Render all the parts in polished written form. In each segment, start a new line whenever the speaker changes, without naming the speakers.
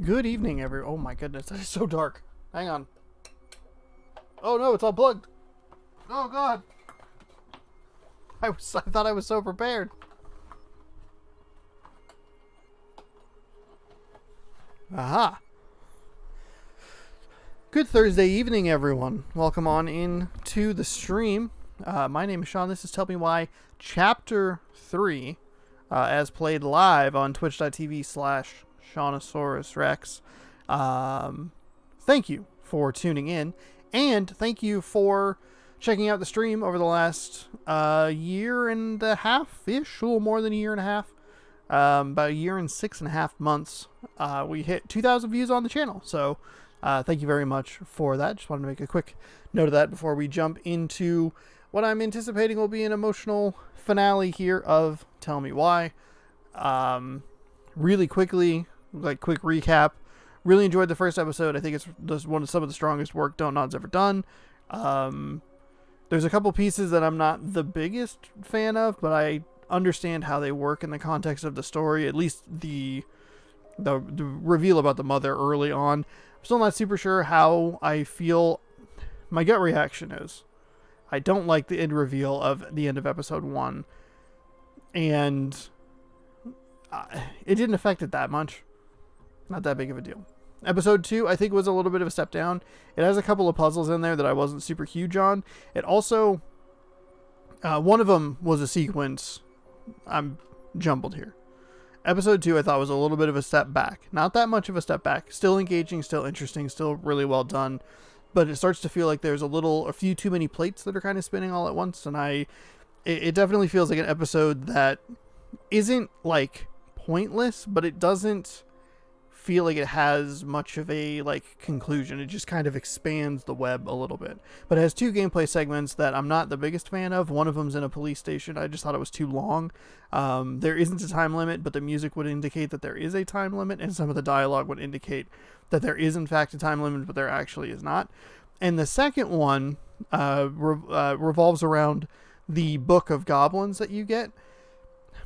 Good evening, everyone. Oh my goodness, that is so dark. Hang on. Oh no, it's unplugged. Oh god. I thought I was so prepared. Aha. Good Thursday evening, everyone. Welcome on in to the stream. My name is Sean. This is Tell Me Why Chapter 3, as played live on twitch.tv/Shaunosaurus Rex. Thank you for tuning in, and thank you for checking out the stream over the last year and a half-ish, a little more than a year and a half. About a year and 6.5 months. We hit 2,000 views on the channel, so thank you very much for that. Just wanted to make a quick note of that before we jump into what I'm anticipating will be an emotional finale here of Tell Me Why. Really quickly, quick recap. Really enjoyed the first episode. I think it's some of the strongest work Don't Nod's ever done. There's a couple pieces that I'm not the biggest fan of, but I understand how they work in the context of the story. At least the reveal about the mother early on. I'm still not super sure how I feel. My gut reaction is I don't like the end reveal of the end of episode 1, and it didn't affect it that much. Not that big of a deal. Episode 2, I think, was a little bit of a step down. It has a couple of puzzles in there that I wasn't super huge on. It also, one of them was a sequence. I'm jumbled here. Episode 2, I thought, was a little bit of a step back. Not that much of a step back. Still engaging, still interesting, still really well done. But it starts to feel like there's a few too many plates that are kind of spinning all at once. And it definitely feels like an episode that isn't, pointless, but it doesn't feel like it has much of a conclusion. It just kind of expands the web a little bit, but it has 2 gameplay segments that I'm not the biggest fan of. One of them's in a police station. I just thought it was too long. There isn't a time limit, but the music would indicate that there is a time limit, and some of the dialogue would indicate that there is in fact a time limit, but there actually is not. And the second one revolves around the book of goblins that you get.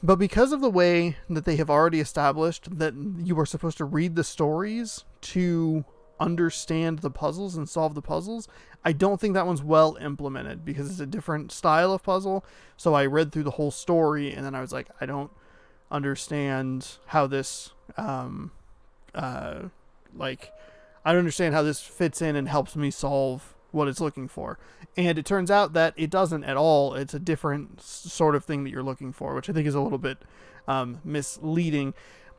But because of the way that they have already established that you are supposed to read the stories to understand the puzzles and solve the puzzles, I don't think that one's well implemented because it's a different style of puzzle. So I read through the whole story and then I was like, I don't understand how this, I don't understand how this fits in and helps me solve what it's looking for. And it turns out that it doesn't at all. It's a different sort of thing that you're looking for, which I think is a little bit misleading.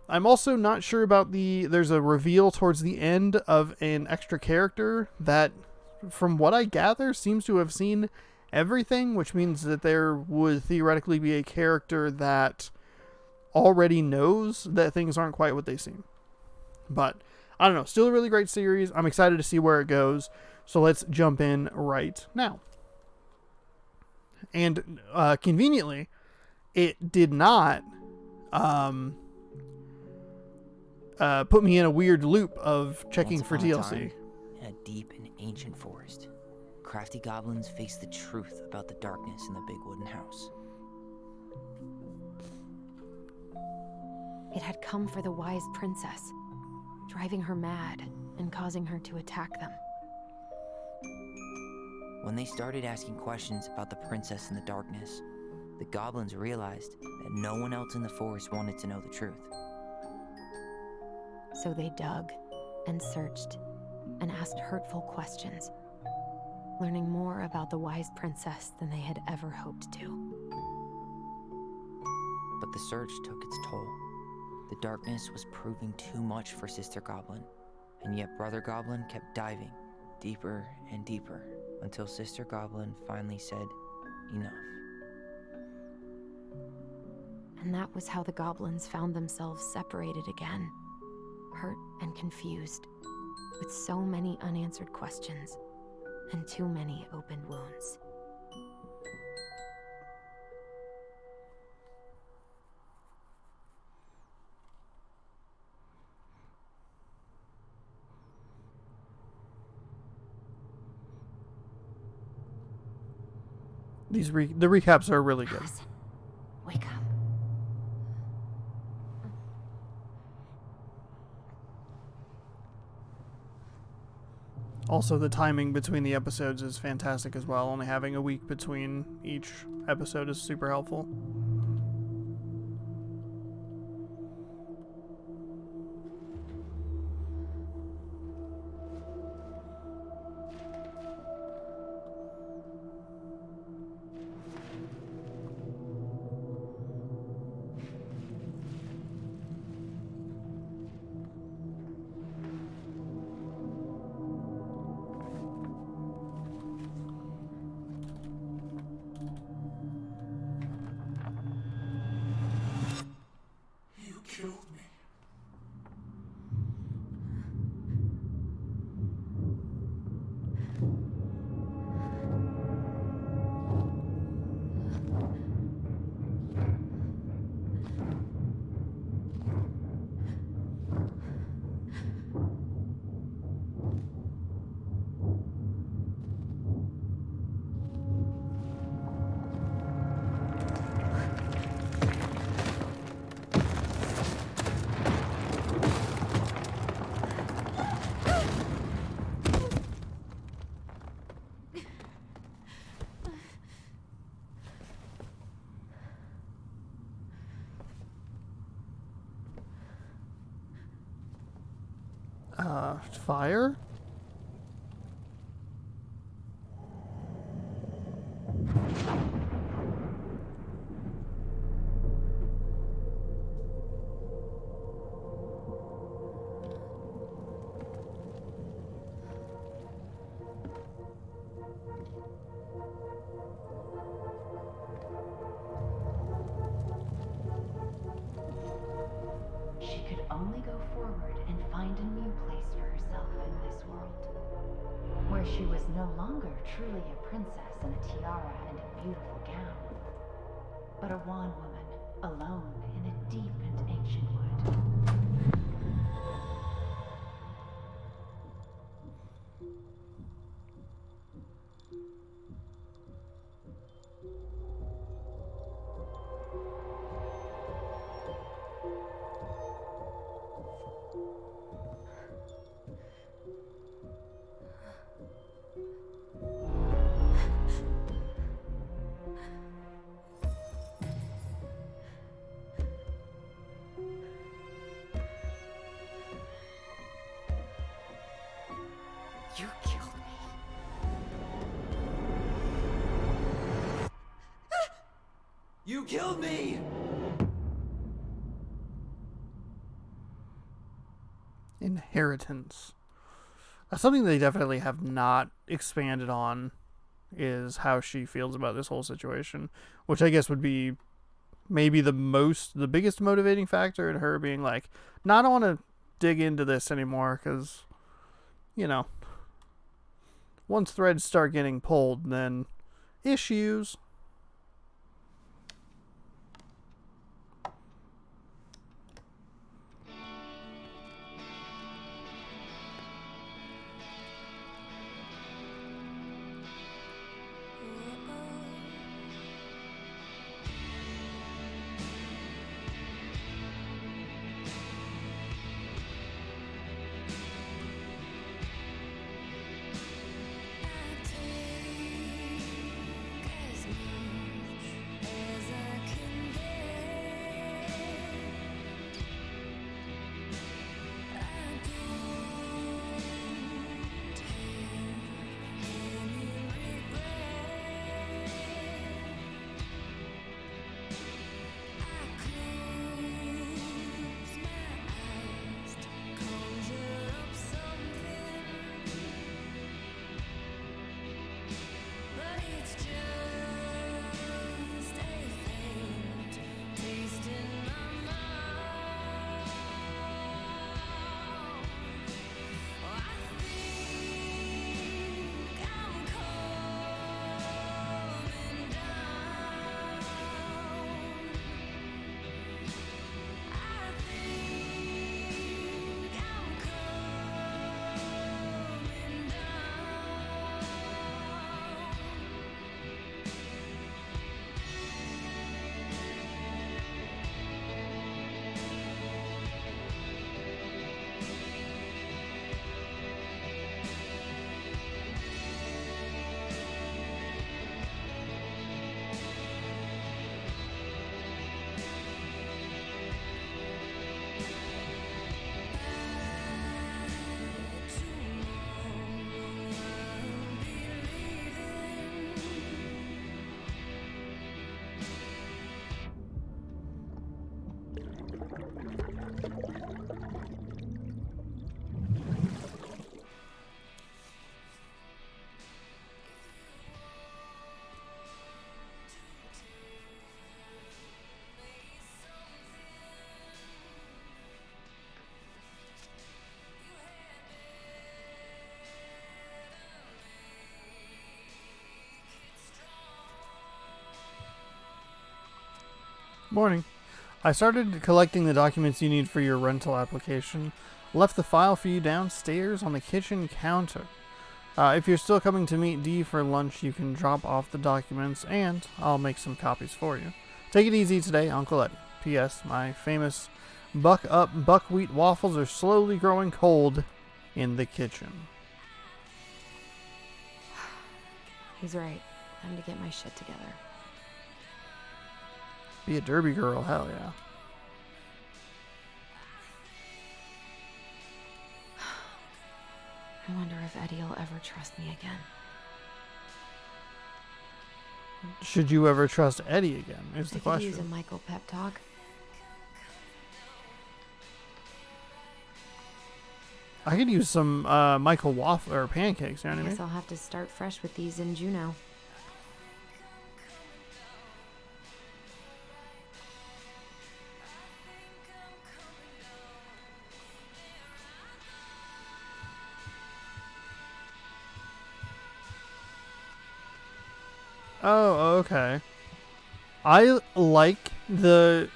I'm also not sure about there's a reveal towards the end of an extra character that, from what I gather, seems to have seen everything, which means that there would theoretically be a character that already knows that things aren't quite what they seem. But I don't know, still a really great series. I'm excited to see where it goes. So let's jump in right now. And conveniently, it did not put me in a weird loop of checking for DLC.
In a deep and ancient forest, crafty goblins face the truth about the darkness in the big wooden house.
It had come for the wise princess, driving her mad and causing her to attack them.
When they started asking questions about the princess in the darkness, the goblins realized that no one else in the forest wanted to know the truth.
So they dug and searched and asked hurtful questions, learning more about the wise princess than they had ever hoped to.
But the search took its toll. The darkness was proving too much for Sister Goblin, and yet Brother Goblin kept diving deeper and deeper until Sister Goblin finally said, enough.
And that was how the goblins found themselves separated again, hurt and confused, with so many unanswered questions and too many open wounds.
The recaps are really good.
Allison, wake up.
Also, the timing between the episodes is fantastic as well. Only having a week between each episode is super helpful. Fire?
She could only go forward and find a new place for herself in this world, where she was no longer truly a princess in a tiara and a beautiful gown, but a wan woman alone in a deep and ancient wood.
You killed me.
You killed me!
Inheritance. Something they definitely have not expanded on is how she feels about this whole situation, which I guess would be maybe the biggest motivating factor in her being like, no, I don't want to dig into this anymore, because, you know, once threads start getting pulled, then issues. Morning. I started collecting the documents you need for your rental application. Left the file for you downstairs on the kitchen counter. If you're still coming to meet Dee for lunch, you can drop off the documents and I'll make some copies for you. Take it easy today, Uncle Eddie. P.S. My famous buckwheat waffles are slowly growing cold in the kitchen.
He's right. Time to get my shit together.
Be a derby girl, hell yeah.
I wonder if Eddie will ever trust me again.
Should you ever trust Eddie again, is the
I could
question.
use a Michael pep talk.
I could use some Michael waffle or pancakes, you know what I
Guess
mean?
I'll have to start fresh with these in Juneau.
Oh, okay. I like the...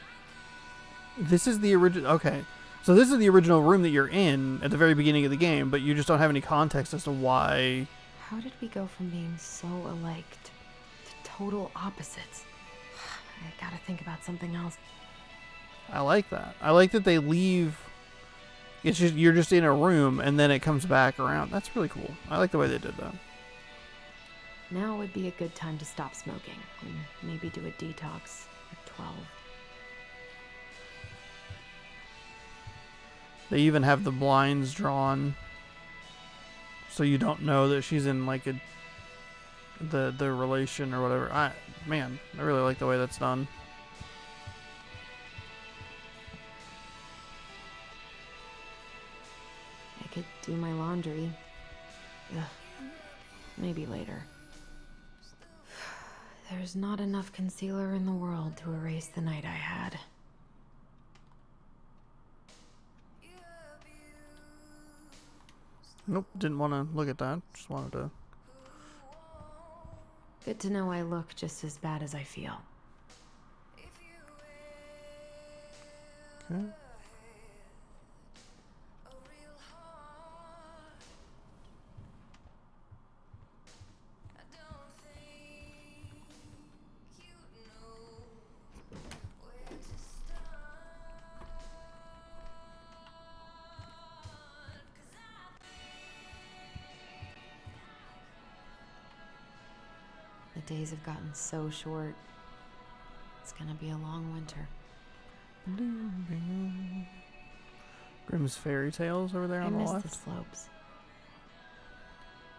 This is the original... Okay. So this is the original room that you're in at the very beginning of the game, but you just don't have any context as to why...
How did we go from being so alike to total opposites? I gotta think about something else.
I like that. I like that they leave... It's just you're just in a room, and then it comes back around. That's really cool. I like the way they did that.
Now would be a good time to stop smoking and maybe do a detox at 12.
They even have the blinds drawn, so you don't know that she's in like the relation or whatever. I really like the way that's done.
I could do my laundry. Ugh. Maybe later. There's not enough concealer in the world to erase the night I had.
Nope, didn't want to look at that. Just wanted to...
Good to know I look just as bad as I feel.
Okay.
The days have gotten so short. It's gonna be a long winter.
Grimm's Fairy Tales over there
I
on the
miss
left.
the slopes.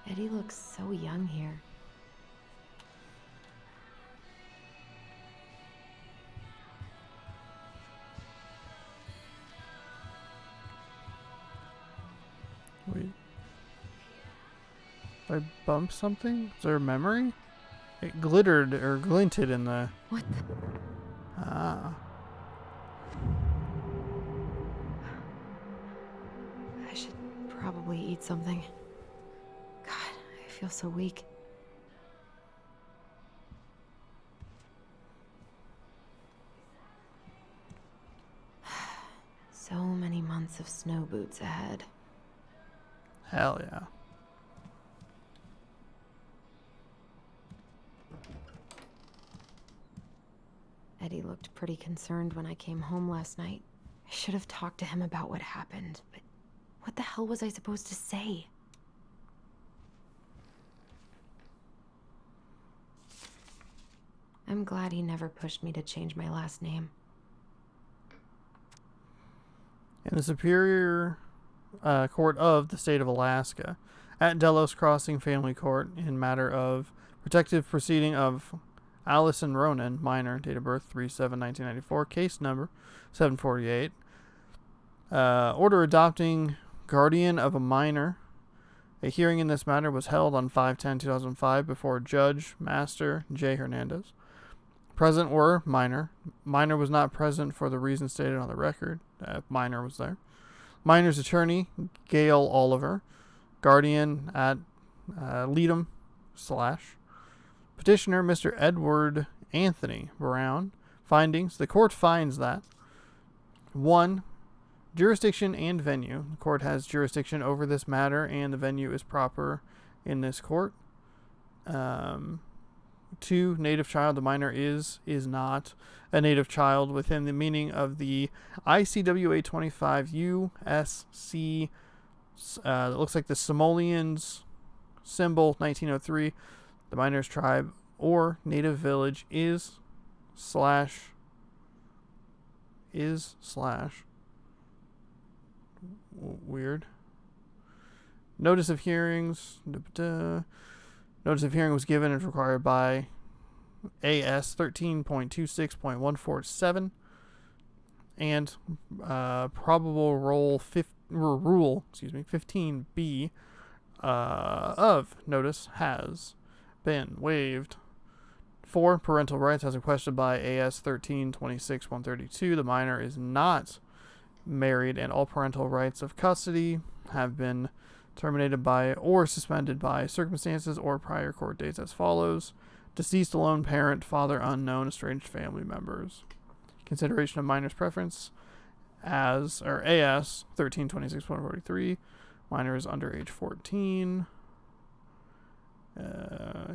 Eddie looks so young here.
Wait. Did I bump something? Is there a memory? It glittered or glinted in the...
What the?
Ah.
I should probably eat something. God, I feel so weak. So many months of snow boots ahead.
Hell yeah.
Eddie looked pretty concerned when I came home last night. I should have talked to him about what happened, but what the hell was I supposed to say? I'm glad he never pushed me to change my last name.
In the Superior Court of the State of Alaska, at Delos Crossing Family Court, in matter of protective proceeding of Allison Ronan, minor, date of birth 3/7/1994, case number 748. Order adopting guardian of a minor. A hearing in this matter was held on 5/10/2005 before Judge Master J. Hernandez. Present were minor. Minor was not present for the reasons stated on the record. Minor was there. Minor's attorney, Gail Oliver. Guardian at Leadham / Petitioner, Mr. Edward Anthony Brown. Findings. The court finds that 1. Jurisdiction and venue. The court has jurisdiction over this matter, and the venue is proper in this court. 2. Native child. The minor is not a native child within the meaning of the ICWA 25 USC. It looks like the Somalians symbol 1903. The minor's tribe or native village is weird. Notice of hearings. Notice of hearing was given and required by AS 13.26.147 and probable rule 15B of notice has been waived. 4. Parental rights as requested by AS 13.26.132. The minor is not married, and all parental rights of custody have been terminated by or suspended by circumstances or prior court dates as follows: deceased alone parent, father unknown, estranged family members. Consideration of minor's preference AS 13.26.143. Minor is under age 14.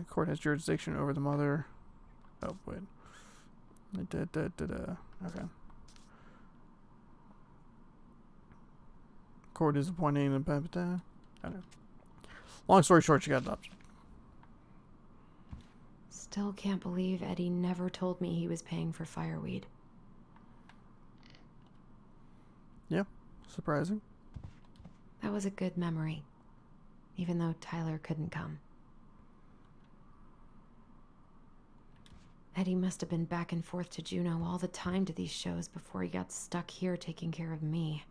Court has jurisdiction over the mother. Oh, wait. Okay. Court is appointing the... Long story short, she got adopted.
Still can't believe Eddie never told me he was paying for fireweed.
Yeah, surprising.
That was a good memory, even though Tyler couldn't come. Eddie must have been back and forth to Juneau all the time to these shows before he got stuck here taking care of me.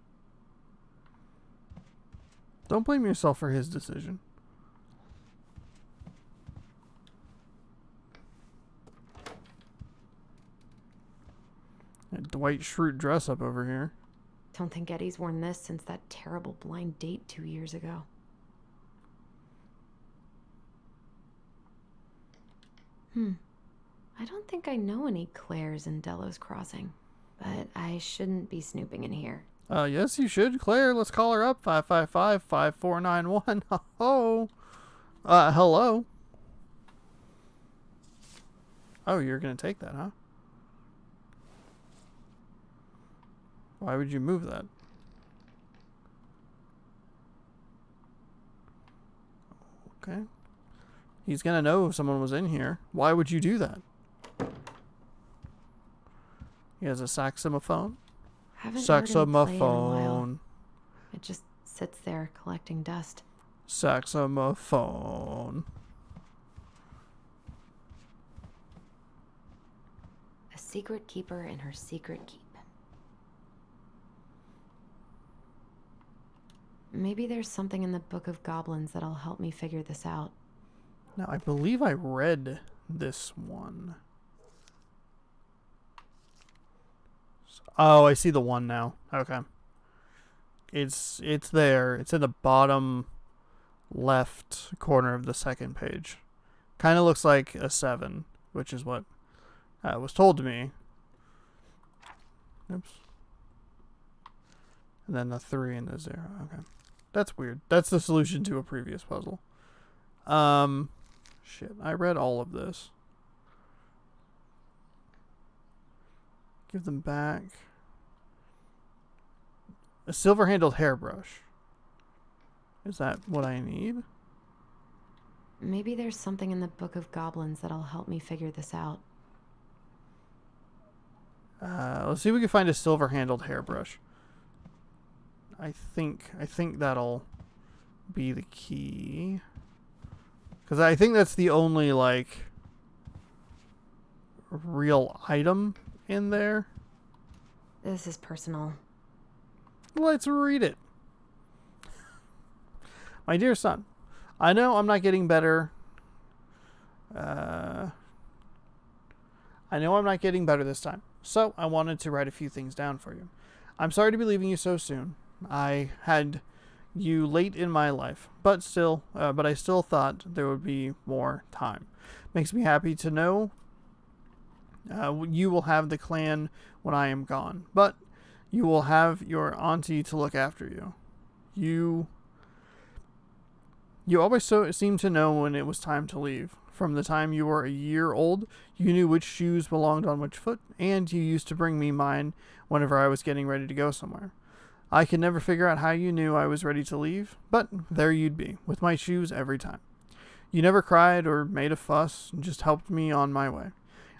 Don't blame yourself for his decision. A Dwight Schrute dress up over here.
Don't think Eddie's worn this since that terrible blind date 2 years ago. I don't think I know any Claires in Delos Crossing, but I shouldn't be snooping in here.
Yes, you should, Claire. Let's call her up. 555-5491. Oh. Hello. Oh, you're going to take that, huh? Why would you move that? Okay. He's going to know if someone was in here. Why would you do that? He has a saxophone.
Haven't heard him play in a while.
Saxophone.
It just sits there collecting dust.
Saxophone.
A secret keeper in her secret keep. Maybe there's something in the Book of Goblins that'll help me figure this out.
Now, I believe I read this one. Oh, I see the one now. Okay. It's there. It's in the bottom left corner of the second page. Kind of looks like a 7, which is what was told to me. Oops. And then the 3 and the 0. Okay. That's weird. That's the solution to a previous puzzle. Shit. I read all of this. Give them back. A silver-handled hairbrush. Is that what I need?
Maybe there's something in the Book of Goblins that'll help me figure this out.
Let's see if we can find a silver-handled hairbrush. I think that'll be the key. Because I think that's the only, like, real item in there.
This is personal.
Let's read it. My dear son, I know I'm not getting better. I know I'm not getting better this time. So I wanted to write a few things down for you. I'm sorry to be leaving you so soon. I had you late in my life, but I still thought there would be more time. Makes me happy to know You will have the clan when I am gone, but you will have your auntie to look after you. You always seemed to know when it was time to leave. From the time you were a year old, you knew which shoes belonged on which foot, and you used to bring me mine whenever I was getting ready to go somewhere. I could never figure out how you knew I was ready to leave, but there you'd be, with my shoes every time. You never cried or made a fuss, just helped me on my way.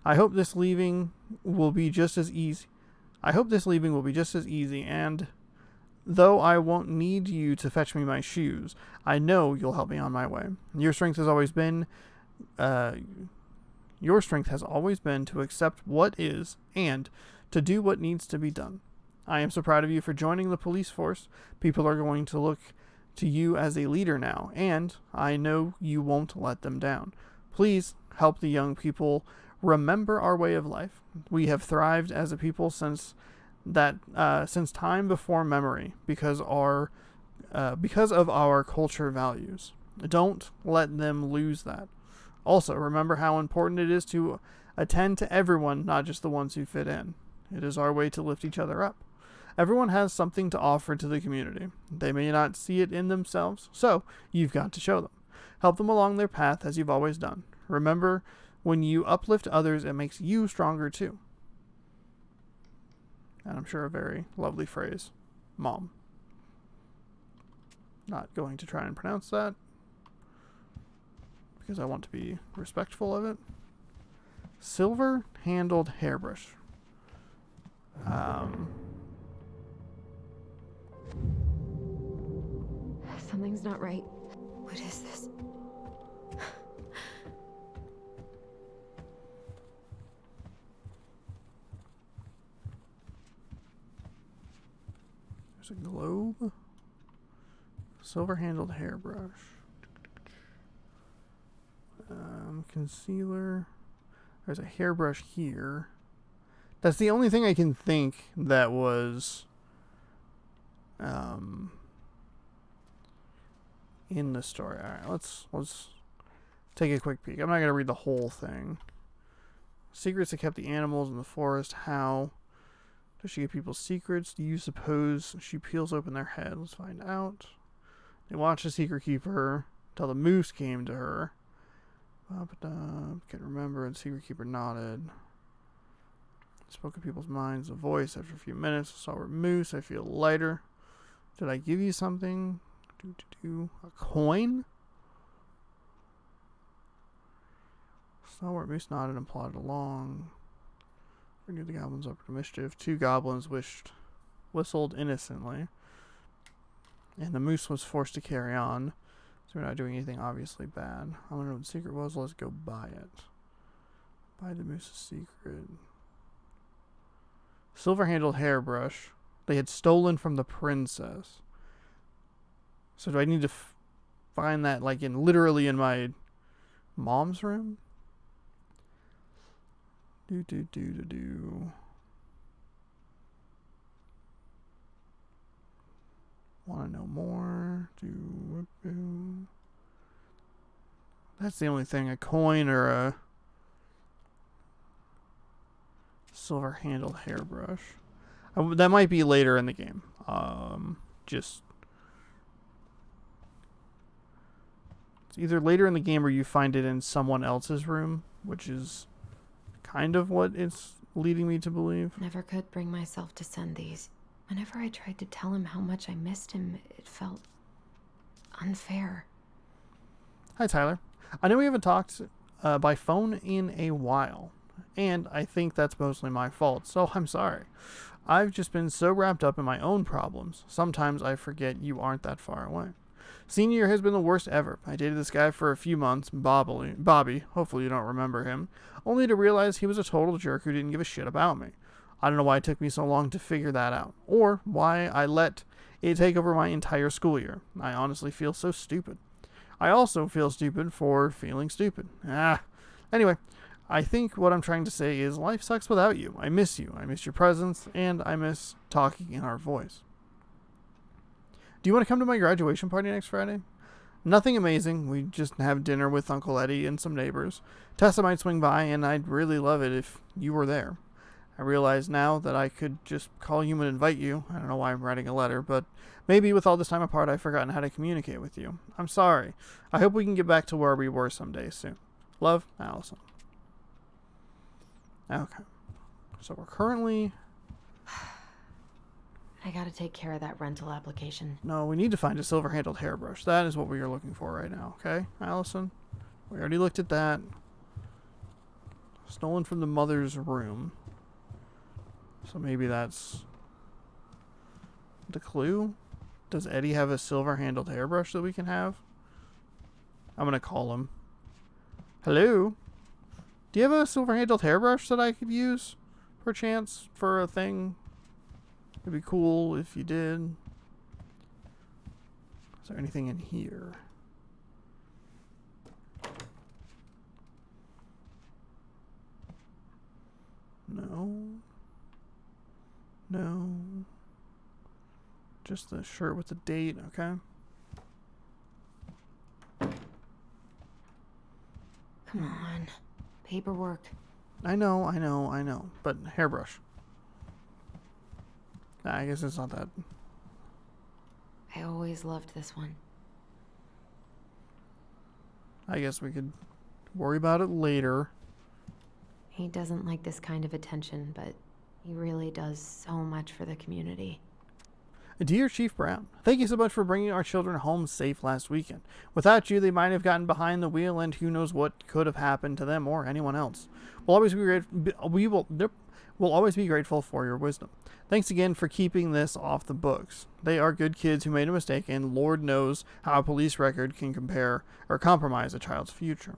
I hope this leaving will be just as easy. And though I won't need you to fetch me my shoes, I know you'll help me on my way. Your strength has always been to accept what is and to do what needs to be done. I am so proud of you for joining the police force. People are going to look to you as a leader now, and I know you won't let them down. Please help the young people remember our way of life. We have thrived as a people since time before memory because of our culture values. Don't let them lose that. Also, remember how important it is to attend to everyone, not just the ones who fit in. It is our way to lift each other up. Everyone has something to offer to the community. They may not see it in themselves, so you've got to show them. Help them along their path as you've always done. Remember, when you uplift others, it makes you stronger too. And I'm sure a very lovely phrase. Mom. Not going to try and pronounce that, because I want to be respectful of it. Silver-handled hairbrush.
Something's not right. What is this?
There's a globe. Silver-handled hairbrush. Concealer. There's a hairbrush here. That's the only thing I can think that was in the story. All right, let's take a quick peek. I'm not gonna read the whole thing. Secrets that kept the animals in the forest. How does she get people's secrets? Do you suppose she peels open their head? Let's find out. They watched the secret keeper till the moose came to her. Can't remember. The secret keeper nodded. Spoke in people's minds. A voice after a few minutes. Saw a moose. I feel lighter. Did I give you something? A coin? Stalwart moose nodded and plodded along. We knew the goblins up to mischief. Two goblins whistled innocently. And the moose was forced to carry on. So we're not doing anything obviously bad. I don't know what the secret was. Let's go buy it. Buy the moose's secret. Silver-handled hairbrush. They had stolen from the princess. So do I need to find that like literally in my mom's room? Want to know more? That's the only thing. A coin or a silver-handled hairbrush. That might be later in the game. It's either later in the game or you find it in someone else's room, which is kind of what it's leading me to believe.
Never could bring myself to send these. Whenever I tried to tell him how much I missed him, it felt unfair.
Hi, Tyler. I know we haven't talked by phone in a while, and I think that's mostly my fault, so I'm sorry. I've just been so wrapped up in my own problems. Sometimes I forget you aren't that far away. Senior year has been the worst ever. I dated this guy for a few months, Bobby, hopefully you don't remember him, only to realize he was a total jerk who didn't give a shit about me. I don't know why it took me so long to figure that out, or why I let it take over my entire school year. I honestly feel so stupid. I also feel stupid for feeling stupid. Anyway, I think what I'm trying to say is life sucks without you. I miss you. I miss your presence, and I miss talking in our voice. Do you want to come to my graduation party next Friday? Nothing amazing. We just have dinner with Uncle Eddie and some neighbors. Tessa might swing by, and I'd really love it if you were there. I realize now that I could just call you and invite you. I don't know why I'm writing a letter, but maybe with all this time apart, I've forgotten how to communicate with you. I'm sorry. I hope we can get back to where we were someday soon. Love, Allison. Okay. So we're currently...
I gotta take care of that rental application.
No, we need to find a silver-handled hairbrush. That is what we are looking for right now, okay, Allison? We already looked at that. Stolen from the mother's room. So maybe that's the clue? Does Eddie have a silver-handled hairbrush that we can have? I'm going to call him. Hello? Do you have a silver-handled hairbrush that I could use, perchance, for a thing? It'd be cool if you did. Is there anything in here? No. No. Just the shirt with the date, okay.
Come on. Paperwork.
I know. But hairbrush. Nah, I guess it's not that.
I always loved this one.
I guess we could worry about it later.
He doesn't like this kind of attention, but he really does so much for the community.
Dear Chief Brown, thank you so much for bringing our children home safe last weekend. Without you, they might have gotten behind the wheel, and who knows what could have happened to them or anyone else. We'll always be grateful for your wisdom. Thanks again for keeping this off the books. They are good kids who made a mistake, and Lord knows how a police record can compare or compromise a child's future.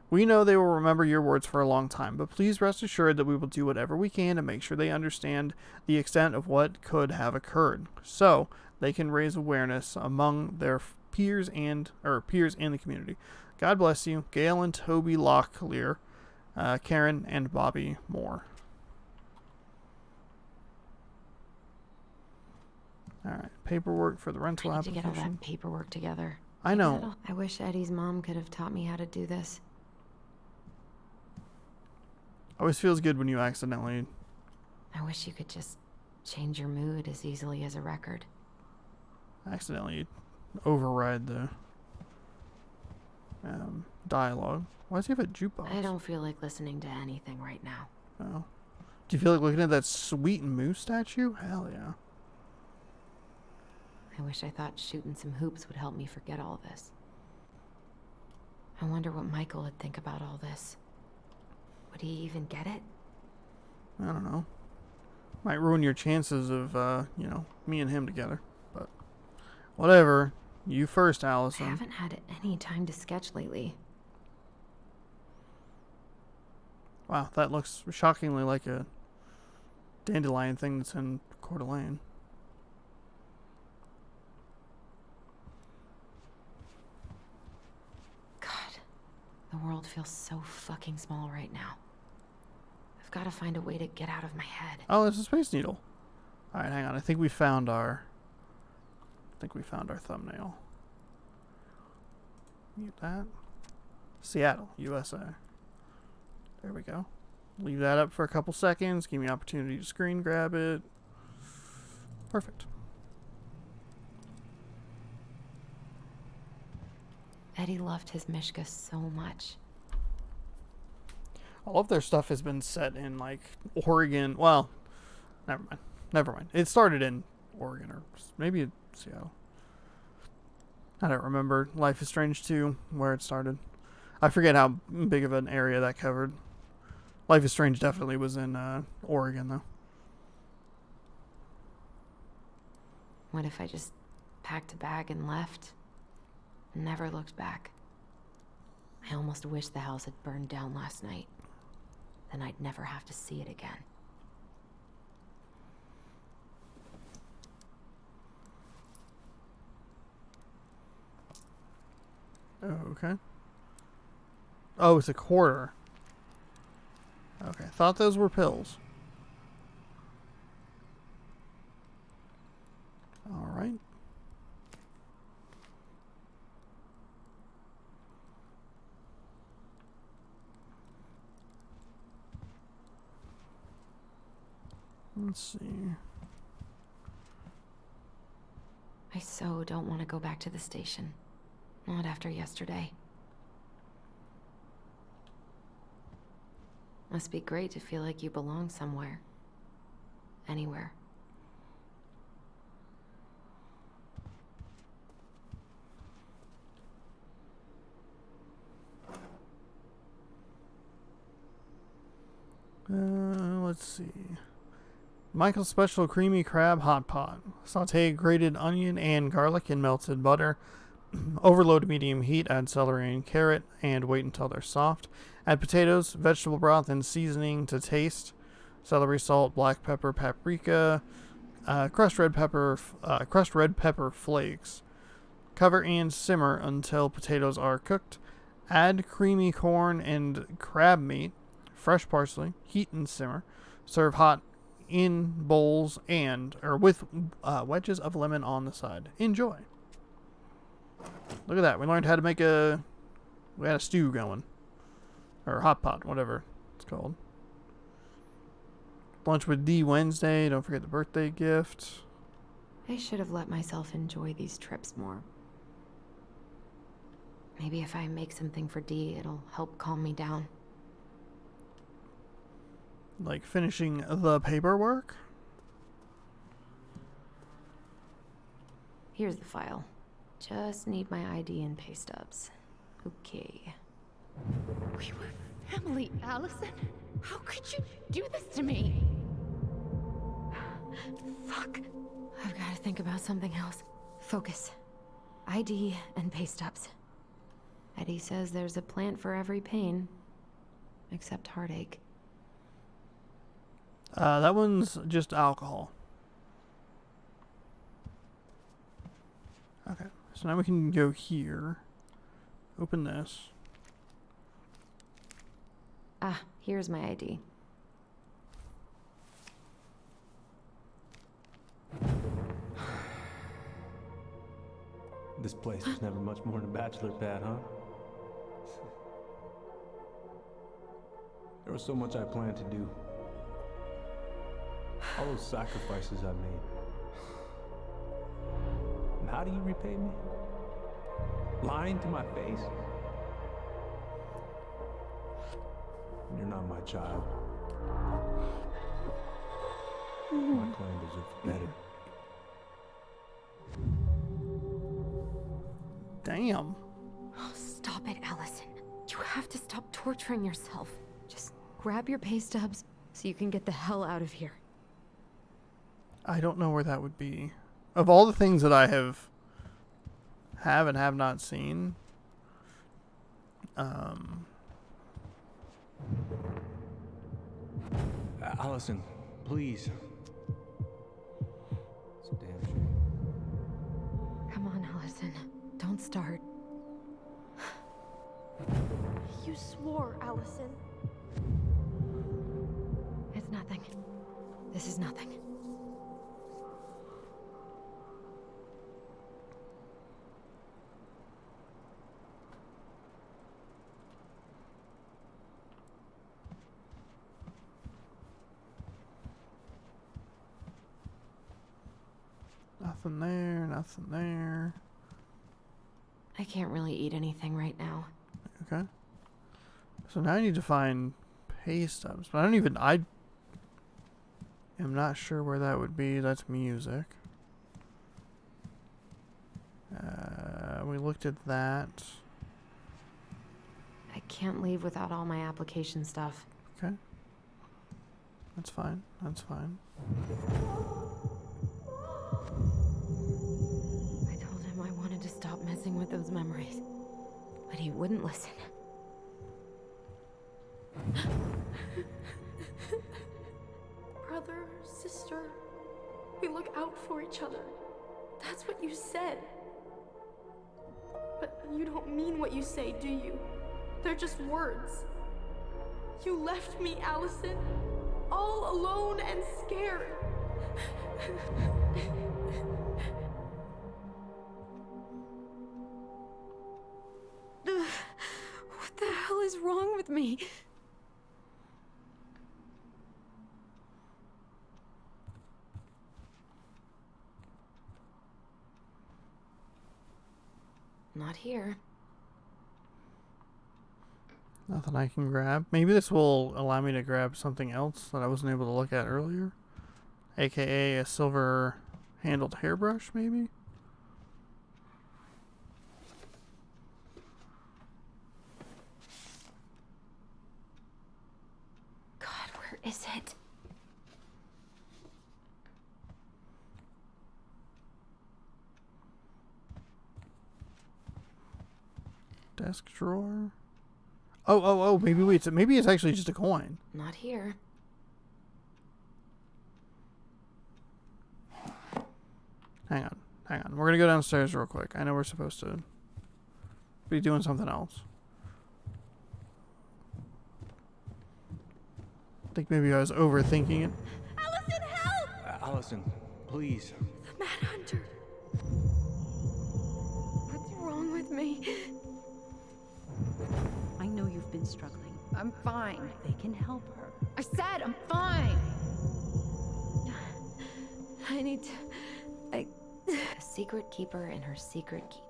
We know they will remember your words for a long time, but please rest assured that we will do whatever we can to make sure they understand the extent of what could have occurred, so they can raise awareness among their peers and the community. God bless you, Gail and Toby Locklear, Karen and Bobby Moore. All right, paperwork for the rental
I need to
application.
get all that paperwork together.
I know.
I wish Eddie's mom could have taught me how to do this.
Always feels good when you accidentally...
I wish you could just change your mood as easily as a record.
override the dialogue. Why does he have a jukebox?
I don't feel like listening to anything right now.
Oh. Do you feel like looking at that sweet moose statue? Hell yeah.
I wish I thought shooting some hoops would help me forget all this. I wonder what Michael would think about all this. Would he even get it?
I don't know. Might ruin your chances of, me and him together. But whatever. You first, Allison.
I haven't had any time to sketch lately.
Wow, that looks shockingly like a dandelion thing that's in Coeur d'Alene.
God, the world feels so fucking small right now. I've got to find a way to get out of my head.
Oh, there's a Space Needle. Alright, hang on. I think we found our thumbnail. Mute that. Seattle, USA. There we go. Leave that up for a couple seconds. Give me an opportunity to screen grab it. Perfect.
Eddie loved his Mishka so much.
All of their stuff has been set in, like, Oregon. Well, never mind. It started in Oregon, or maybe Seattle. I don't remember. Life is Strange 2, where it started. I forget how big of an area that covered. Life is Strange definitely was in Oregon, though.
What if I just packed a bag and left? And never looked back? I almost wish the house had burned down last night. Then I'd never have to see it again.
Oh, okay. Oh, it's a quarter. Okay, thought those were pills. Alright. Let's see.
I so don't want to go back to the station. Not after yesterday. Must be great to feel like you belong somewhere. Anywhere.
Let's see. Michael's Special Creamy Crab Hot Pot. Saute grated onion and garlic in melted butter. Overload medium heat, add celery and carrot, and wait until they're soft. Add potatoes, vegetable broth, and seasoning to taste. Celery, salt, black pepper, paprika, crushed red pepper flakes. Cover and simmer until potatoes are cooked. Add creamy corn and crab meat, fresh parsley, heat and simmer. Serve hot in bowls or with wedges of lemon on the side. Enjoy. Look at that. We learned how to make we had a stew going. Or hot pot, whatever it's called. Lunch with D Wednesday. Don't forget the birthday gift.
I should have let myself enjoy these trips more. Maybe if I make something for D, it'll help calm me down.
Like finishing the paperwork?
Here's the file. Just need my ID and pay stubs. Okay.
We were family, Allison. How could you do this to me?
Fuck. I've got to think about something else. Focus. ID and pay stubs. Eddie says there's a plant for every pain. Except heartache.
That one's just alcohol. Okay, so now we can go here. Open this.
Ah, here's my ID.
This place was never much more than a bachelor pad, huh? There was so much I planned to do. All those sacrifices I made. And how do you repay me? Lying to my face? You're not my child. My clan deserves better.
Damn.
Oh, stop it, Allison. You have to stop torturing yourself. Just grab your pay stubs so you can get the hell out of here.
I don't know where that would be. Of all the things that I have and have not seen,
Allison, please. It's a damn shame.
Come on, Allison. Don't start.
You swore, Allison.
It's nothing. This is nothing.
Nothing there, nothing there.
I can't really eat anything right now.
Okay. So now I need to find pay stubs. But I am not sure where that would be. That's music. We looked at that.
I can't leave without all my application stuff.
Okay. That's fine. That's fine.
I told him I wanted to stop messing with those memories, but he wouldn't listen.
Brother, sister, we look out for each other. That's what you said. But you don't mean what you say, do you? They're just words. You left me, Allison, all alone and scared.
What the hell is wrong with me? Not here.
Nothing I can grab. Maybe this will allow me to grab something else that I wasn't able to look at earlier. AKA a silver handled hairbrush, maybe?
God, where is it?
Desk drawer. Oh, maybe it's actually just a coin.
Not here.
Hang on. We're gonna go downstairs real quick. I know we're supposed to be doing something else. I think maybe I was overthinking it.
Allison, help!
Allison, please.
The Mad Hunter. What's wrong with me?
I know you've been struggling.
I'm fine.
They can help her.
I said I'm fine.
I need to...
A secret keeper in her secret keep.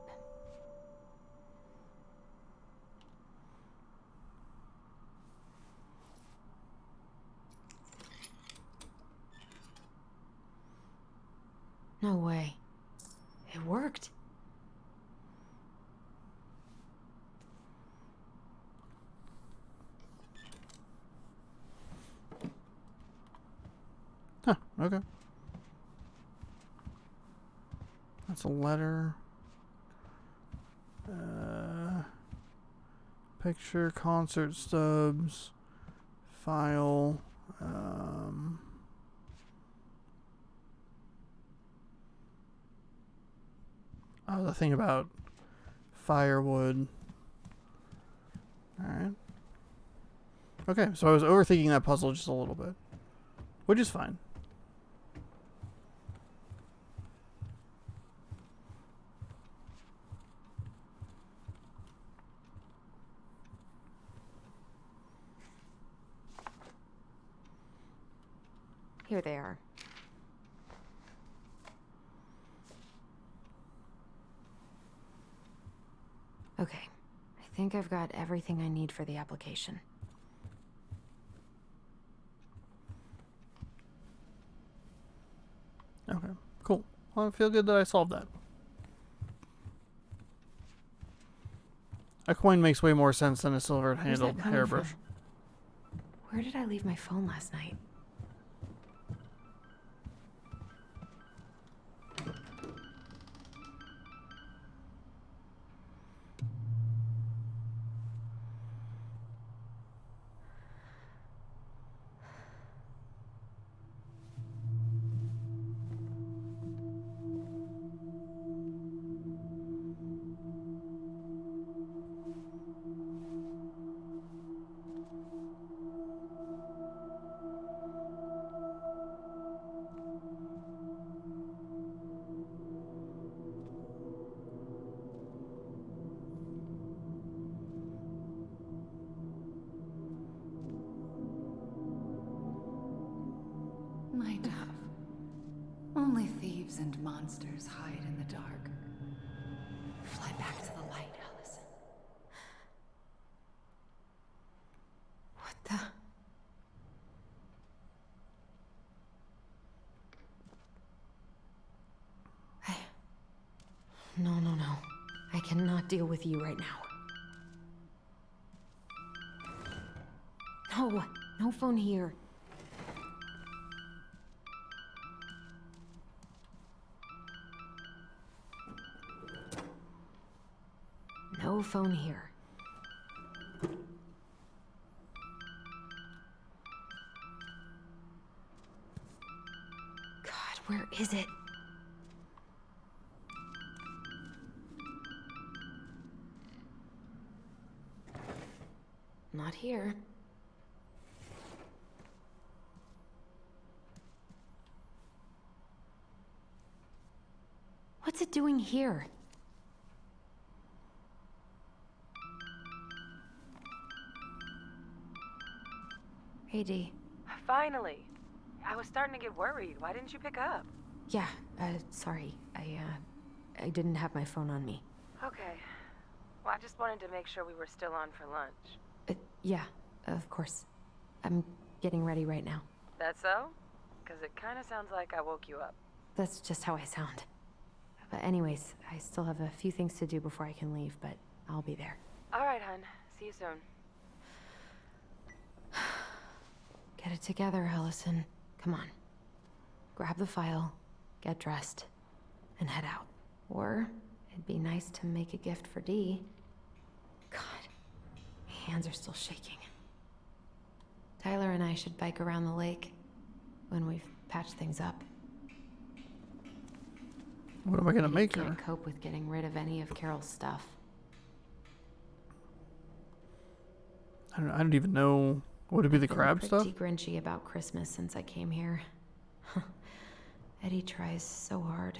No way. It worked.
Huh, okay. That's a letter. Picture, concert stubs, file, oh, the thing about firewood. Alright. Okay, so I was overthinking that puzzle just a little bit, which is fine.
Here they are. Okay. I think I've got everything I need for the application.
Okay, cool. Well, I feel good that I solved that. A coin makes way more sense than a silver
Where's
handled
that coming
hairbrush.
from? Where did I leave my phone last night?
My dove. Only thieves and monsters hide in the dark. Fly back to the light, Allison.
What the? No. I cannot deal with you right now. No phone here. No phone here. God, where is it? Not here. What's it doing here? Hey, Dee.
Finally. I was starting to get worried. Why didn't you pick up?
Yeah, sorry. I didn't have my phone on me.
Okay. Well, I just wanted to make sure we were still on for lunch.
Yeah, of course. I'm getting ready right now.
That so? Because it kind of sounds like I woke you up.
That's just how I sound. But anyways, I still have a few things to do before I can leave, but I'll be there.
All right, hun. See you soon.
Get it together, Allison. Come on. Grab the file, get dressed, and head out. Or it'd be nice to make a gift for Dee. God, my hands are still shaking. Tyler and I should bike around the lake when we've patched things up.
What am I gonna make
Can't
her?
cope with getting rid of any of Carol's stuff.
I don't even know. Would it be the crab
I've
stuff?
been pretty grinchy about Christmas since I came here. Eddie tries so hard.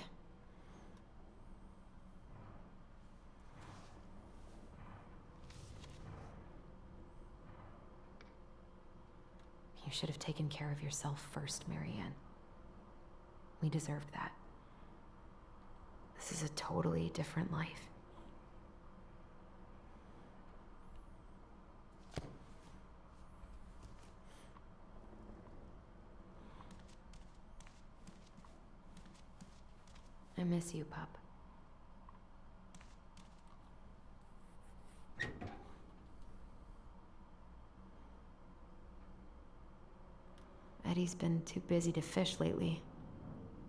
You should have taken care of yourself first, Marianne. We deserved that. This is a totally different life. I miss you, pup. Eddie's been too busy to fish lately.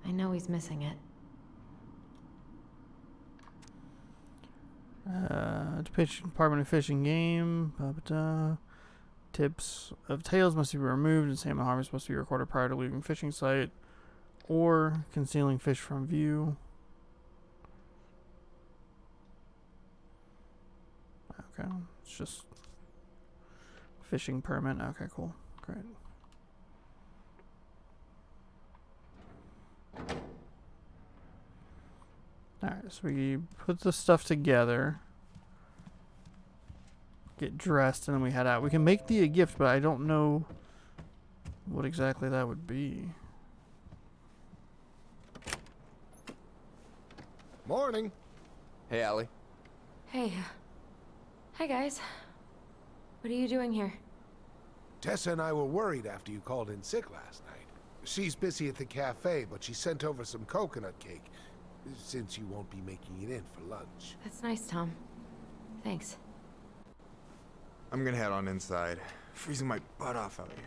I know he's missing it.
Department of Fish and Game. Tips of tails must be removed and salmon harvest must be recorded prior to leaving fishing site or concealing fish from view. Okay, it's just fishing permit. Okay, cool. Great. Alright, so we put the stuff together, get dressed, and then we head out. We can make Thea a gift, but I don't know what exactly that would be.
Morning.
Hey, Allie.
Hey. Hi, guys. What are you doing here?
Tessa and I were worried after you called in sick last night. She's busy at the cafe, but she sent over some coconut cake, since you won't be making it in for lunch.
That's nice, Tom. Thanks.
I'm gonna head on inside. Freezing my butt off out here.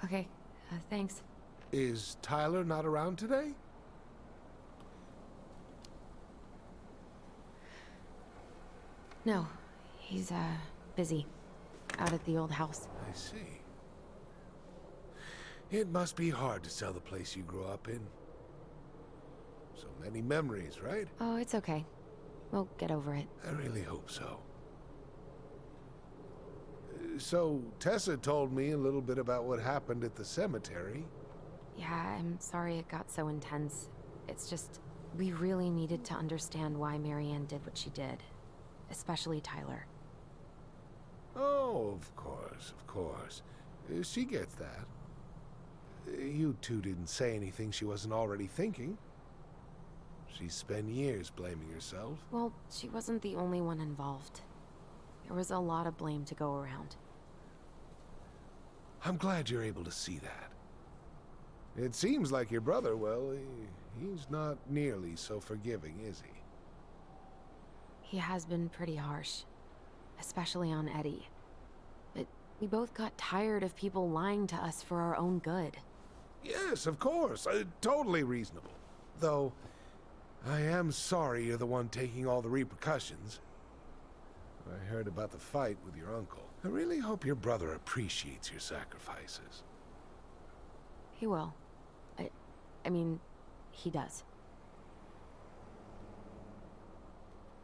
Okay, thanks.
Is Tyler not around today?
No, he's, busy. Out at the old house.
I see. It must be hard to sell the place you grew up in. So many memories, right?
Oh, it's okay. We'll get over it.
I really hope so. So, Tessa told me a little bit about what happened at the cemetery.
Yeah, I'm sorry it got so intense. It's just, we really needed to understand why Marianne did what she did. Especially Tyler.
Oh, of course, of course. She gets that. You two didn't say anything she wasn't already thinking. She spent years blaming herself.
Well, she wasn't the only one involved. There was a lot of blame to go around.
I'm glad you're able to see that. It seems like your brother, well, he's not nearly so forgiving, is he?
He has been pretty harsh. Especially on Eddie. But we both got tired of people lying to us for our own good.
Yes, of course. Totally reasonable. Though, I am sorry you're the one taking all the repercussions. I heard about the fight with your uncle. I really hope your brother appreciates your sacrifices.
He will. I mean, he does.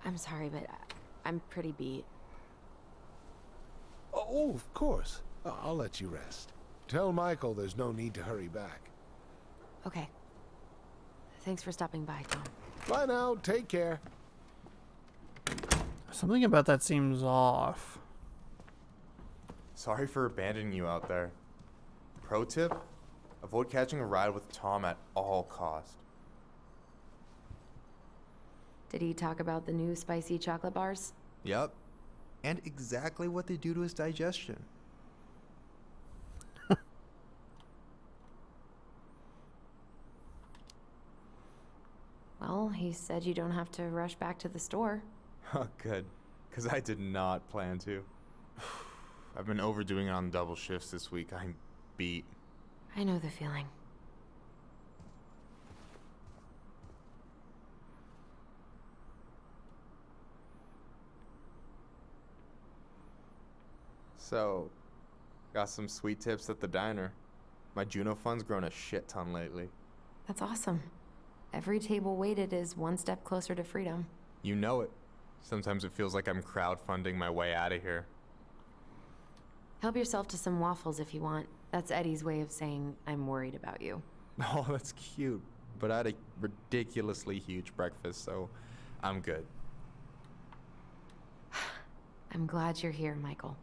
I'm sorry, but I'm pretty beat.
Oh, of course. I'll let you rest. Tell Michael there's no need to hurry back.
Okay. Thanks for stopping by, Tom.
Bye now. Take care.
Something about that seems off.
Sorry for abandoning you out there. Pro tip? Avoid catching a ride with Tom at all cost.
Did he talk about the new spicy chocolate bars?
Yep. And exactly what they do to his digestion.
Well, he said you don't have to rush back to the store.
Oh, good. Because I did not plan to. I've been overdoing it on double shifts this week. I'm beat.
I know the feeling.
So, got some sweet tips at the diner. My Juno fund's grown a shit ton lately.
That's awesome. Every table waited is one step closer to freedom.
You know it. Sometimes it feels like I'm crowdfunding my way out of here.
Help yourself to some waffles if you want. That's Eddie's way of saying I'm worried about you.
Oh, that's cute. But I had a ridiculously huge breakfast, so I'm good.
I'm glad you're here, Michael.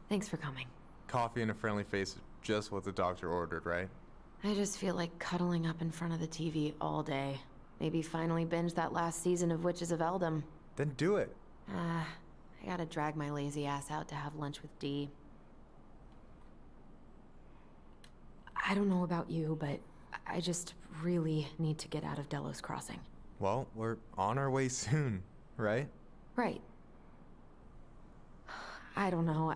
Thanks for coming.
Coffee and a friendly face is just what the doctor ordered, right?
I just feel like cuddling up in front of the TV all day. Maybe finally binge that last season of Witches of Eldom.
Then do it.
I gotta drag my lazy ass out to have lunch with Dee. I don't know about you, but I just really need to get out of Delos Crossing.
Well, we're on our way soon, right?
Right. I don't know.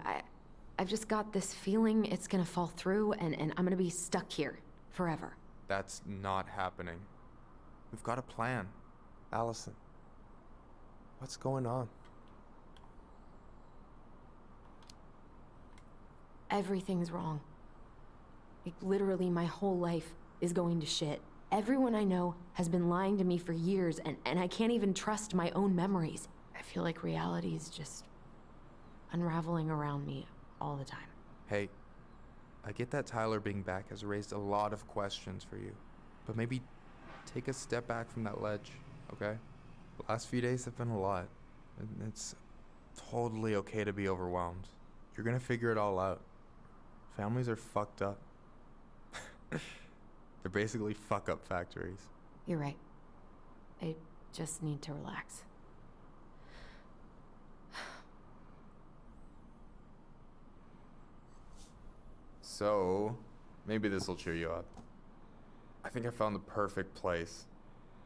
I've just got this feeling it's gonna fall through and I'm gonna be stuck here forever.
That's not happening. We've got a plan. Allison, what's going on?
Everything's wrong. Like, literally, my whole life is going to shit. Everyone I know has been lying to me for years, and I can't even trust my own memories. I feel like reality is just unraveling around me all the time.
Hey, I get that Tyler being back has raised a lot of questions for you, but maybe take a step back from that ledge, okay? The last few days have been a lot, and it's totally okay to be overwhelmed. You're gonna figure it all out. Families are fucked up. They're basically fuck-up factories.
You're right. I just need to relax.
So, maybe this will cheer you up. I think I found the perfect place.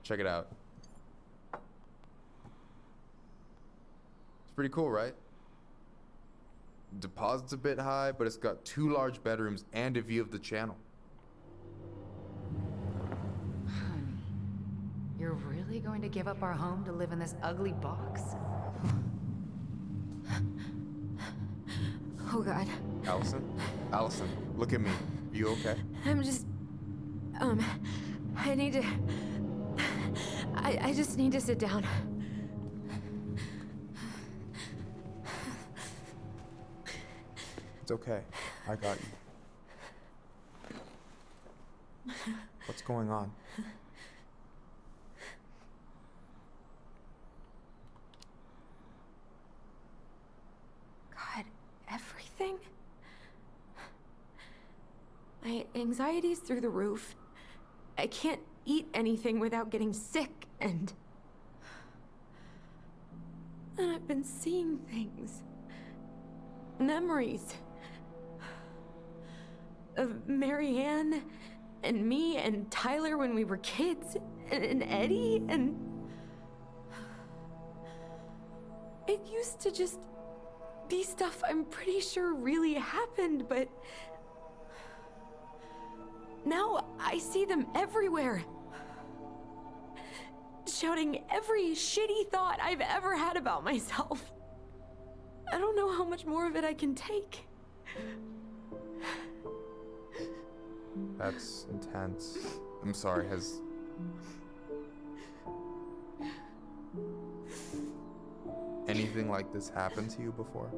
Check it out. It's pretty cool, right? Deposit's a bit high, but it's got 2 large bedrooms and a view of the channel.
Honey, you're really going to give up our home to live in this ugly box?
Oh, God.
Allison, look at me. You okay?
I'm just... I need to... I just need to sit down.
It's okay. I got you. What's going on?
God, everything? My anxiety's through the roof. I can't eat anything without getting sick, and I've been seeing things. Memories. Of Marianne, and me, and Tyler when we were kids, and Eddie, and... It used to just be stuff I'm pretty sure really happened, but... Now I see them everywhere. Shouting every shitty thought I've ever had about myself. I don't know how much more of it I can take.
That's intense. I'm sorry, has... anything like this happened to you before?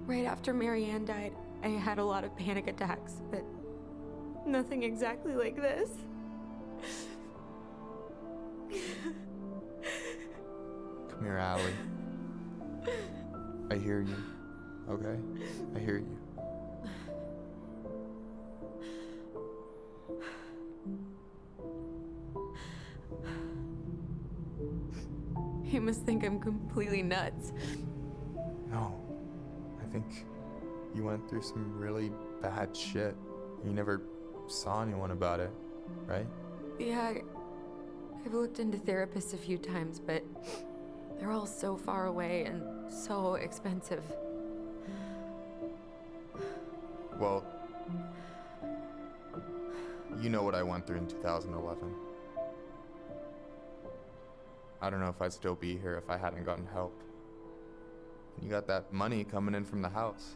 Right after Marianne died, I had a lot of panic attacks, but nothing exactly like this.
Come here, Allie. I hear you. Okay? I hear you.
He must think I'm completely nuts.
No. I think you went through some really bad shit. You never saw anyone about it, right?
Yeah, I've looked into therapists a few times, but they're all so far away and so expensive.
Well, you know what I went through in 2011. I don't know if I'd still be here if I hadn't gotten help. You got that money coming in from the house.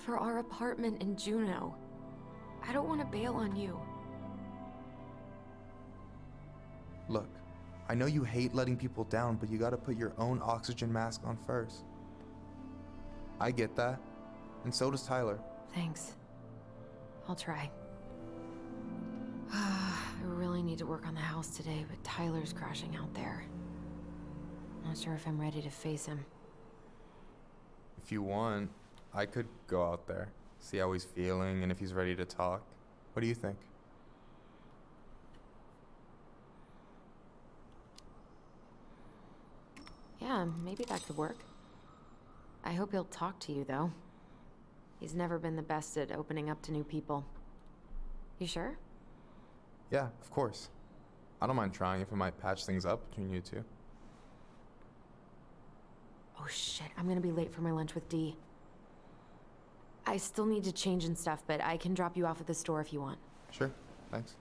For our apartment in Juneau. I don't want to bail on you.
Look, I know you hate letting people down, but you gotta put your own oxygen mask on first. I get that, and so does Tyler.
Thanks. I'll try. I really need to work on the house today, but Tyler's crashing out there. Not sure if I'm ready to face him.
If you want, I could go out there, see how he's feeling, and if he's ready to talk. What do you think?
Yeah, maybe that could work. I hope he'll talk to you, though. He's never been the best at opening up to new people. You sure?
Yeah, of course. I don't mind trying if it might patch things up between you two.
Oh shit, I'm gonna be late for my lunch with Dee. I still need to change and stuff, but I can drop you off at the store if you want.
Sure, thanks.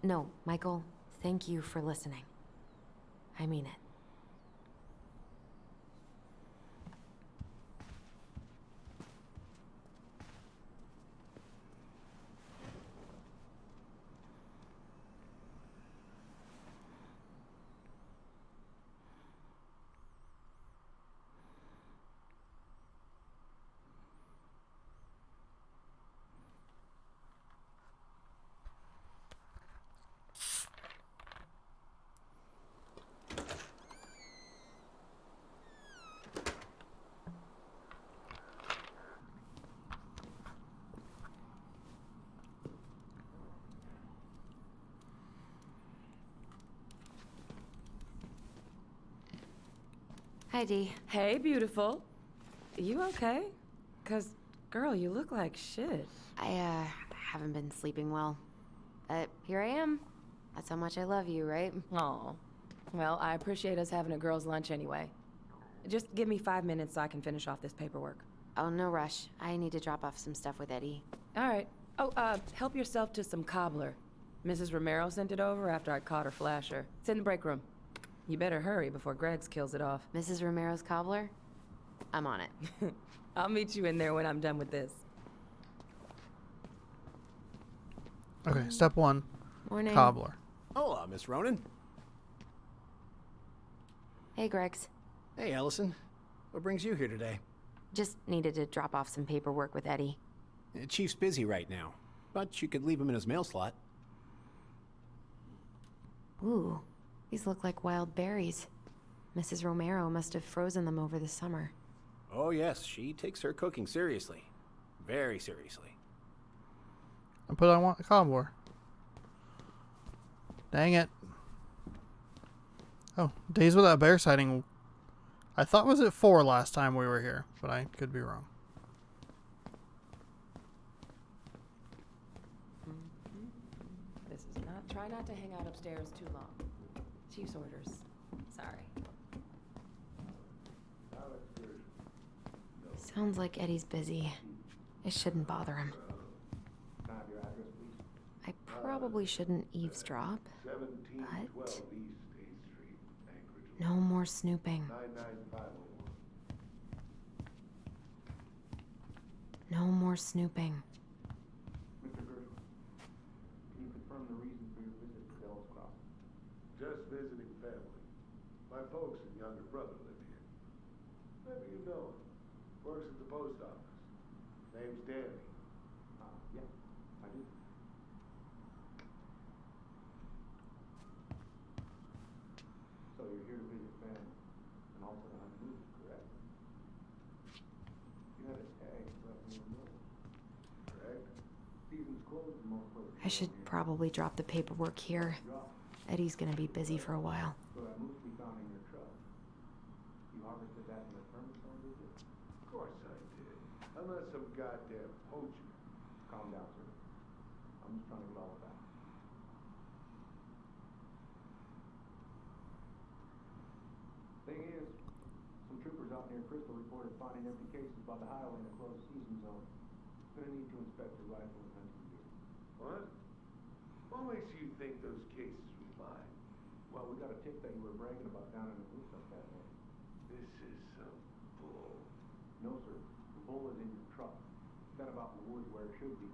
No, Michael, thank you for listening. I mean it. Hi, Dee.
Hey, beautiful. You okay? 'Cause, girl, you look like shit.
I haven't been sleeping well. But here I am. That's how much I love you, right?
Aw. Well, I appreciate us having a girls' lunch anyway. Just give me 5 minutes so I can finish off this paperwork.
Oh, no rush. I need to drop off some stuff with Eddie.
All right. Oh, help yourself to some cobbler. Mrs. Romero sent it over after I caught her flasher. It's in the break room. You better hurry before Greggs kills it off.
Mrs. Romero's cobbler? I'm on it.
I'll meet you in there when I'm done with this.
Okay, step one.
Morning.
Cobbler.
Hola, Miss Ronan.
Hey, Greggs.
Hey, Allison. What brings you here today?
Just needed to drop off some paperwork with Eddie.
Chief's busy right now, but you could leave him in his mail slot.
Ooh, these look like wild berries. Mrs. Romero must have frozen them over the summer.
Oh yes, she takes her cooking seriously. Very seriously.
But I want a cobbler. Dang it. Oh, Days Without Bear sighting. I thought was at 4 last time we were here, but I could be wrong.
This is not. Try not to hang out upstairs too long. Chief's orders. Sorry.
Sounds like Eddie's busy. It shouldn't bother him. I probably shouldn't eavesdrop, but no more snooping. No more snooping.
Mr. Gershwin, can you confirm the reason for your visit to Devil's Crossing?
Just visiting family. My folks and younger brother live here. Maybe you know him. Works at the post office. Name's Danny.
Yeah, I do. So you're here to visit family and also to hunt moose, correct? You had a tag left in your mill.
Correct?
Season's closed and most folks
I should probably drop the paperwork here. Eddie's gonna be busy for a while.
So that moose we found in your truck, you harvested that in the thermostat, did you?
Of course I did. I'm not some goddamn poacher.
Calm down, sir. I'm just trying to get all of that. Thing is, some troopers out near Crystal reported finding empty cases by the highway in a closed season zone. Gonna need to inspect your rifle and hunting gear.
What? What makes you think those cases were mine?
Well, we got a tip that you were bragging about down in the woods up that way.
This is some bull.
No, sir. The bull is in your truck. Got about in the woods where it should be.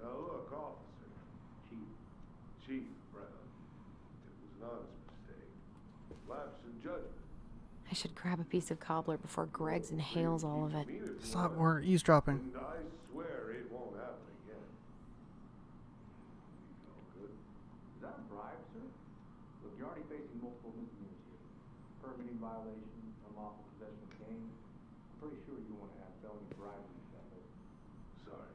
Now look, officer. Chief Brown. It was an honest mistake. Lapse in judgment.
I should grab a piece of cobbler before Greggs inhales all of it.
Stop, we're eavesdropping.
And I swear it won't happen again. All good?
Is that a bribe, sir? Look, you're already facing multiple misdemeanors here. Permitting violation, unlawful possession of game. I'm pretty sure you want to add felony bribery to that list.
Sorry.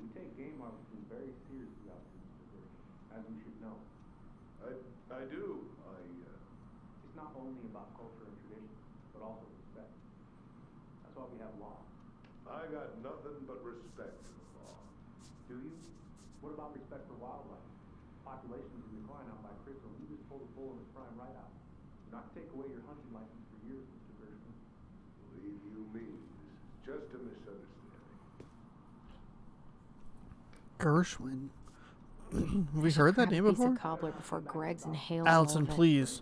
We take game harvesting very seriously out here, Mr. Gershman, as you should know.
I do.
It's not only about culture and tradition, but also respect. That's why we have law.
I got nothing but respect for the law.
Do you? What about respect for wildlife? Population's in decline out by Crystal. You just pulled the bull in its prime right out. Do not take away your hunting license for years, Mr. Gershman.
Believe you me, this is just a misunderstanding.
Gershwin. Have we heard that name
Piece
before?
of cobbler before Greggs inhales
Allison,
all of it.
please.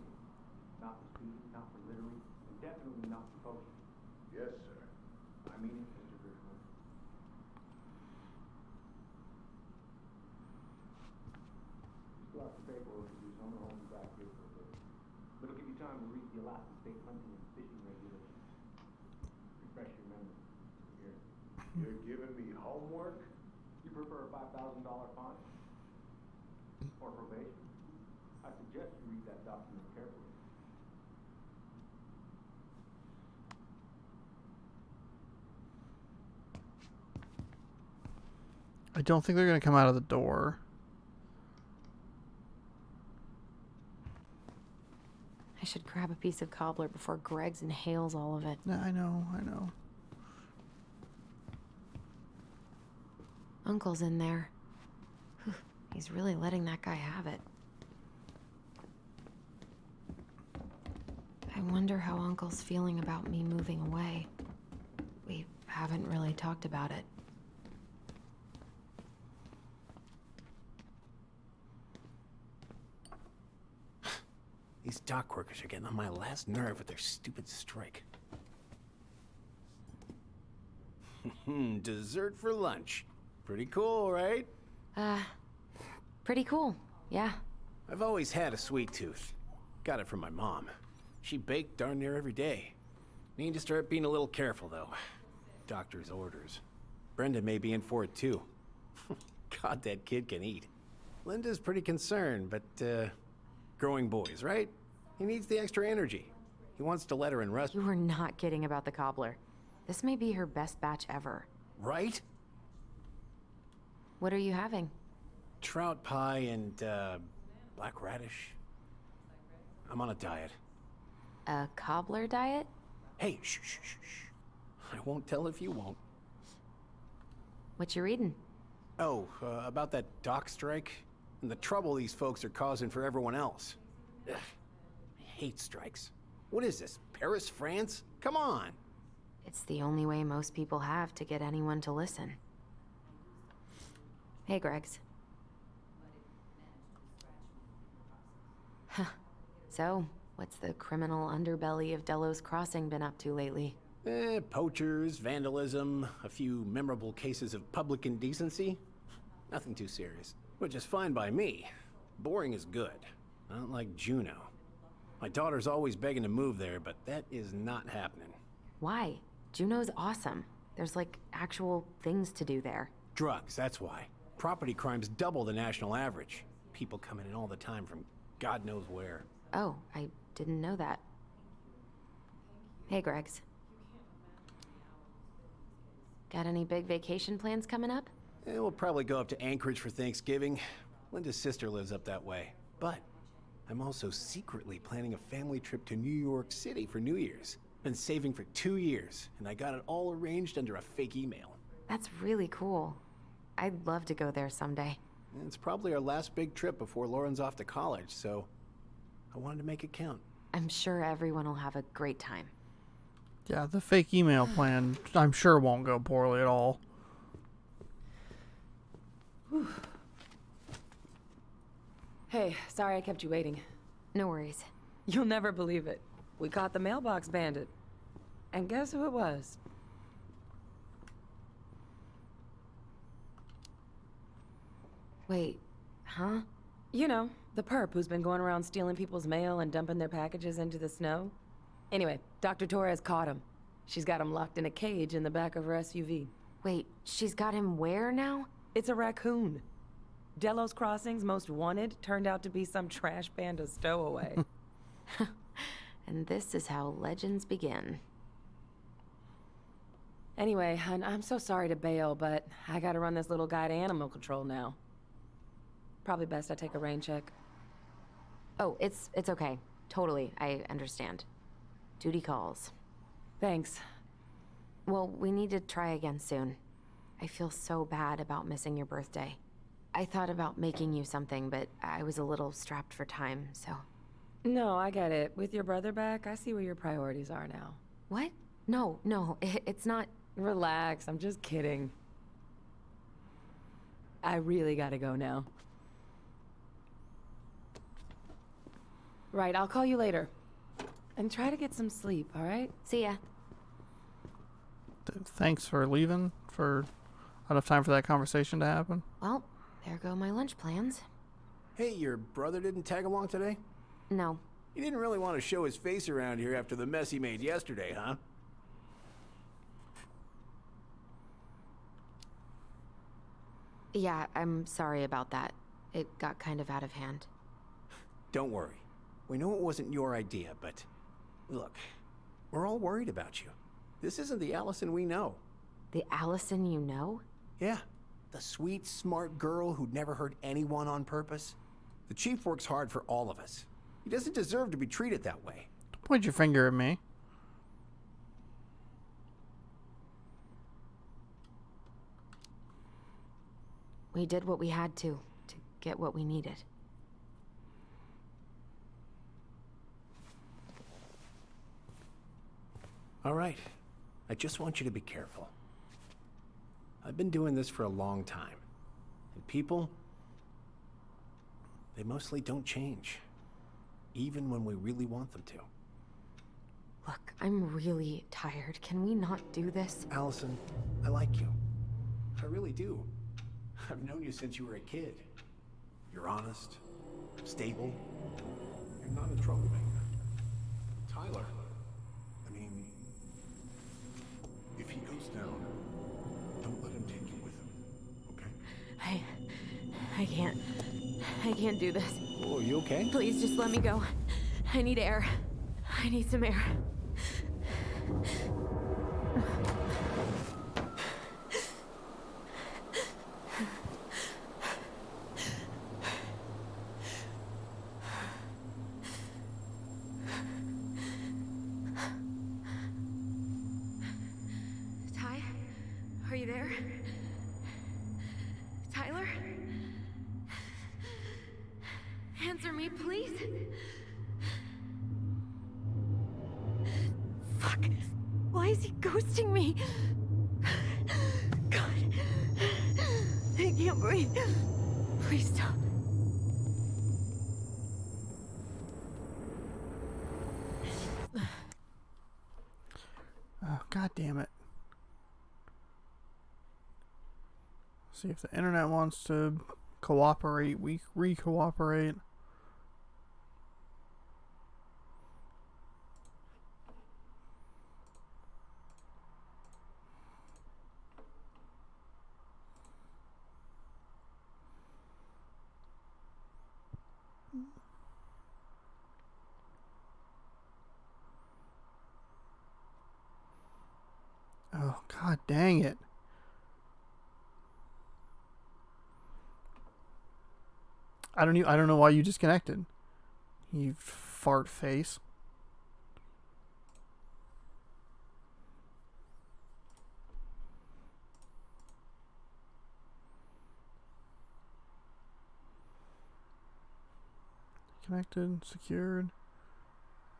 Not for speeding, not for littering, and definitely not for poaching.
Yes, sir.
I mean it, Mr. Gershman. You still have some paperwork to do, so I'm gonna hold you back here for a bit. But it'll give you time to read the Alaska State hunting and fishing regulations. Refresh your memory. Here.
You're giving me homework?
You prefer a $5,000 fine? Or probation? I suggest you read that document carefully.
I don't think they're going to come out of the door.
I should grab a piece of cobbler before Greggs inhales all of it.
Yeah, I know.
Uncle's in there. Whew, he's really letting that guy have it. I wonder how Uncle's feeling about me moving away. We haven't really talked about it.
These dock workers are getting on my last nerve with their stupid strike. Dessert for lunch. Pretty cool, right?
Pretty cool, yeah.
I've always had a sweet tooth. Got it from my mom. She baked darn near every day. Need to start being a little careful, though. Doctor's orders. Brenda may be in for it, too. God, that kid can eat. Linda's pretty concerned, but, growing boys, right? He needs the extra energy. He wants to let her in rest.
You were not kidding about the cobbler. This may be her best batch ever.
Right?
What are you having?
Trout pie and, black radish. I'm on a diet.
A cobbler diet?
Hey, shh, shh, shh, shh. I won't tell if you won't.
What you reading?
Oh, about that dock strike and the trouble these folks are causing for everyone else. Ugh, I hate strikes. What is this, Paris, France? Come on!
It's the only way most people have to get anyone to listen. Hey, Greggs. Huh. So, what's the criminal underbelly of Delos Crossing been up to lately?
Poachers, vandalism, a few memorable cases of public indecency. Nothing too serious. Which is fine by me. Boring is good. Not like Juneau. My daughter's always begging to move there, but that is not happening.
Why? Juneau's awesome. There's like actual things to do there.
Drugs, that's why. Property crime's double the national average. People coming in all the time from God knows where.
Oh, I didn't know that. Hey, Gregs. Got any big vacation plans coming up?
We'll probably go up to Anchorage for Thanksgiving. Linda's sister lives up that way. But I'm also secretly planning a family trip to New York City for New Year's. Been saving for 2 years, and I got it all arranged under a fake email.
That's really cool. I'd love to go there someday.
It's probably our last big trip before Lauren's off to college, so I wanted to make it count.
I'm sure everyone will have a great time.
Yeah, the fake email plan, I'm sure won't go poorly at all.
Hey, sorry I kept you waiting.
No worries.
You'll never believe it. We caught the mailbox bandit. And guess who it was?
Wait, huh?
You know, the perp who's been going around stealing people's mail and dumping their packages into the snow. Anyway, Dr. Torres caught him. She's got him locked in a cage in the back of her SUV.
Wait, she's got him where now?
It's a raccoon. Delos Crossing's most wanted turned out to be some trash panda stowaway.
And this is how legends begin.
Anyway, I'm so sorry to bail, but I gotta run this little guy to animal control now. Probably best I take a rain check.
Oh, it's okay. Totally, I understand. Duty calls.
Thanks.
Well, we need to try again soon. I feel so bad about missing your birthday. I thought about making you something, but I was a little strapped for time, so...
No, I get it. With your brother back, I see where your priorities are now.
What? No, it's not...
Relax, I'm just kidding. I really gotta go now. Right, I'll call you later. And try to get some sleep, all right?
See ya.
Thanks for leaving, for enough time for that conversation to happen.
Well, there go my lunch plans.
Hey, your brother didn't tag along today?
No.
He didn't really want to show his face around here after the mess he made yesterday, huh?
Yeah, I'm sorry about that. It got kind of out of hand.
Don't worry. We know it wasn't your idea, but... Look, we're all worried about you. This isn't the Allison we know.
The Allison you know?
Yeah. The sweet, smart girl who'd never hurt anyone on purpose. The chief works hard for all of us. He doesn't deserve to be treated that way.
Don't point your finger at me.
We did what we had to get what we needed.
All right. I just want you to be careful. I've been doing this for a long time. And people, they mostly don't change. Even when we really want them to.
Look, I'm really tired. Can we not do this?
Allison, I like you. I really do. I've known you since you were a kid. You're honest, stable. You're not a troublemaker. Tyler,
I mean, if he goes down, don't let him take you with him, okay?
I can't do this.
Oh, are you okay?
Please just let me go. I need air. I need some air. Ty? Are you there? Tyler? Answer me, please. Fuck. Why is he ghosting me? God. I can't breathe. Please stop.
Oh, God damn it. See if the internet wants to cooperate. We re-cooperate. I don't know why you disconnected. You fart face. Connected, secured.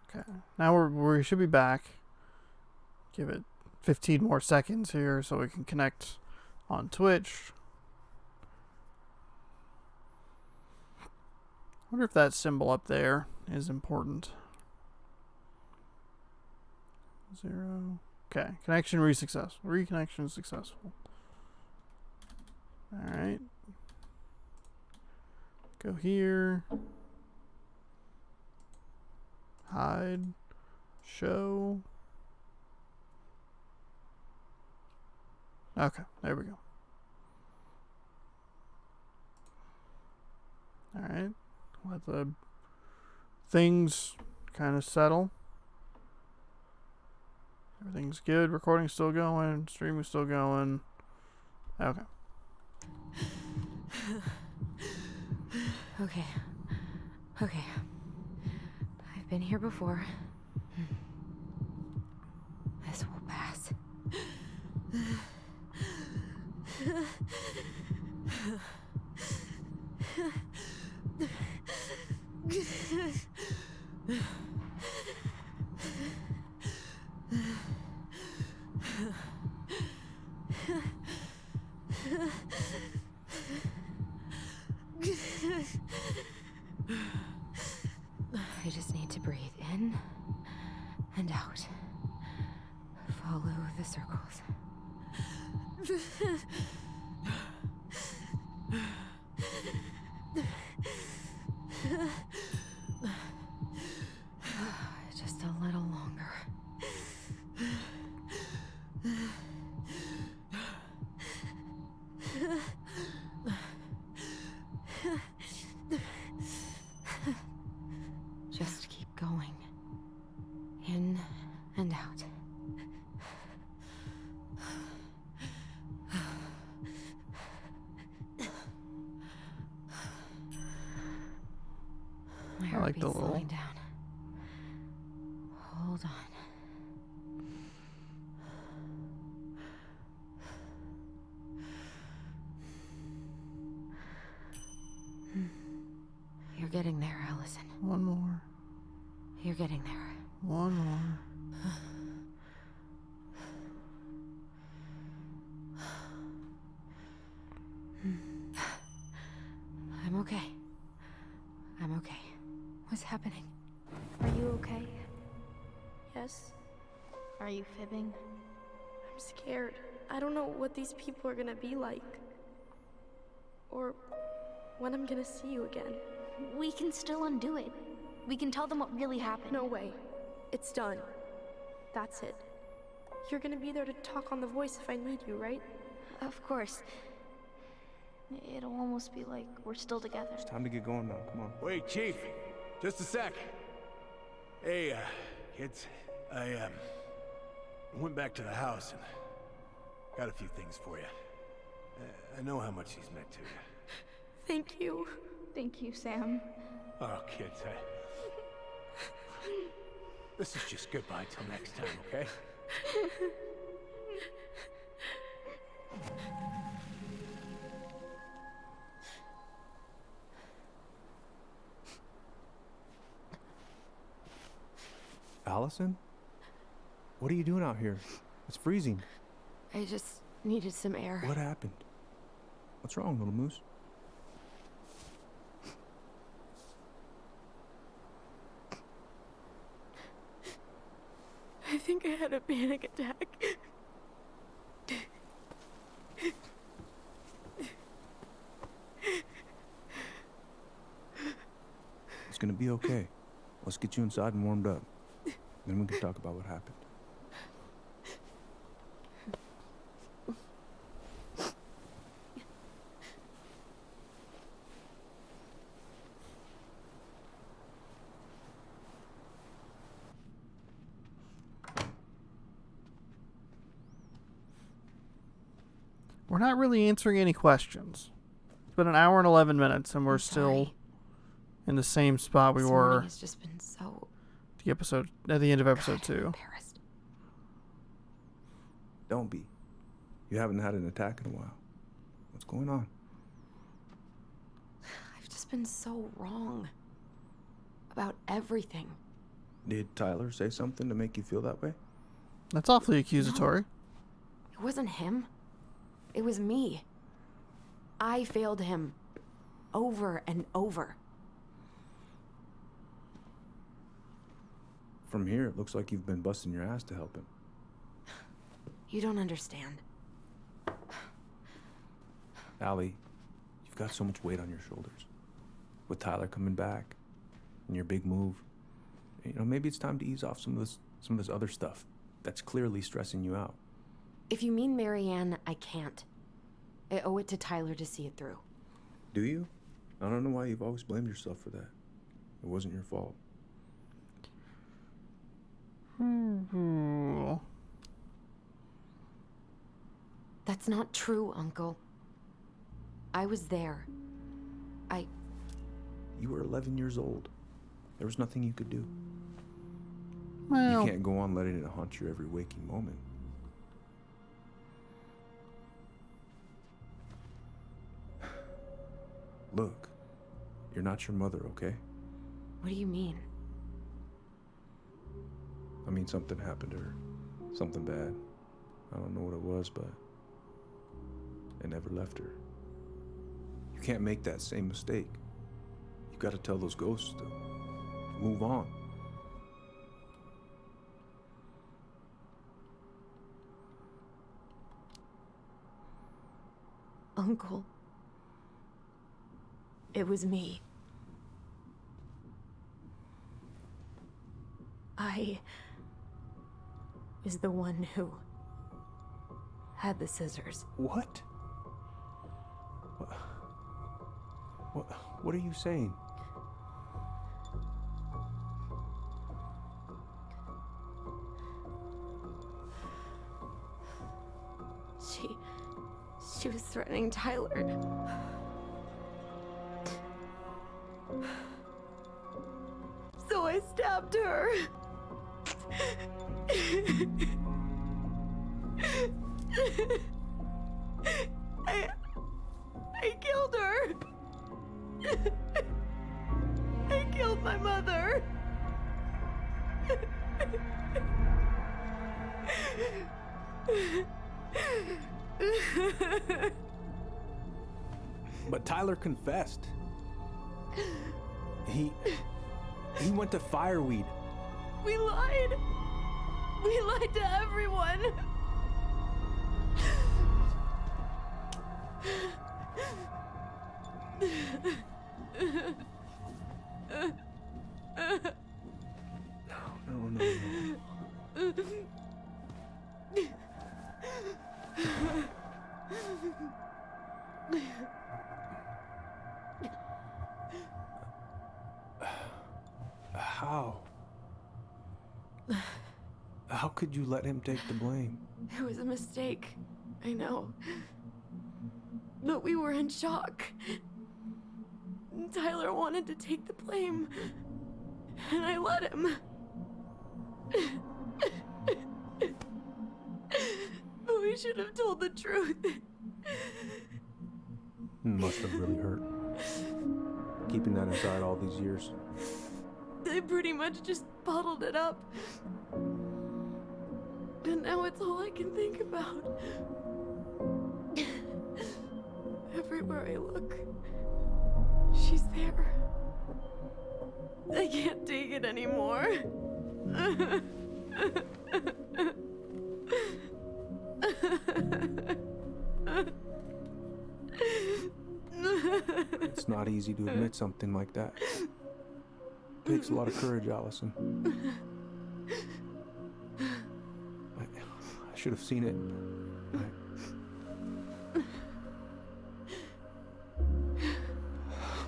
Okay, now we should be back. Give it 15 more seconds here so we can connect on Twitch. Wonder if that symbol up there is important. 0. Okay, connection successful. Reconnection successful. All right. Go here. Hide. Show. Okay, there we go. All right. Let the things kind of settle. Everything's good. Recording's still going. Streaming's still going. Okay.
Okay. Okay. I've been here before. This will pass. I just need to breathe in and out. Follow the circles. Just a little longer. Just keep going. In and out. My
I like the
heartbeat's
little.
slowing down. Hold on. You're getting there, Allison.
One more.
You're getting there.
One more.
I'm okay. I'm okay. What's happening?
Are you okay? Yes? Are you fibbing? I'm scared. I don't know what these people are gonna be like. Or when I'm gonna see you again.
We can still undo it. We can tell them what really happened.
No way. It's done. That's it. You're gonna be there to talk on the voice if I need you, right?
Of course. It'll almost be like we're still together.
It's time to get going now. Come on.
Wait, Chief. Just a sec. Hey, kids. I went back to the house and got a few things for you. I know how much he's meant to you.
Thank you.
Thank you, Sam.
Oh, kids, this is just goodbye till next time, okay?
Allison? What are you doing out here? It's freezing.
I just needed some air.
What happened? What's wrong, little moose?
I think I had a panic attack.
It's gonna be okay. Let's get you inside and warmed up. Then we can talk about what happened.
We're not really answering any questions. It's been an hour and 11 minutes, and we're
I'm
still
sorry.
in the same spot we
This
were
morning has just been so
at the end of episode 2.
embarrassed.
Don't be. You haven't had an attack in a while. What's going on?
I've just been so wrong about everything.
Did Tyler say something to make you feel that way?
That's awfully accusatory.
It wasn't him. It was me. I failed him. Over and over.
From here, it looks like you've been busting your ass to help him.
You don't understand.
Allie, you've got so much weight on your shoulders. With Tyler coming back, and your big move, you know, maybe it's time to ease off some of this other stuff that's clearly stressing you out.
If you mean Marianne, I can't. I owe it to Tyler to see it through.
Do you? I don't know why you've always blamed yourself for that. It wasn't your fault.
That's not true, Uncle. I was there.
You were 11 years old. There was nothing you could do.
Well,
You can't go on letting it haunt your every waking moment. Look, you're not your mother, okay?
What do you mean?
I mean, something happened to her. Something bad. I don't know what it was, but it never left her. You can't make that same mistake. You gotta tell those ghosts to move on.
Uncle. It was me. I was the one who had the scissors.
What? What are you saying?
She was threatening Tyler. So I stabbed her. I killed her. I killed my mother.
But Tyler confessed. He went to Fireweed.
We lied. We lied to everyone.
No. How could you let him take the blame?
It was a mistake. I know. But we were in shock. Tyler wanted to take the blame. And I let him. But we should have told the truth.
Must have really hurt. Keeping that inside all these years.
They pretty much just bottled it up. And now it's all I can think about. Everywhere I look, she's there. I can't take it anymore.
It's not easy to admit something like that. It takes a lot of courage, Allison. I should have seen it. I'm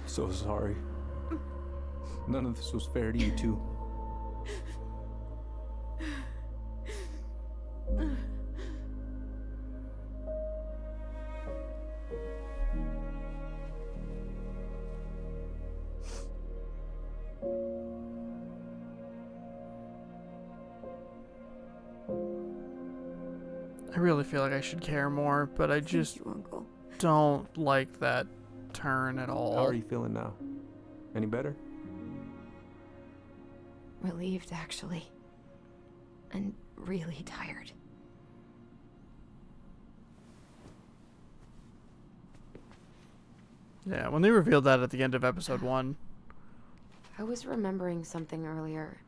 so sorry. None of this was fair to you two.
I really feel like I should care more, but I just
Thank you, Uncle.
don't like that turn at all.
How are you feeling now? Any better?
Relieved, actually. And really tired.
Yeah, when they revealed that at the end of episode 1.
I was remembering something earlier.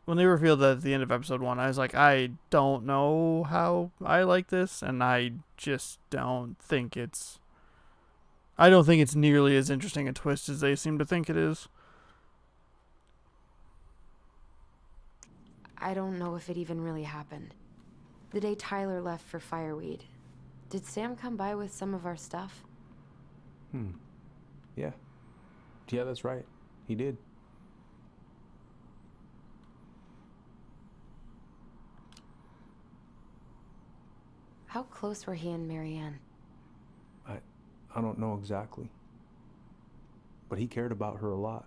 When they revealed that at the end of episode 1, I was like, I don't know how I like this, and I just don't think it's... I don't think it's nearly as interesting a twist as they seem to think it is.
I don't know if it even really happened. The day Tyler left for Fireweed, did Sam come by with some of our stuff?
Yeah. Yeah, that's right. He did.
How close were he and Marianne?
I don't know exactly. But he cared about her a lot.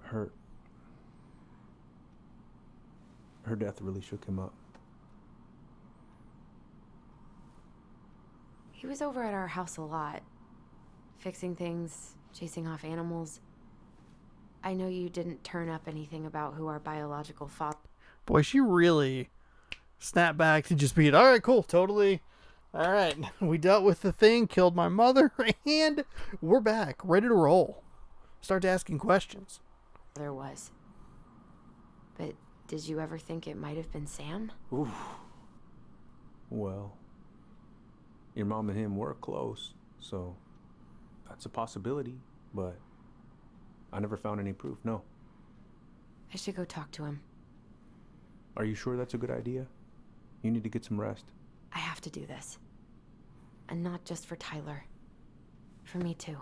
Her death really shook him up.
He was over at our house a lot. Fixing things, chasing off animals. I know you didn't turn up anything about who our biological father...
Boy, she really snapped back to just being, all right, cool, totally. All right, we dealt with the thing, killed my mother, and we're back, ready to roll. Start asking questions.
There was. But did you ever think it might have been Sam?
Ooh. Well, your mom and him were close, so that's a possibility, but I never found any proof, no.
I should go talk to him.
Are you sure that's a good idea? You need to get some rest.
I have to do this. And not just for Tyler. For me too.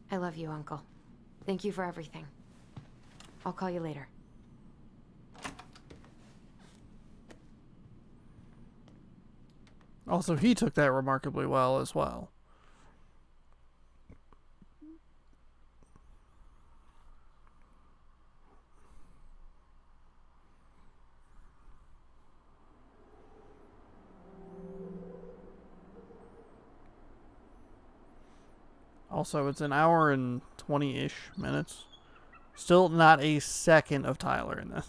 I love you, Uncle. Thank you for everything. I'll call you later.
Also, he took that remarkably well as well. Also, it's an hour and 20-ish minutes. Still not a second of Tyler in this.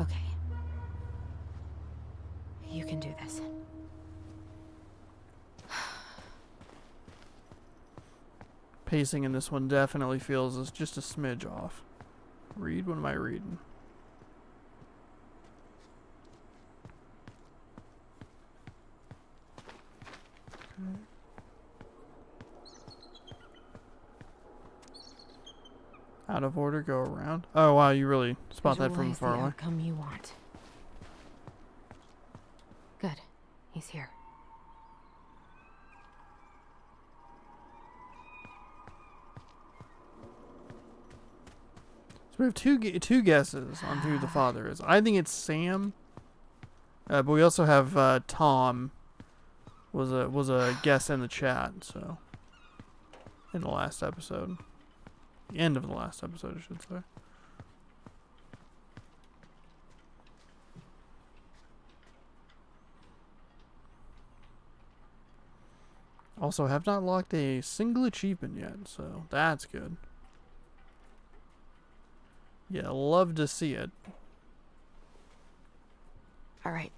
Okay. You can do this.
Pacing in this one definitely feels as just a smidge off. Read? What am I reading? Out of order, go around. Oh wow, you really spot that from
Visualize
far
the
away.
outcome you want. Good. He's here.
So we have two guesses on who the father is. I think it's Sam, but we also have Tom. Was a guess in the chat. So in the last episode, the end of the last episode, I should say. Also, have not locked a single achievement yet, so that's good. Yeah, love to see it.
All right.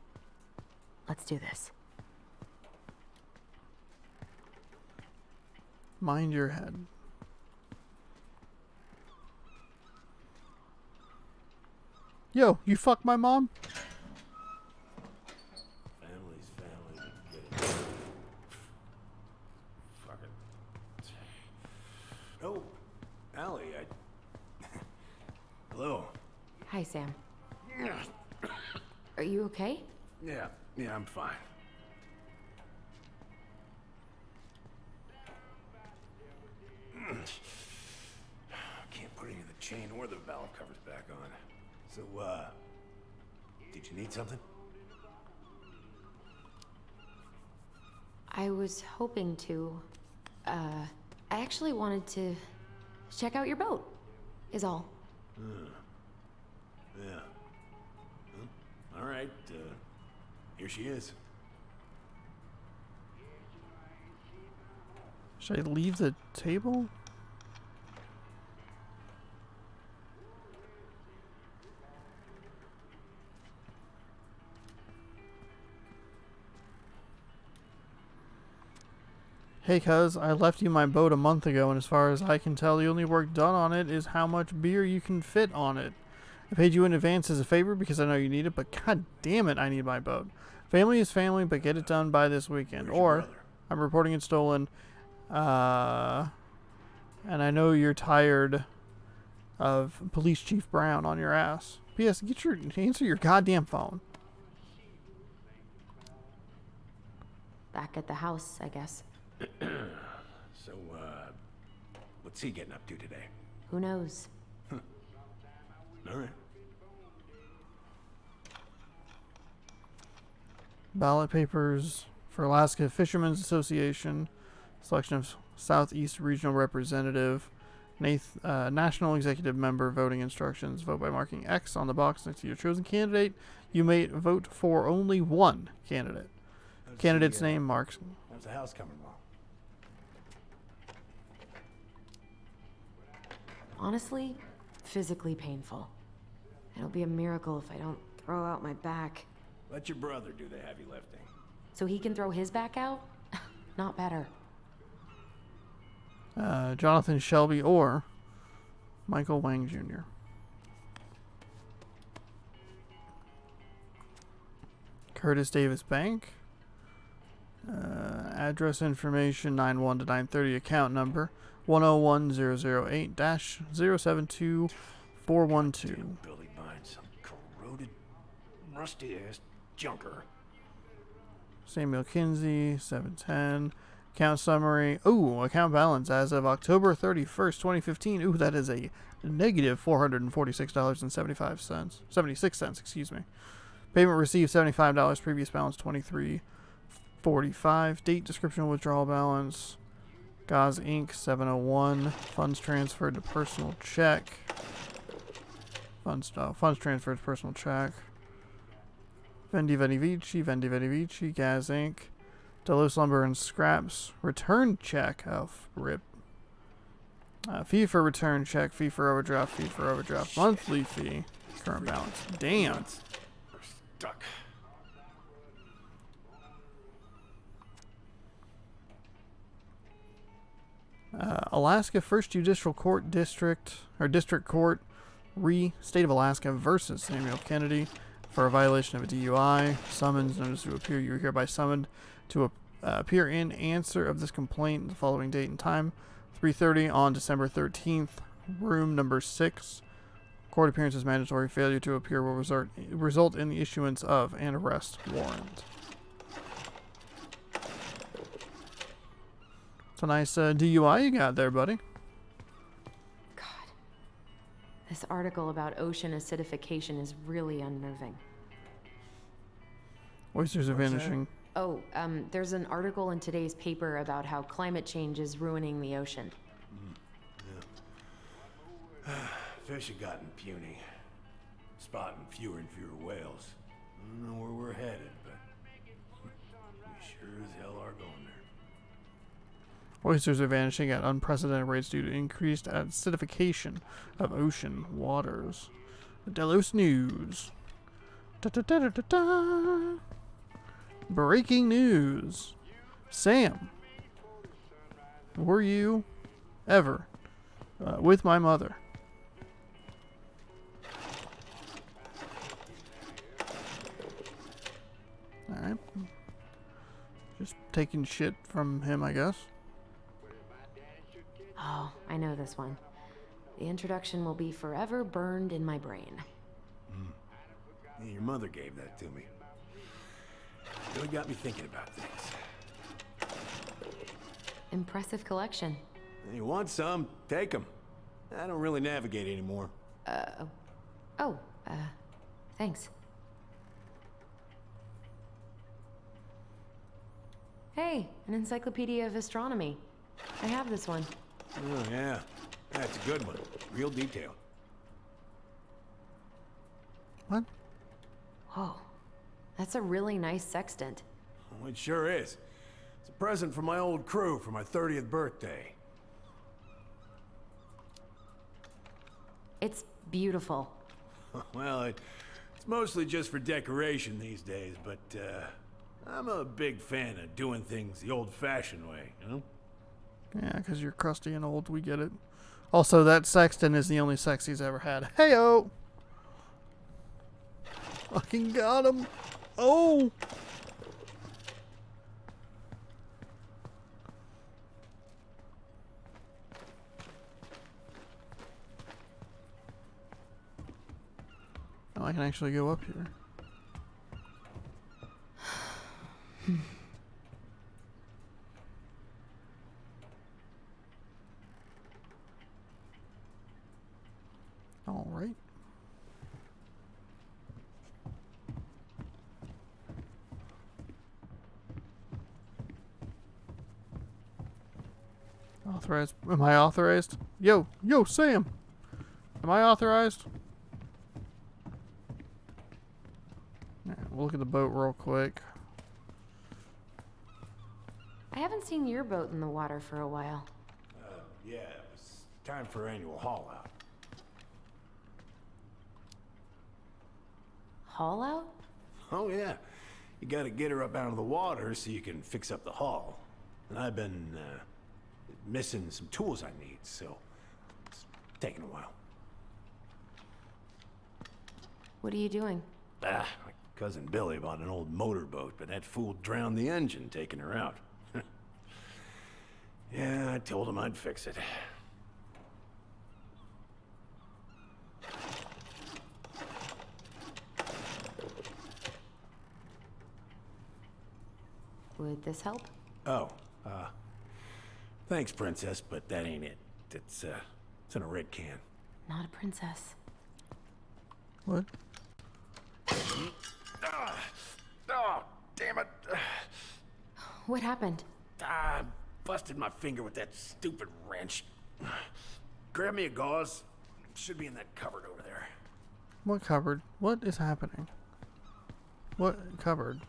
Let's do this.
Mind your head. Yo, you fuck my mom?
Family's family. Get it. Fuck it. Oh, Allie, Hello.
Hi, Sam. Are you okay?
Yeah, I'm fine. Can't put any of the chain or the valve covers back on. So, did you need something?
I was hoping to. I actually wanted to check out your boat, is all.
Yeah. Well, all right, here she is.
Should I leave the table? Hey cuz, I left you my boat a month ago, and as far as I can tell, the only work done on it is how much beer you can fit on it. I paid you in advance as a favor because I know you need it, but god damn it, I need my boat. Family is family, but get it done by this weekend.
Where's your
Or,
brother?
I'm reporting it stolen, and I know you're tired of Police Chief Brown on your ass. P.S. Answer your goddamn phone.
Back at the house, I guess.
So, what's he getting up to today?
Who knows?
All right.
Ballot papers for Alaska Fishermen's Association. Selection of Southeast Regional Representative. National Executive Member. Voting instructions. Vote by marking X on the box next to your chosen candidate. You may vote for only one candidate. Candidate's name marks.
How's the house coming along?
Honestly, physically painful. It'll be a miracle if I don't throw out my back.
Let your brother do the heavy lifting.
So he can throw his back out? Not better.
Jonathan Shelby or Michael Wang Jr. Curtis Davis Bank. Address information 91 to 930. Account number 101008-072412.
Billy buying some corroded, rusty-ass junker.
Samuel Kinsey 710. Account summary. Ooh, account balance as of October 31st, 2015. Ooh, that is a negative $446.75. 76 cents, excuse me. Payment received $75. Previous balance $23.45. Date description withdrawal balance. Gaz Inc. 701. Funds transferred to personal check. Funds transferred to personal check. Vendi Vici, Gaz Inc. Delos Lumber and Scraps. Return check. Oh, RIP. Fee for return check. Fee for overdraft. Monthly fee. Current balance. Damn.
We're stuck.
Alaska First Judicial Court District Court, State of Alaska versus Samuel Kennedy for a violation of a DUI. Summons, notice to appear. You are hereby summoned to appear in answer of this complaint the following date and time: 3:30 on December 13th, room number 6. Court appearance is mandatory. Failure to appear will result in the issuance of an arrest warrant. It's a nice DUI you got there, buddy.
God. This article about ocean acidification is really unnerving.
Oysters are vanishing.
Oh, there's an article in today's paper about how climate change is ruining the ocean.
Yeah. Fish have gotten puny. Spotting fewer and fewer whales. I don't know where we're headed, but we sure as hell are going there.
Oysters are vanishing at unprecedented rates due to increased acidification of ocean waters. The Delos News. Da-da-da-da-da-da. Breaking news. Sam, were you ever with my mother? Alright. Just taking shit from him, I guess.
Oh, I know this one. The introduction will be forever burned in my brain.
Yeah, your mother gave that to me. Really got me thinking about things.
Impressive collection.
You want some? Take them. I don't really navigate anymore.
Thanks.
Hey, an encyclopedia of astronomy. I have this one.
Oh, yeah. That's a good one. Real detail.
What?
Whoa. That's a really nice sextant.
Oh, it sure is. It's a present from my old crew for my 30th birthday.
It's beautiful.
Well, it's mostly just for decoration these days, but I'm a big fan of doing things the old-fashioned way, you know?
Yeah, because you're crusty and old. We get it. Also, that sextant is the only sex he's ever had. Heyo! Fucking got him. Oh! Oh, I can actually go up here. All right. Authorized. Am I authorized? Yo, Sam. Am I authorized? Yeah, we'll look at the boat real quick.
I haven't seen your boat in the water for a while.
Yeah, it was time for annual haul out.
Haul out?
Oh, yeah. You gotta get her up out of the water so you can fix up the hull. And I've been, missing some tools I need, so it's taking a while.
What are you doing?
My cousin Billy bought an old motorboat, but that fool drowned the engine taking her out. Yeah, I told him I'd fix it.
Would this help?
Oh, thanks, Princess, but that ain't it. It's in a red can.
Not a princess.
What?
Oh, damn it.
What happened?
I busted my finger with that stupid wrench. Grab me a gauze. Should be in that cupboard over there.
What cupboard? What is happening? What cupboard?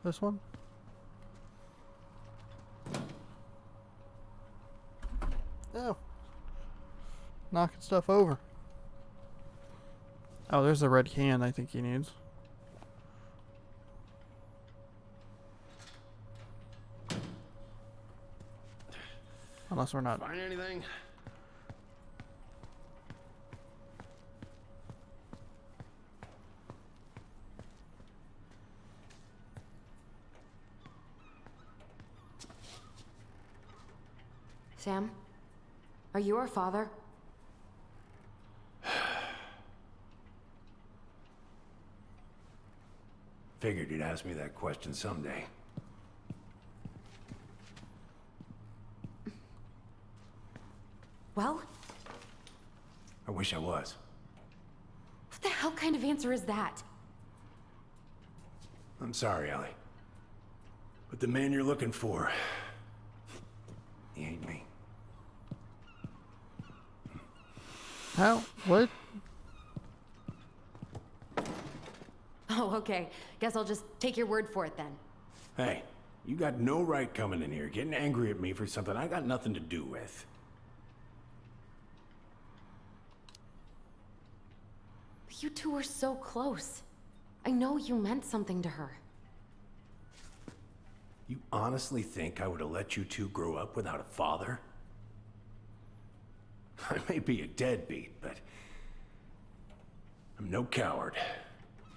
This one? Oh. Knocking stuff over. Oh, there's the red can I think he needs. Unless we're not.
Find anything?
Sam? Are you our father?
Figured you'd ask me that question someday.
Well?
I wish I was.
What the hell kind of answer is that?
I'm sorry, Ellie. But the man you're looking for, he ain't me.
How? What?
Oh, okay. Guess I'll just take your word for it then.
Hey, you got no right coming in here getting angry at me for something I got nothing to do with.
You two were so close. I know you meant something to her.
You honestly think I would have let you two grow up without a father? I may be a deadbeat, but I'm no coward.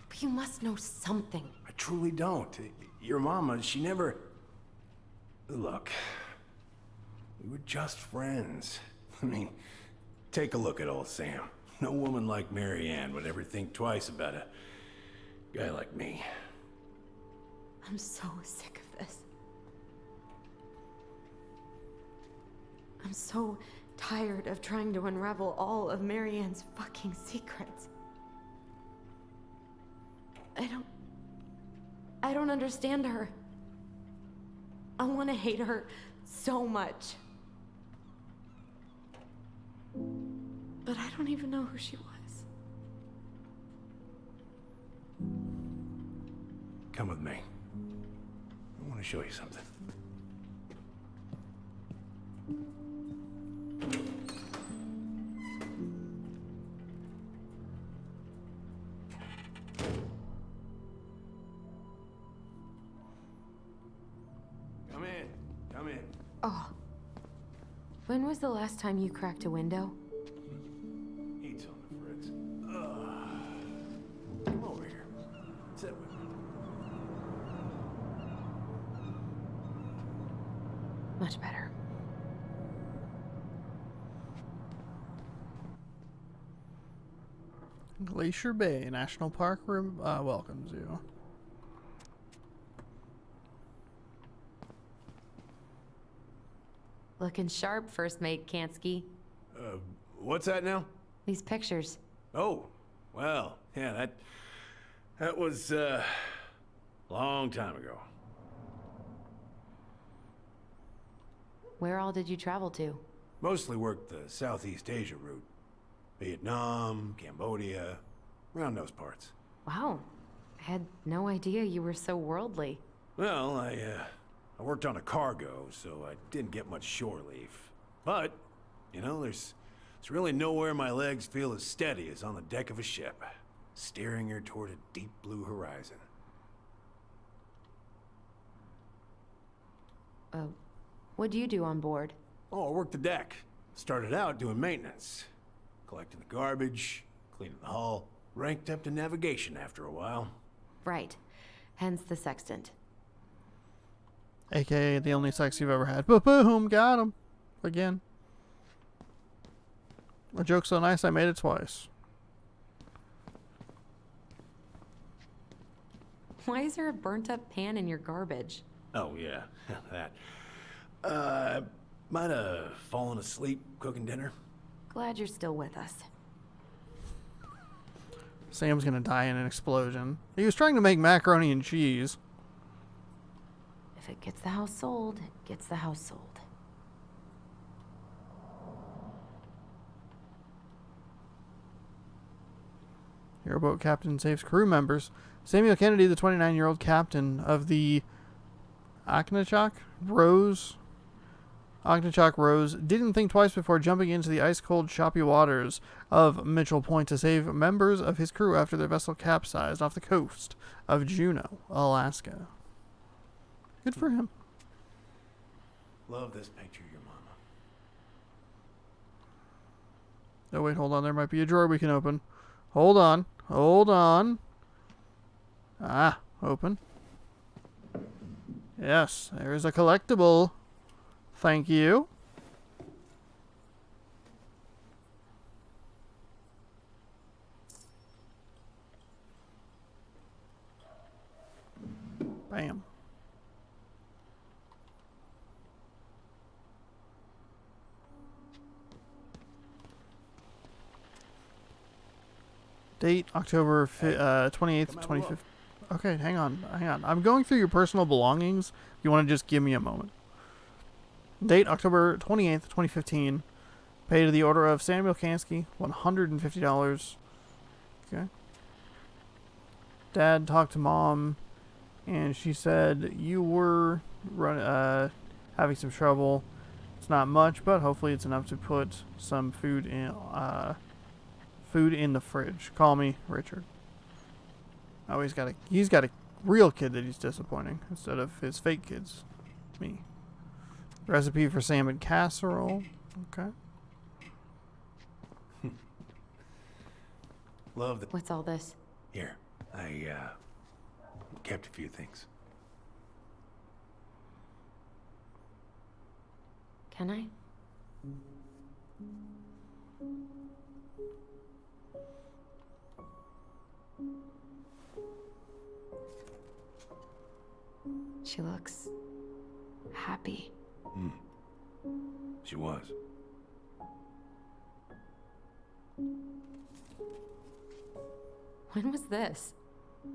But you must know something.
I truly don't. Your mama, she never... Look, we were just friends. I mean, take a look at old Sam. No woman like Mary Ann would ever think twice about a guy like me.
I'm so sick of this. I'm so tired of trying to unravel all of Mary Ann's fucking secrets. I
don't understand her. I want to hate her so much. But I don't even know who she was.
Come with me. I want to show you something. Come in. Come in.
Oh. When was the last time you cracked a window?
Eat something, Fritz. Come over here. Sit with me.
Much better.
Glacier Bay National Park welcomes you.
Looking sharp, first mate Kansky.
What's that now?
These pictures.
Oh, well, yeah, that was, long time ago.
Where all did you travel to?
Mostly worked the Southeast Asia route. Vietnam, Cambodia, around those parts.
Wow. I had no idea you were so worldly.
Well, I worked on a cargo, so I didn't get much shore leave. But, you know, there's really nowhere my legs feel as steady as on the deck of a ship, steering her toward a deep blue horizon.
What do you do on board?
Oh, I worked the deck. Started out doing maintenance. Collecting the garbage, cleaning the hull. Ranked up to navigation after a while.
Right. Hence the sextant.
AKA the only sex you've ever had. Boom, got him. Again. A joke so nice I made it twice.
Why is there a burnt up pan in your garbage?
Oh, yeah, that. Might have fallen asleep cooking dinner.
Glad you're still with us.
Sam's gonna die in an explosion. He was trying to make macaroni and cheese.
If it gets the house sold, it gets the house sold.
Airboat captain saves crew members. Samuel Kennedy, the 29-year-old captain of the Aknachak Rose, didn't think twice before jumping into the ice-cold, choppy waters of Mitchell Point to save members of his crew after their vessel capsized off the coast of Juneau, Alaska. Good for him.
Love this picture of your mama.
Oh, wait, hold on. There might be a drawer we can open. Hold on. Hold on. Ah, open. Yes, there is a collectible. Thank you. Bam. Date October 28th, 2015. Okay, hang on. I'm going through your personal belongings. You want to just give me a moment. Date October 28th, 2015. Pay to the order of Samuel Kansky, $150. Okay. Dad talked to Mom, and she said you were having some trouble. It's not much, but hopefully it's enough to put some food in the fridge. Call me Richard. Oh, he's got a real kid that he's disappointing instead of his fake kids. Me. Recipe for salmon casserole. Okay.
Love the...
What's all this?
Here, I kept a few things.
Can I? She looks happy.
She was.
When was this?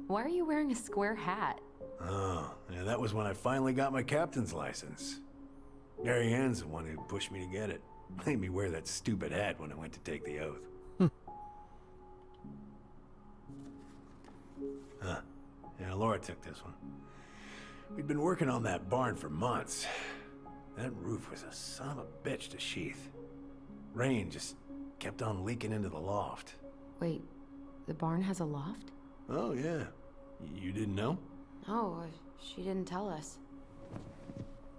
Why are you wearing a square hat?
Oh, yeah, that was when I finally got my captain's license. Gary Ann's the one who pushed me to get it. Made me wear that stupid hat when I went to take the oath. Yeah, Laura took this one. We'd been working on that barn for months. That roof was a son of a bitch to sheath. Rain just kept on leaking into the loft.
Wait, the barn has a loft?
Oh, yeah. You didn't know?
No, she didn't tell us.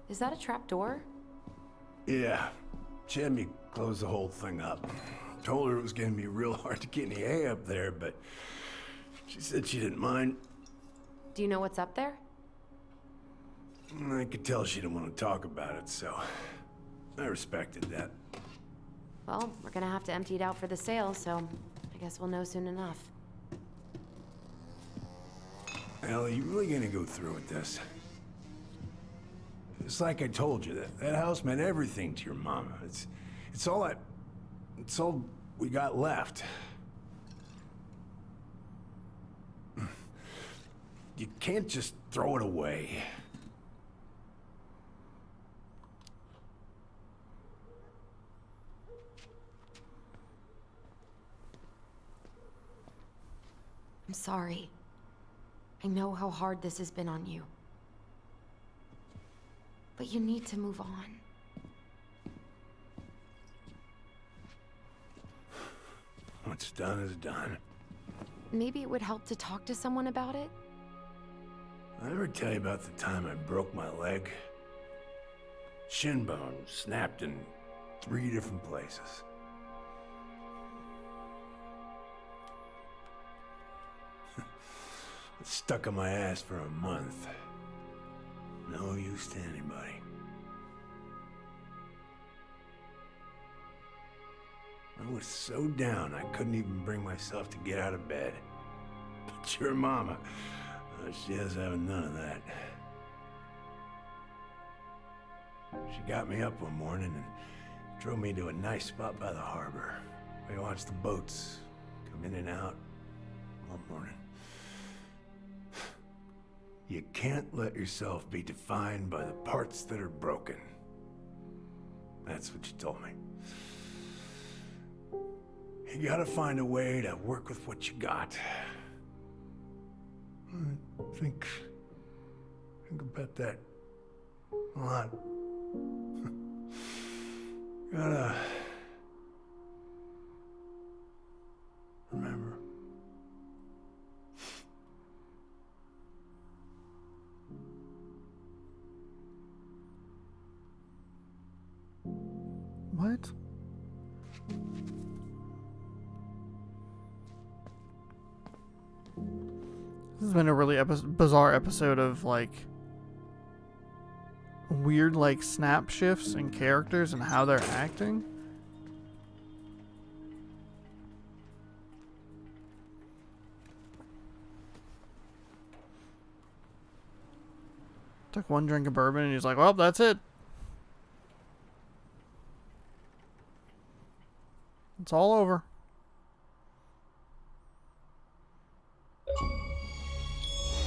Is that a trap door?
Yeah. She had me close the whole thing up. Told her it was gonna be real hard to get any hay up there, but she said she didn't mind.
Do you know what's up there?
I could tell she didn't want to talk about it, so I respected that.
Well, we're gonna have to empty it out for the sale, so I guess we'll know soon enough.
Al, are you really gonna go through with this? It's like I told you, that house meant everything to your mama. It's all we got left. You can't just throw it away.
I'm sorry. I know how hard this has been on you. But you need to move on.
What's done is done.
Maybe it would help to talk to someone about it?
I ever tell you about the time I broke my leg? Shin bone snapped in 3 different places. It stuck on my ass for a month. No use to anybody. I was so down I couldn't even bring myself to get out of bed. But your mama, she has having none of that. She got me up one morning and drove me to a nice spot by the harbor. We watched the boats come in and out all morning. You can't let yourself be defined by the parts that are broken. That's what you told me. You gotta find a way to work with what you got. Think about that a lot. Gotta remember.
What? This has been a really bizarre episode of, like, weird, like, snap shifts in characters and how they're acting. Took one drink of bourbon and he's like, well, that's it. It's all over.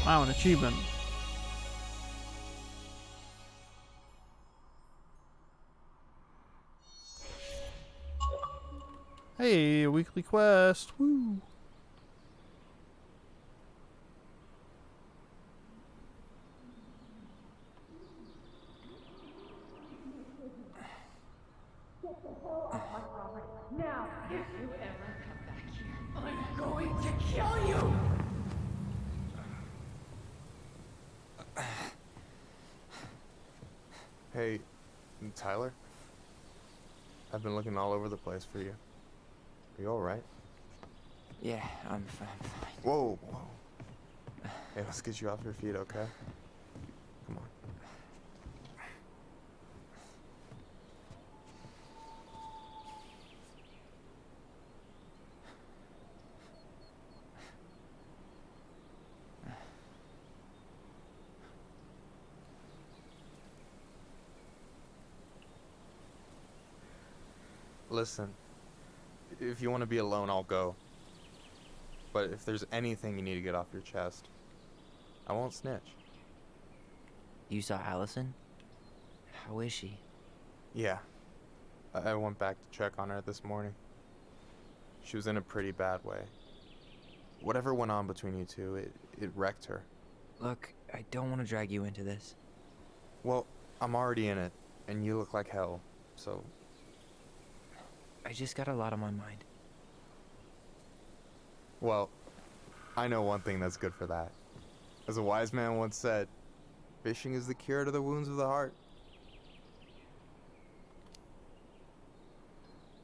Wow, an achievement. Hey, a weekly quest. Woo.
Now, if you ever come back here, I'm going to kill you!
Hey, Tyler? I've been looking all over the place for you. Are you alright?
Yeah, I'm fine.
Whoa, whoa. Hey, let's get you off your feet, okay? Come on. Listen, if you want to be alone, I'll go. But if there's anything you need to get off your chest, I won't snitch.
You saw Allison? How is she?
Yeah. I went back to check on her this morning. She was in a pretty bad way. Whatever went on between you two, it wrecked her.
Look, I don't want to drag you into this.
Well, I'm already in it, and you look like hell, so...
I just got a lot on my mind.
Well, I know one thing that's good for that. As a wise man once said, fishing is the cure to the wounds of the heart.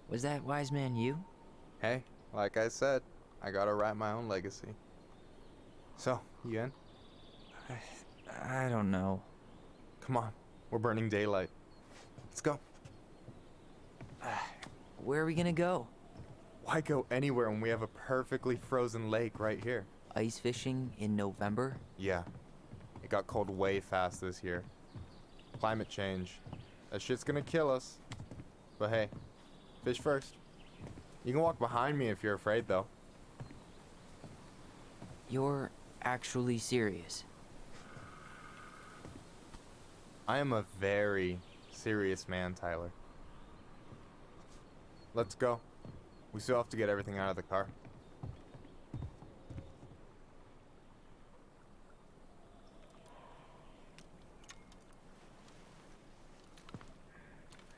Was that wise man you?
Hey, like I said, I gotta write my own legacy. So, you in?
I don't know.
Come on, we're burning daylight. Let's go.
Where are we gonna go?
Why go anywhere when we have a perfectly frozen lake right here?
Ice fishing in November?
Yeah. It got cold way fast this year. Climate change. That shit's gonna kill us. But hey, fish first. You can walk behind me if you're afraid, though.
You're actually serious?
I am a very serious man, Tyler. Let's go. We still have to get everything out of the car.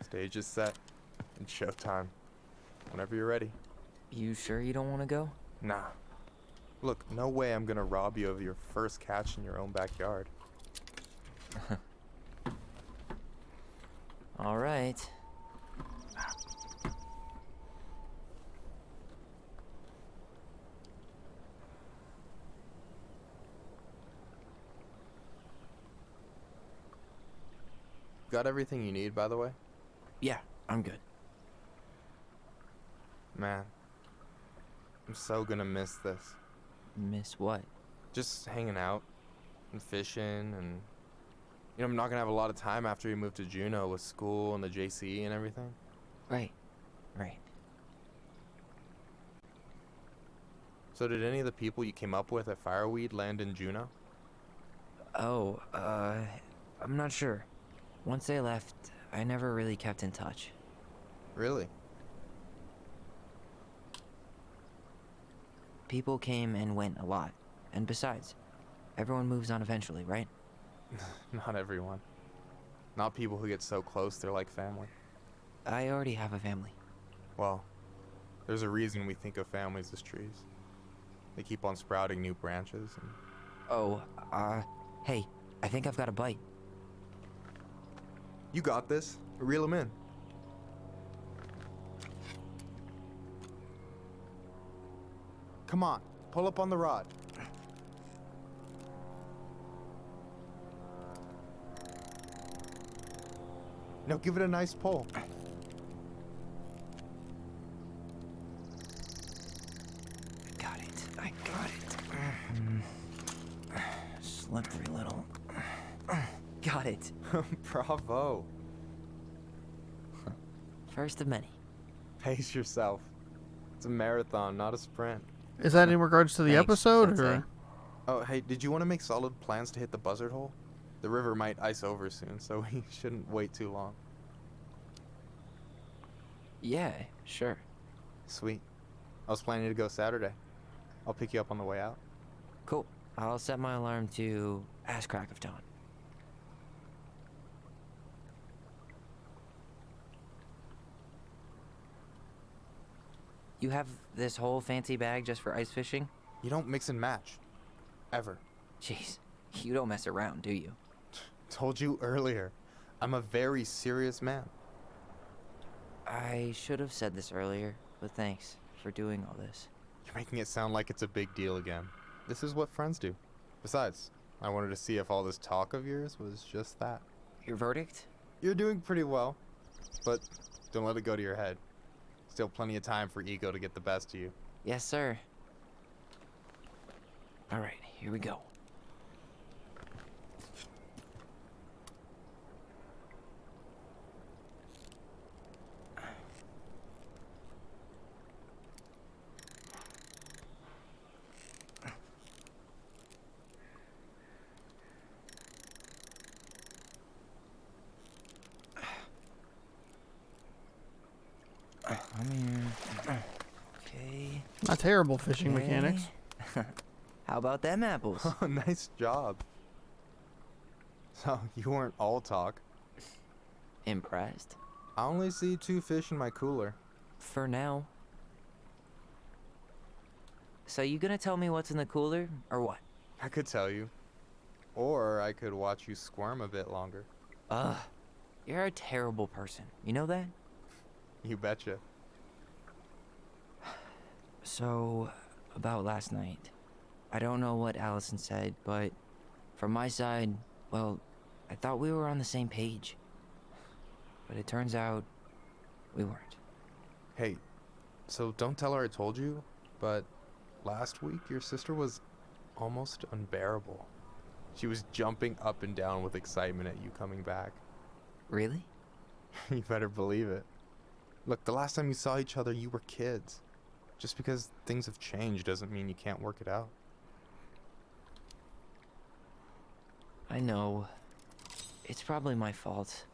Stage is set. It's showtime. Whenever you're ready.
You sure you don't want to go?
Nah. Look, no way I'm gonna rob you of your first catch in your own backyard.
All right.
Got everything you need, by the way?
Yeah, I'm good.
Man, I'm so gonna miss this.
Miss what?
Just hanging out and fishing and... You know, I'm not gonna have a lot of time after we move to Juneau with school and the JC and everything.
Right.
So did any of the people you came up with at Fireweed land in Juneau?
Oh, I'm not sure. Once they left, I never really kept in touch.
Really?
People came and went a lot. And besides, everyone moves on eventually, right?
Not everyone. Not people who get so close they're like family.
I already have a family.
Well, there's a reason we think of families as trees. They keep on sprouting new branches and...
Oh, hey, I think I've got a bite.
You got this. Reel them in. Come on, pull up on the rod. Now give it a nice pull.
I got it. Slippery little. Got it.
Bravo.
First of many.
Pace yourself. It's a marathon, not a sprint.
Is that in regards to the
Thanks,
episode,
Sensei.
or?
Oh, hey, did you want to make solid plans to hit the buzzard hole? The river might ice over soon, so we shouldn't wait too long.
Yeah, sure.
Sweet. I was planning to go Saturday. I'll pick you up on the way out.
Cool. I'll set my alarm to ass crack of dawn. You have this whole fancy bag just for ice fishing?
You don't mix and match. Ever.
Jeez, you don't mess around, do you?
Told you earlier. I'm a very serious man.
I should have said this earlier, but thanks for doing all this.
You're making it sound like it's a big deal again. This is what friends do. Besides, I wanted to see if all this talk of yours was just that.
Your verdict?
You're doing pretty well, but don't let it go to your head. Still plenty of time for ego to get the best of you.
Yes, sir. All right, here we go. I'm here. Okay.
Not terrible fishing mechanics.
How about them apples?
Oh, nice job. So, you weren't all talk.
Impressed?
I only see 2 fish in my cooler.
For now. So you gonna tell me what's in the cooler, or what?
I could tell you. Or I could watch you squirm a bit longer.
Ugh. You're a terrible person. You know that?
You betcha.
So, about last night. I don't know what Allison said, but from my side, well, I thought we were on the same page. But it turns out we weren't.
Hey, so don't tell her I told you, but last week your sister was almost unbearable. She was jumping up and down with excitement at you coming back.
Really?
You better believe it. Look, the last time you saw each other, you were kids. Just because things have changed doesn't mean you can't work it out.
I know. It's probably my fault.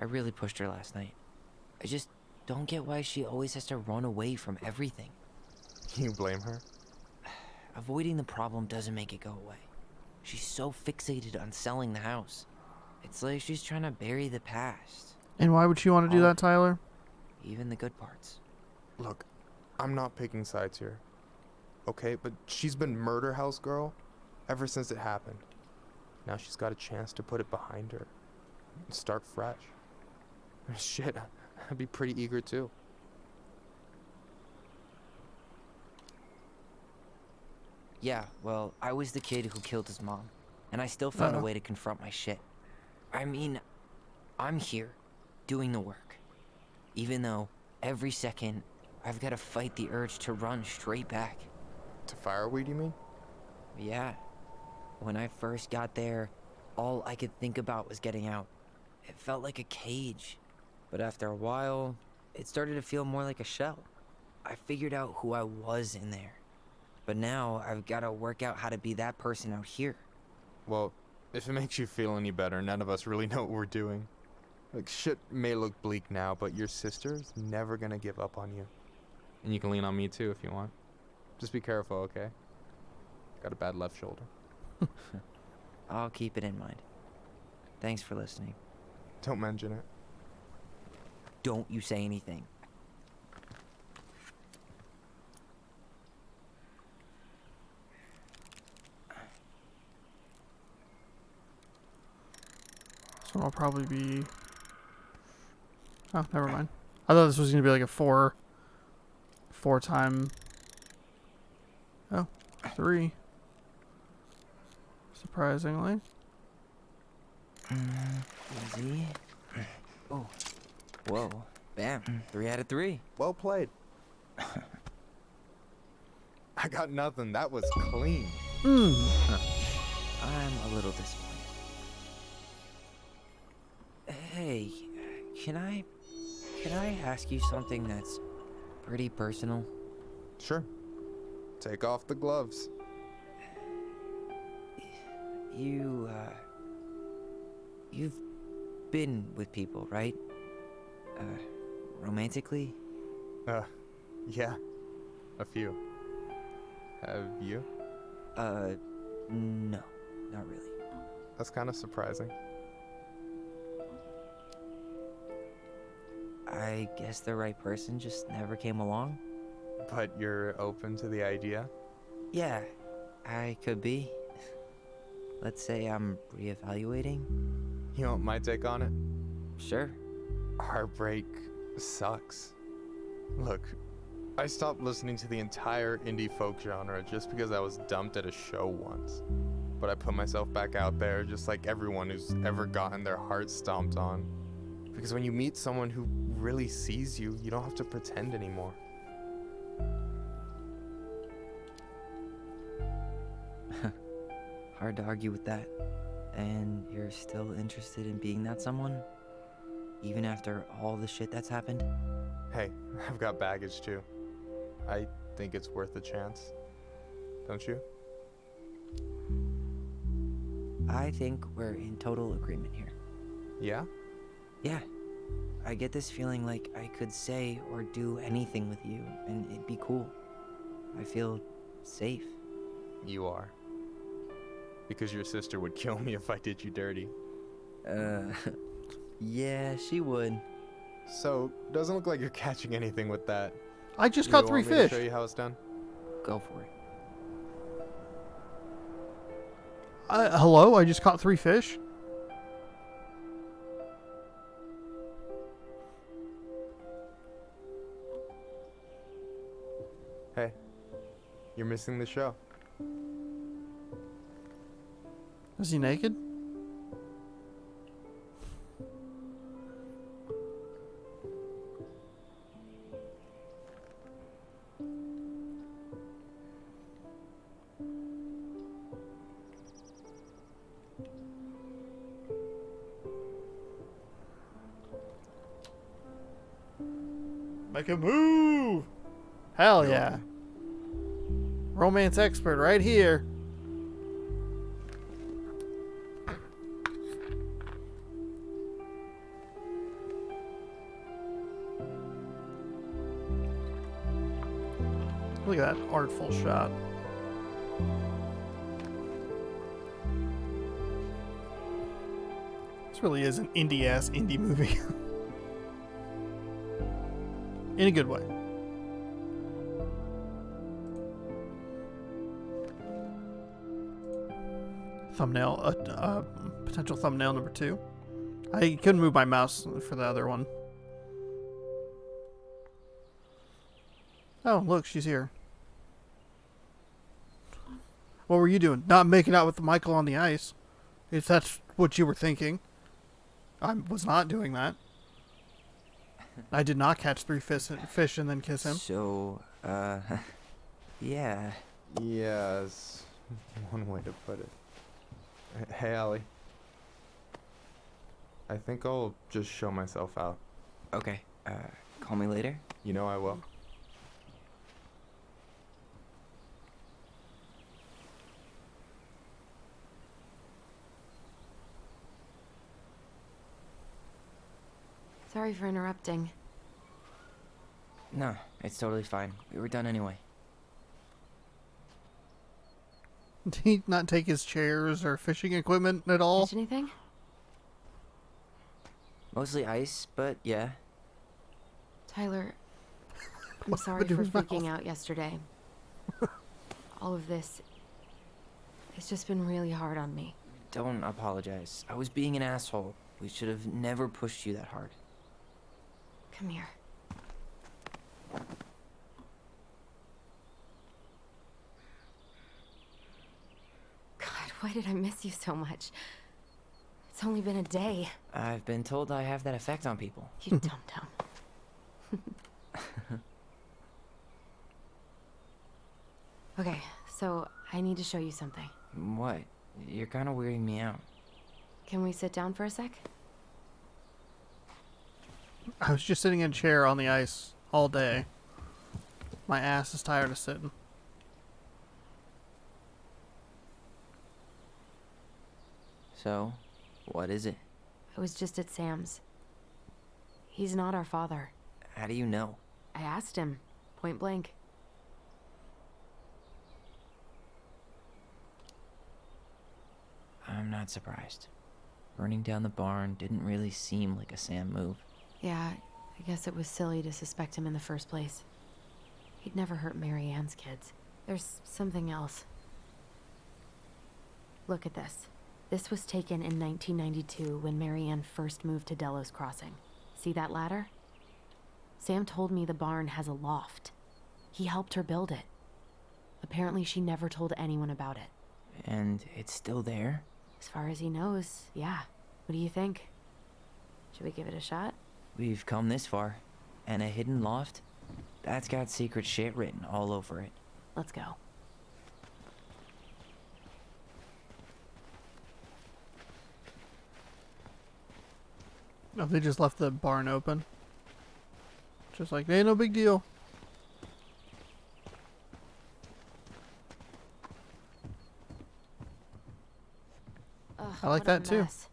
I really pushed her last night. I just don't get why she always has to run away from everything.
You blame her?
Avoiding the problem doesn't make it go away. She's so fixated on selling the house. It's like she's trying to bury the past.
And why would she want to do that, Tyler?
Even the good parts.
Look, I'm not picking sides here. Okay, but she's been murder house girl ever since it happened. Now she's got a chance to put it behind her and start fresh. Shit, I'd be pretty eager too.
Yeah, well, I was the kid who killed his mom, and I still found a way to confront my shit. I mean, I'm here, doing the work. Even though, every second, I've got to fight the urge to run straight back.
To fireweed, you mean?
Yeah. When I first got there, all I could think about was getting out. It felt like a cage. But after a while, it started to feel more like a shell. I figured out who I was in there. But now, I've got to work out how to be that person out here.
Well, if it makes you feel any better, none of us really know what we're doing. Like, shit may look bleak now, but your sister's never gonna give up on you. And you can lean on me too if you want. Just be careful, okay? Got a bad left shoulder.
I'll keep it in mind. Thanks for listening.
Don't mention it.
Don't you say anything.
So I'll probably be... Oh, never mind. I thought this was going to be like a four time... Oh, 3. Surprisingly.
Easy. Oh. Whoa. Bam. 3 out of 3.
Well played. I got nothing. That was clean.
I'm a little disappointed. Hey, can I ask you something that's pretty personal?
Sure. Take off the gloves.
You've been with people, right? Romantically?
Yeah. A few. Have you?
No. Not really.
That's kind of surprising.
I guess the right person just never came along?
But you're open to the idea?
Yeah, I could be. Let's say I'm reevaluating.
You want my take on it?
Sure.
Heartbreak sucks. Look, I stopped listening to the entire indie folk genre just because I was dumped at a show once. But I put myself back out there just like everyone who's ever gotten their heart stomped on. Because when you meet someone who really sees you, you don't have to pretend anymore.
Hard to argue with that. And you're still interested in being that someone? Even after all the shit that's happened?
Hey, I've got baggage too. I think it's worth a chance. Don't you?
I think we're in total agreement here.
Yeah?
Yeah. I get this feeling like I could say or do anything with you, and it'd be cool. I feel safe.
You are. Because your sister would kill me if I did you dirty.
Yeah, she would.
So, doesn't look like you're catching anything with that.
I just caught 3
want me to
fish.
show you how it's done?
Go for it.
Hello? I just caught 3 fish?
Hey, you're missing the show.
Is he naked? Make a move! Hell yeah. Romance expert right here. Look at that artful shot. This really is an indie-ass indie movie. In a good way. Thumbnail, potential thumbnail number 2. I couldn't move my mouse for the other one. Oh, look, she's here. What were you doing? Not making out with Michael on the ice. If that's what you were thinking. I was not doing that. I did not catch 3 fish and then kiss him.
So, yeah.
Yes, one way to put it. Hey, Allie. I think I'll just show myself out.
Okay, call me later?
You know I will.
Sorry for interrupting.
No, it's totally fine. We were done anyway.
Did he not take his chairs or fishing equipment at all?
Catch anything?
Mostly ice, but yeah.
Tyler, I'm
What
sorry
happened to
for
his mouth?
freaking out yesterday. All of this, it's just been really hard on me.
Don't apologize. I was being an asshole. We should have never pushed you that hard.
Come here. God, why did I miss you so much? It's only been a day.
I've been told I have that effect on people.
You dum-dum. Okay, so I need to show you something.
What? You're kind of weirding me out.
Can we sit down for a sec?
I was just sitting in a chair on the ice all day. My ass is tired of sitting.
So, what is it?
I was just at Sam's. He's not our father.
How do you know?
I asked him, point blank.
I'm not surprised. Burning down the barn didn't really seem like a Sam move.
Yeah, I guess it was silly to suspect him in the first place. He'd never hurt Mary Ann's kids. There's something else. Look at this. This was taken in 1992 when Mary Ann first moved to Delos Crossing. See that ladder? Sam told me the barn has a loft. He helped her build it. Apparently she never told anyone about it.
And it's still there?
As far as he knows, yeah. What do you think? Should we give it a shot?
We've come this far. And a hidden loft? That's got secret shit written all over it.
Let's go.
No, they just left the barn open. Just like, hey, no big deal.
Ugh,
I like
what a
that too.
mess.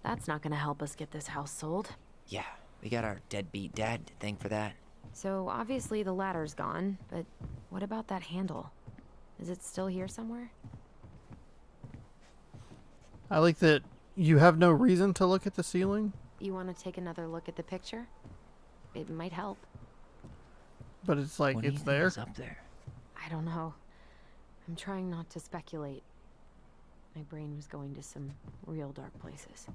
That's not gonna help us get this house sold.
Yeah, we got our deadbeat dad to thank for that.
So obviously the ladder's gone, but what about that handle? Is it still here somewhere?
I like that you have no reason to look at the ceiling,
You want to take another look at the picture? It might help.
but it's like
What do you
it's
think
there.
is up there?
I don't know. I'm trying not to speculate. My brain was going to some real dark places.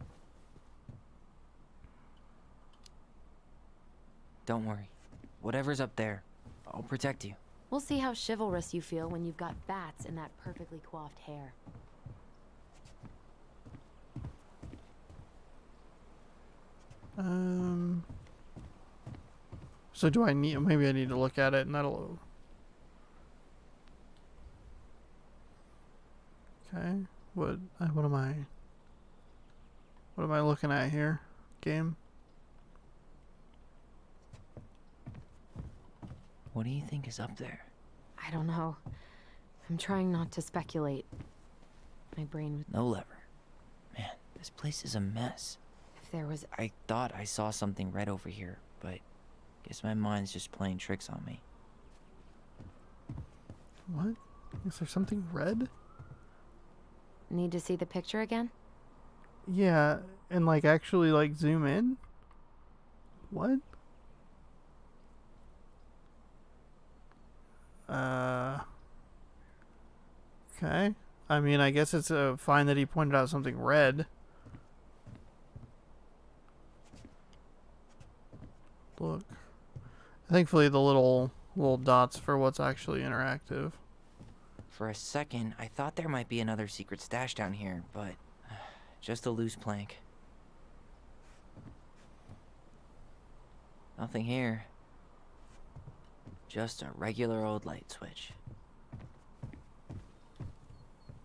Don't worry. Whatever's up there, I'll protect you.
We'll see how chivalrous you feel when you've got bats in that perfectly coiffed hair.
So do I need? Maybe I need to look at it, and that'll. Okay. What am I? What am I looking at here? Game.
What do you think is up there?
I don't know. I'm trying not to speculate. My brain was...
No lever. Man, this place is a mess.
If there was...
I thought I saw something red over here, but guess my mind's just playing tricks on me.
What? Is there something red?
Need to see the picture again?
Yeah, and like actually like zoom in? What? Okay. I mean, I guess it's fine that he pointed out something red. Look. Thankfully, the little dots for what's actually interactive.
For a second, I thought there might be another secret stash down here, but just a loose plank. Nothing here. Just a regular old light switch.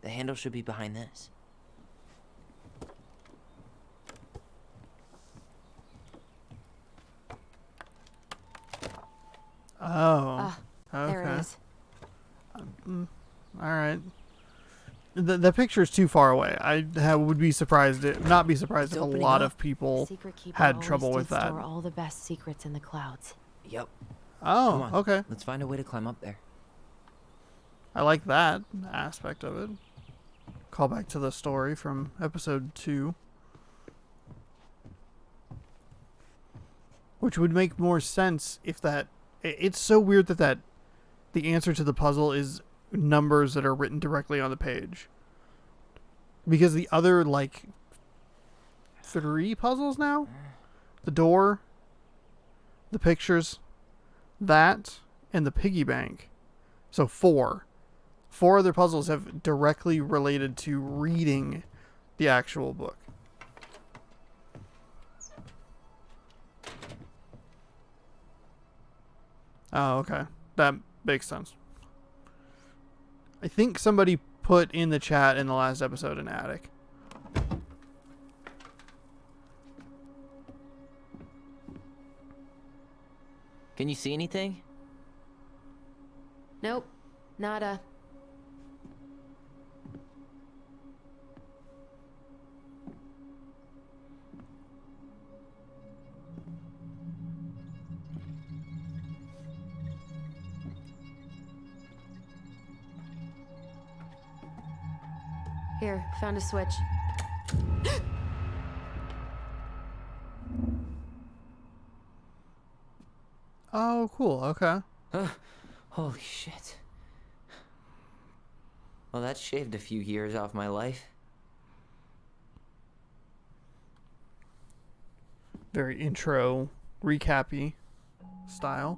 The handle should be behind this.
Oh. Okay.
There it is.
All right. The picture's too far away. Would be surprised, not be surprised if a lot of people
Secret keeper
had
always
trouble
did
with that.
store all the best secrets in the clouds.
Yep.
Oh,
Come on,
okay.
let's find a way to climb up there.
I like that aspect of it. Call back to the story from episode 2. Which would make more sense if that... It's so weird that the answer to the puzzle is numbers that are written directly on the page. Because the other, like, 3 puzzles now? The door, the pictures, that, and the piggy bank. So 4. 4 other puzzles have directly related to reading the actual book. Oh, okay. That makes sense. I think somebody put in the chat in the last episode an attic.
Can you see anything?
Nope. Nada. Here, found a switch.
Oh, cool. Okay.
Holy shit. Well, that shaved a few years off my life.
Very intro, recappy style.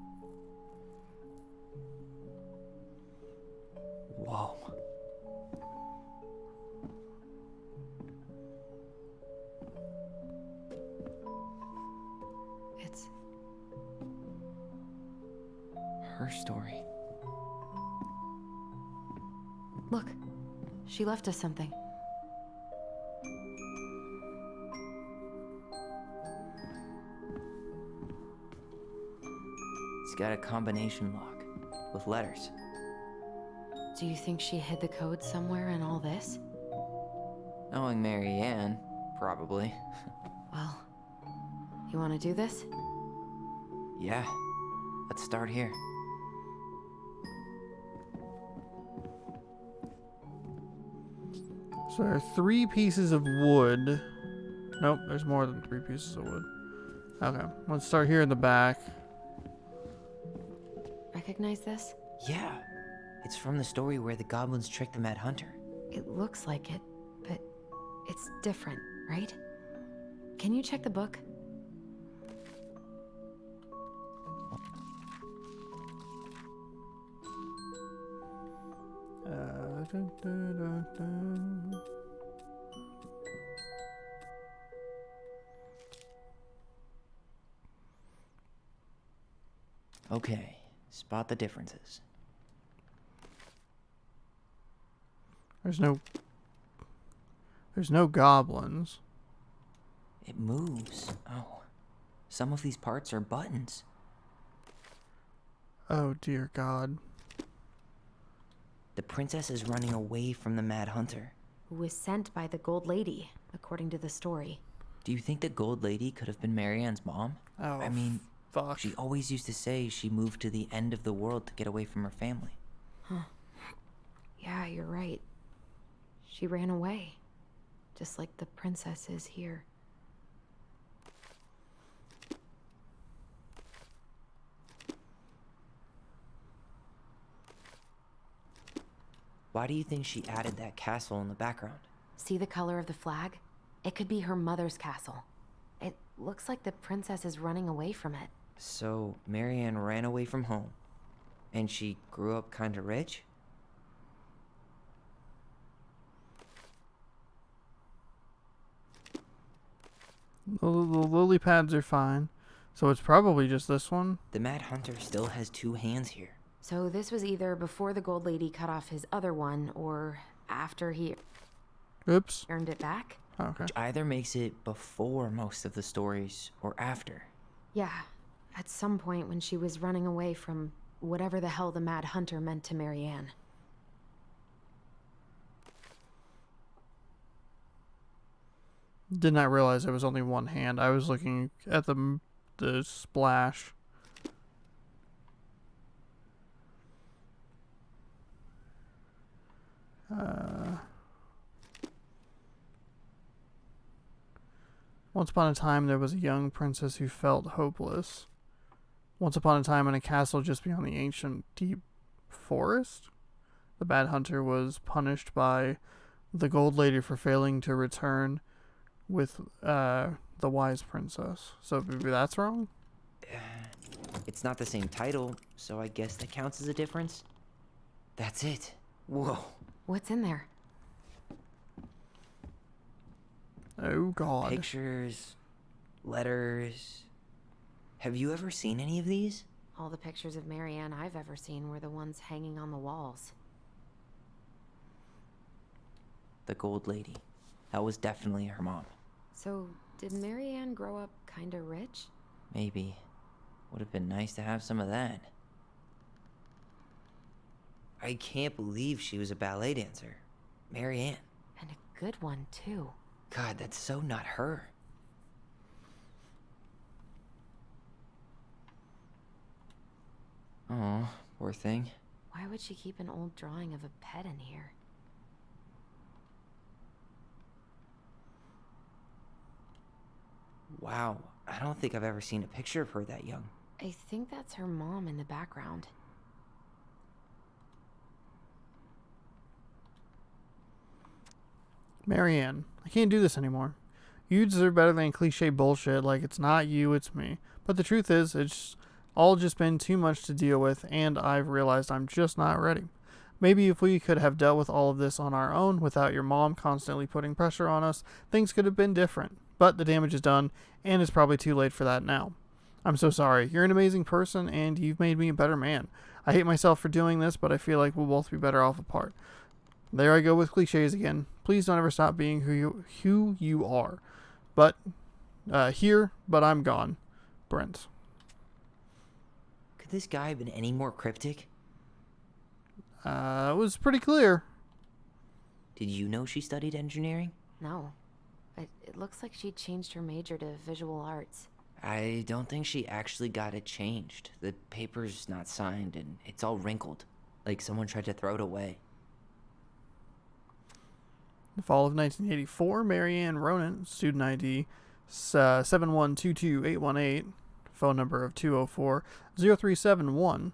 Whoa.
It's
her story.
Look, she left us something.
It's got a combination lock with letters.
Do you think she hid the code somewhere in all this?
Knowing Mary Ann, probably.
Well, You want to do this?
Yeah, let's start here.
So there are 3 pieces of wood. Nope, there's more than 3 pieces of wood. Okay, let's start here in the back.
Recognize this?
Yeah, it's from the story where the goblins tricked the Mad Hunter.
It looks like it, but it's different, right? Can you check the book?
Dun, dun, dun, dun.
Okay, spot the differences.
There's no goblins.
It moves. Oh, some of these parts are buttons.
Oh dear God.
The princess is running away from the Mad Hunter.
Who was sent by the Gold Lady, according to the story.
Do you think the Gold Lady could have been Marianne's mom?
Oh,
I mean,
fuck.
she always used to say she moved to the end of the world to get away from her family.
Huh. Yeah, you're right. She ran away. Just like the princess is here.
Why do you think she added that castle in the background?
See the color of the flag? It could be her mother's castle. It looks like the princess is running away from it.
So, Marianne ran away from home, and she grew up kinda rich?
The lily pads are fine. So it's probably just this one.
The Mad Hunter still has 2 hands here.
So this was either before the Gold Lady cut off his other one, or after he
Oops.
earned it back?
Okay.
Which either makes it before most of the stories, or after.
Yeah, at some point when she was running away from whatever the hell the Mad Hunter meant to Marianne.
Did not realize there was only one hand. I was looking at the splash. Once upon a time, there was a young princess who felt hopeless. Once upon a time, in a castle just beyond the ancient deep forest, the Bad Hunter was punished by the Gold Lady for failing to return with the Wise Princess. So maybe that's wrong?
It's not the same title, so I guess that counts as a difference. That's it. Whoa.
What's in there?
Oh God.
Pictures, letters. Have you ever seen any of these?
All the pictures of Marianne I've ever seen were the ones hanging on the walls.
The Gold Lady. That was definitely her mom.
So, did Marianne grow up kinda rich?
Maybe. Would have been nice to have some of that. I can't believe she was a ballet dancer. Marianne.
And a good one, too.
God, that's so not her. Oh, poor thing.
Why would she keep an old drawing of a pet in here?
Wow, I don't think I've ever seen a picture of her that young.
I think that's her mom in the background.
Marianne, I can't do this anymore. You deserve better than cliche bullshit like it's not you, it's me. But the truth is, it's all just been too much to deal with, and I've realized I'm just not ready. Maybe if we could have dealt with all of this on our own without your mom constantly putting pressure on us, things could have been different. But the damage is done, and it's probably too late for that now. I'm so sorry. You're an amazing person, and you've made me a better man. I hate myself for doing this, but I feel like we'll both be better off apart. There I go with cliches again. Please don't ever stop being who you are. But, but I'm gone. Brent.
Could this guy have been any more cryptic?
It was pretty clear.
Did you know she studied engineering?
No. But it looks like she changed her major to visual arts.
I don't think she actually got it changed. The paper's not signed and it's all wrinkled, like someone tried to throw it away.
The fall of 1984, Marianne Ronan, student ID 7122818, phone number of 204-0371.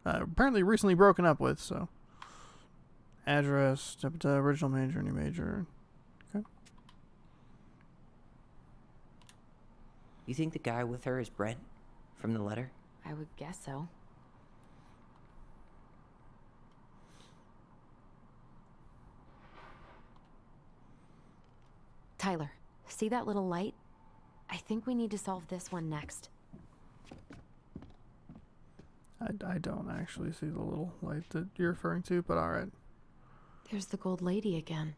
Apparently recently broken up with, so. Address, original major, new major. Okay.
You think the guy with her is Brent from the letter?
I would guess so. Tyler, see that little light? I think we need to solve this one next.
I don't actually see the little light that you're referring to, but alright.
There's the gold lady again.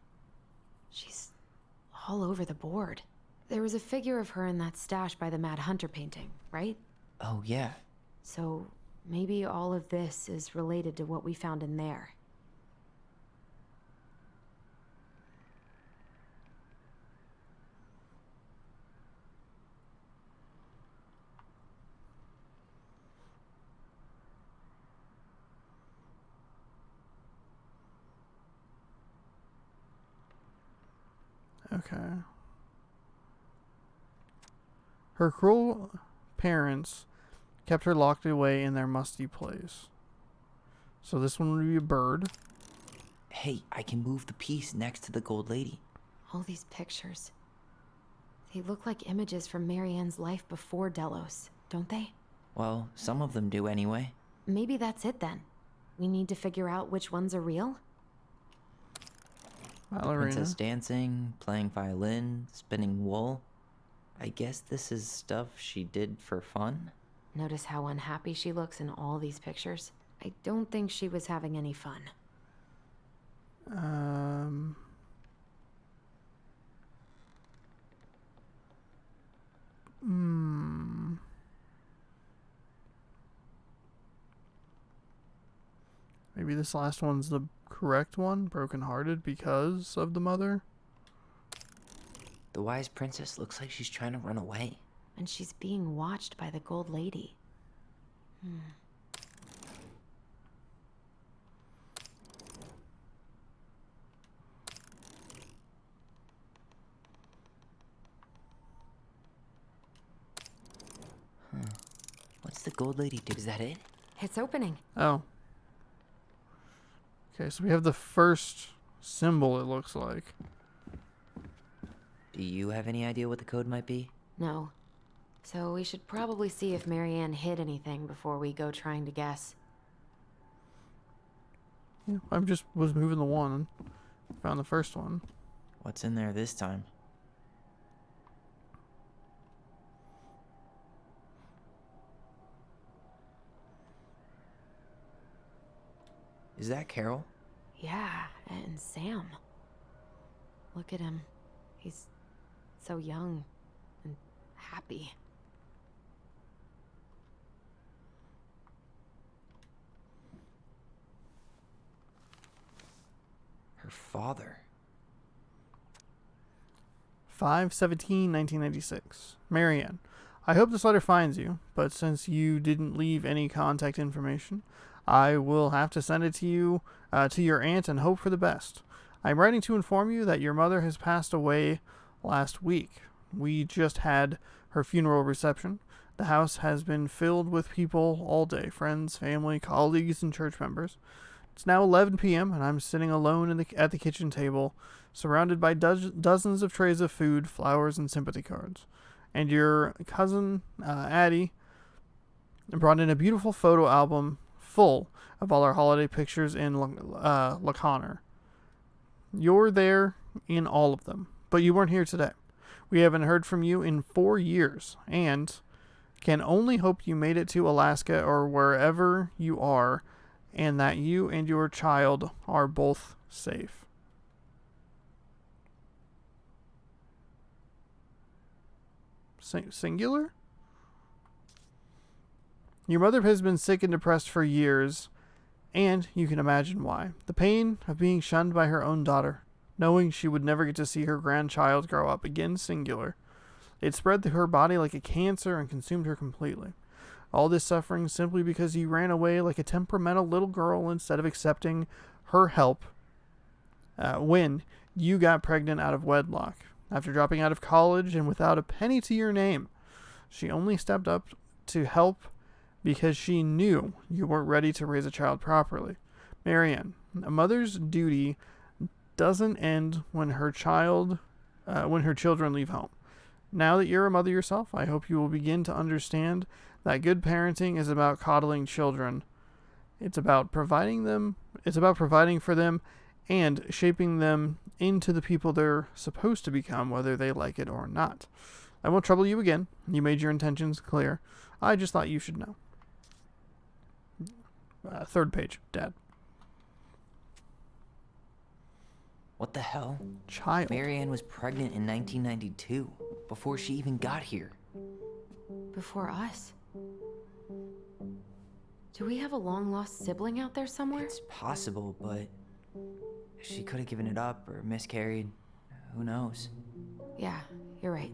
She's all over the board. There was a figure of her in that stash by the Mad Hunter painting, right?
Oh, yeah.
So maybe all of this is related to what we found in there.
Okay. Her cruel parents kept her locked away in their musty place. So this one would be a bird.
Hey, I can move the piece next to the gold lady.
All these pictures. They look like images from Marianne's life before Delos, don't they?
Well, some of them do anyway.
Maybe that's it then. We need to figure out which ones are real?
The
Ballerina.
princess dancing, playing violin, spinning wool. I guess this is stuff she did for fun?
Notice how unhappy she looks in all these pictures? I don't think she was having any fun.
Maybe this last one's the correct one? Brokenhearted because of the mother?
The wise princess looks like she's trying to run away.
And she's being watched by the gold lady.
What's the gold lady do? Is that it?
It's opening.
Oh. Okay, so we have the first symbol, it looks like.
Do you have any idea what the code might be?
No. So we should probably see if Marianne hid anything before we go trying to guess.
Yeah, I just was moving the one and found the first one.
What's in there this time? Is that Carol?
Yeah, and Sam. Look at him. He's so young and happy.
Her father.
5/17/1996. Marianne, I hope this letter finds you, but since you didn't leave any contact information, I will have to send it to you, to your aunt, and hope for the best. I'm writing to inform you that your mother has passed away last week. We just had her funeral reception. The house has been filled with people all day, friends, family, colleagues, and church members. It's now 11 p.m., and I'm sitting alone at the kitchen table, surrounded by dozens of trays of food, flowers, and sympathy cards. And your cousin, Addie, brought in a beautiful photo album full of all our holiday pictures in Laconer. You're there in all of them, but you weren't here today. We haven't heard from you in 4 years, and can only hope you made it to Alaska or wherever you are, and that you and your child are both safe. Singular? Your mother has been sick and depressed for years, and you can imagine why. The pain of being shunned by her own daughter, knowing she would never get to see her grandchild grow up again, singular. It spread through her body like a cancer and consumed her completely. All this suffering simply because you ran away like a temperamental little girl instead of accepting her help when you got pregnant out of wedlock. After dropping out of college and without a penny to your name, she only stepped up to help because she knew you weren't ready to raise a child properly. Marianne, a mother's duty doesn't end when her children leave home. Now that you're a mother yourself, I hope you will begin to understand that good parenting is about coddling children. It's about providing for them and shaping them into the people they're supposed to become, whether they like it or not. I won't trouble you again. You made your intentions clear. I just thought you should know. Third page, Dad.
What the hell?
Child.
Marianne was pregnant in 1992, before she even got here.
Before us? Do we have a long-lost sibling out there somewhere?
It's possible, but she could have given it up or miscarried. Who knows?
Yeah, you're right.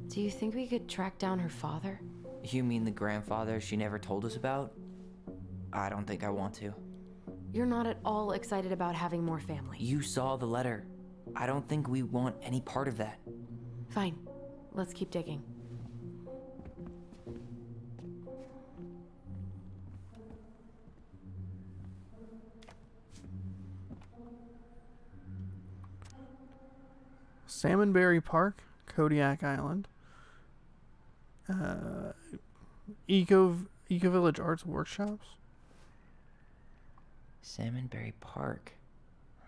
Do you think we could track down her father?
You mean the grandfather she never told us about? I don't think I want to.
You're not at all excited about having more family.
You saw the letter. I don't think we want any part of that.
Fine. Let's keep digging.
Salmonberry Park, Kodiak Island. Eco Village Arts Workshops.
Salmonberry Park.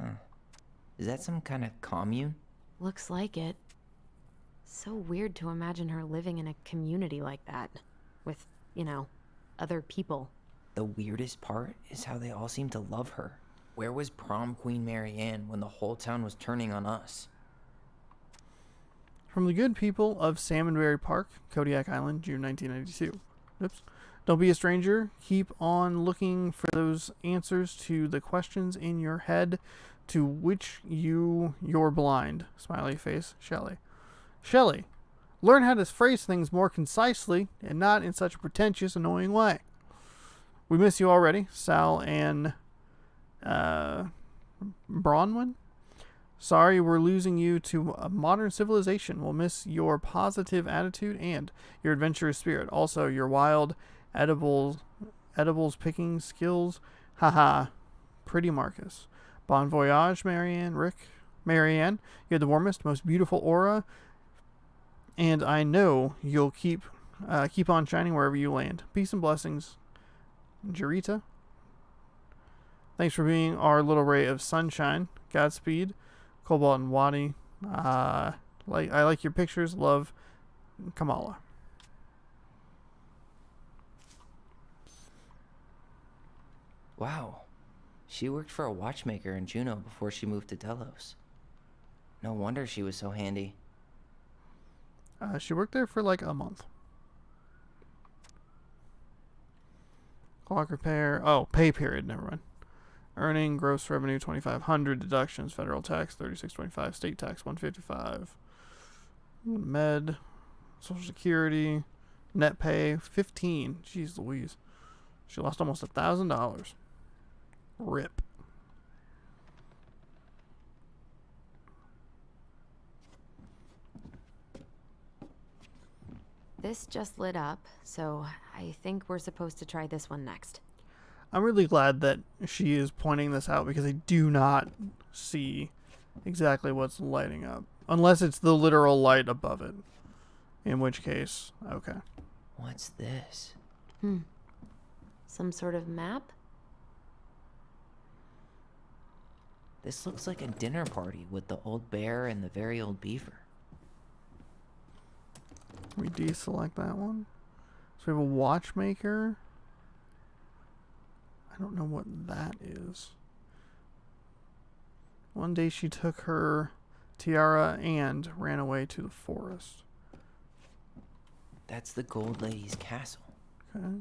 Huh. Is that some kind of commune?
Looks like it. So weird to imagine her living in a community like that. With, other people.
The weirdest part is how they all seem to love her. Where was prom queen Marianne when the whole town was turning on us?
From the good people of Salmonberry Park, Kodiak Island, June 1992. Oops. Don't be a stranger. Keep on looking for those answers to the questions in your head to which you're blind. Smiley face, Shelley. Shelley, learn how to phrase things more concisely and not in such a pretentious, annoying way. We miss you already, Sal and Bronwyn. Sorry we're losing you to a modern civilization. We'll miss your positive attitude and your adventurous spirit. Also, your wild edibles picking skills. Haha. Pretty Marcus. Bon voyage, Marianne. Marianne, you have the warmest, most beautiful aura. And I know you'll keep on shining wherever you land. Peace and blessings, Jarita. Thanks for being our little ray of sunshine. Godspeed. Cobalt and Wadi. I like your pictures. Love, Kamala.
Wow. She worked for a watchmaker in Juneau before she moved to Delos. No wonder she was so handy.
She worked there for like a month. Clock repair. Oh, pay period. Never mind. Earning, gross revenue 2,500, deductions, federal tax 3625, state tax 155, med, social security, net pay 15. Jeez Louise, she lost almost $1,000. Rip.
This just lit up, so I think we're supposed to try this one next.
I'm really glad that she is pointing this out because I do not see exactly what's lighting up. Unless it's the literal light above it. In which case, okay.
What's this?
Some sort of map?
This looks like a dinner party with the old bear and the very old beaver.
We deselect that one. So we have a watchmaker. I don't know what that is. One day she took her tiara and ran away to the forest.
That's the Gold Lady's castle.
Okay.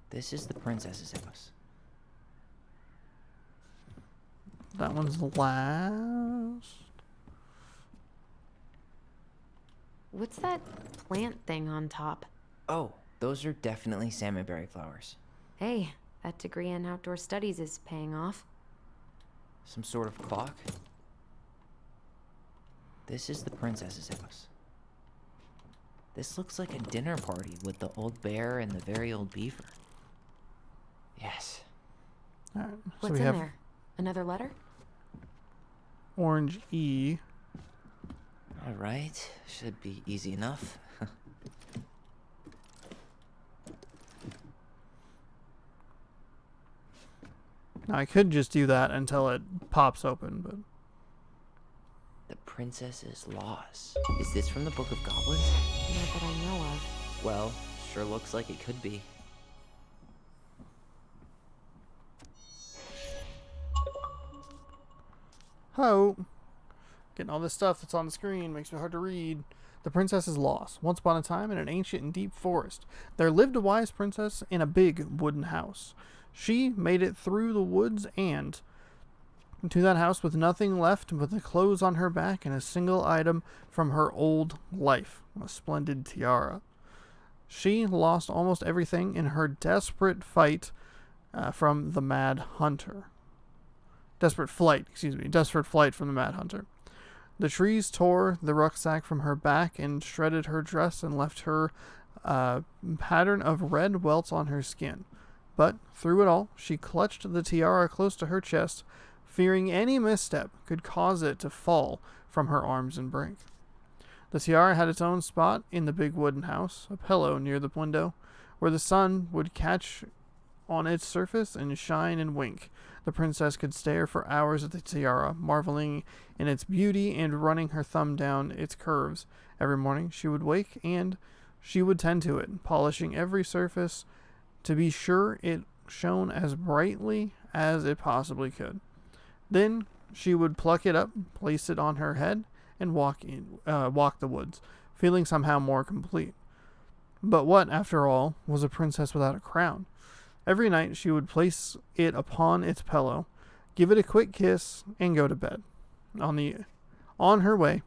This is the princess's house.
That one's last.
What's that plant thing on top?
Oh, those are definitely salmonberry flowers.
Hey, that degree in outdoor studies is paying off.
Some sort of clock? This is the princess's house. This looks like a dinner party with the old bear and the very old beaver. Yes.
All right. So
What's
we
in
have
there? Another letter?
orange E.
All right. Should be easy enough.
Now I could just do that until it pops open, but
The princess's laws. Is this from the Book of Goblins?
Not that I know of.
Well, sure looks like it could be.
oh, getting all this stuff that's on the screen makes me hard to read. The princess is lost. Once upon a time, in an ancient and deep forest, there lived a wise princess in a big wooden house. She made it through the woods and to that house with nothing left but the clothes on her back and a single item from her old life, a splendid tiara. She lost almost everything in her desperate fight from the Mad Hunter. Desperate flight from the Mad Hunter. The trees tore the rucksack from her back and shredded her dress and left her pattern of red welts on her skin. But through it all, she clutched the tiara close to her chest, fearing any misstep could cause it to fall from her arms and break. The tiara had its own spot in the big wooden house, a pillow near the window, where the sun would catch on its surface and shine and wink. The princess could stare for hours at the tiara, marveling in its beauty and running her thumb down its curves. Every morning she would wake and she would tend to it, polishing every surface to be sure it shone as brightly as it possibly could. Then she would pluck it up, place it on her head, and walk the woods, feeling somehow more complete. But what, after all, was a princess without a crown? Every night she would place it upon its pillow, give it a quick kiss, and go to bed. On her way,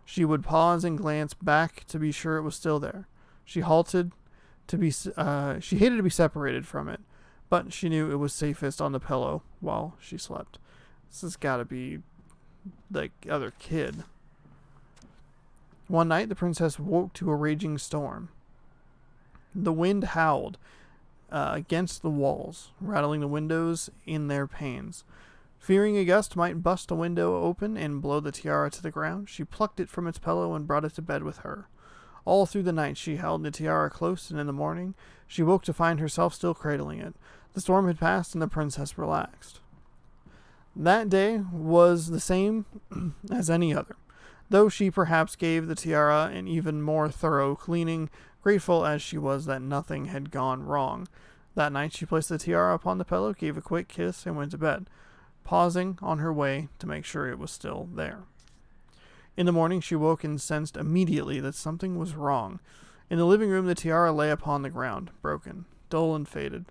she would pause and glance back to be sure it was still there. She hated to be separated from it, but she knew it was safest on the pillow while she slept. This has got to be the other kid. One night, the princess woke to a raging storm. The wind howled against the walls, rattling the windows in their panes. Fearing a gust might bust a window open and blow the tiara to the ground, she plucked it from its pillow and brought it to bed with her. All through the night she held the tiara close, and in the morning she woke to find herself still cradling it. The storm had passed, and the princess relaxed. That day was the same as any other, though she perhaps gave the tiara an even more thorough cleaning, grateful as she was that nothing had gone wrong. That night she placed the tiara upon the pillow, gave a quick kiss, and went to bed, pausing on her way to make sure it was still there. In the morning she woke and sensed immediately that something was wrong. In the living room the tiara lay upon the ground, broken, dull and faded.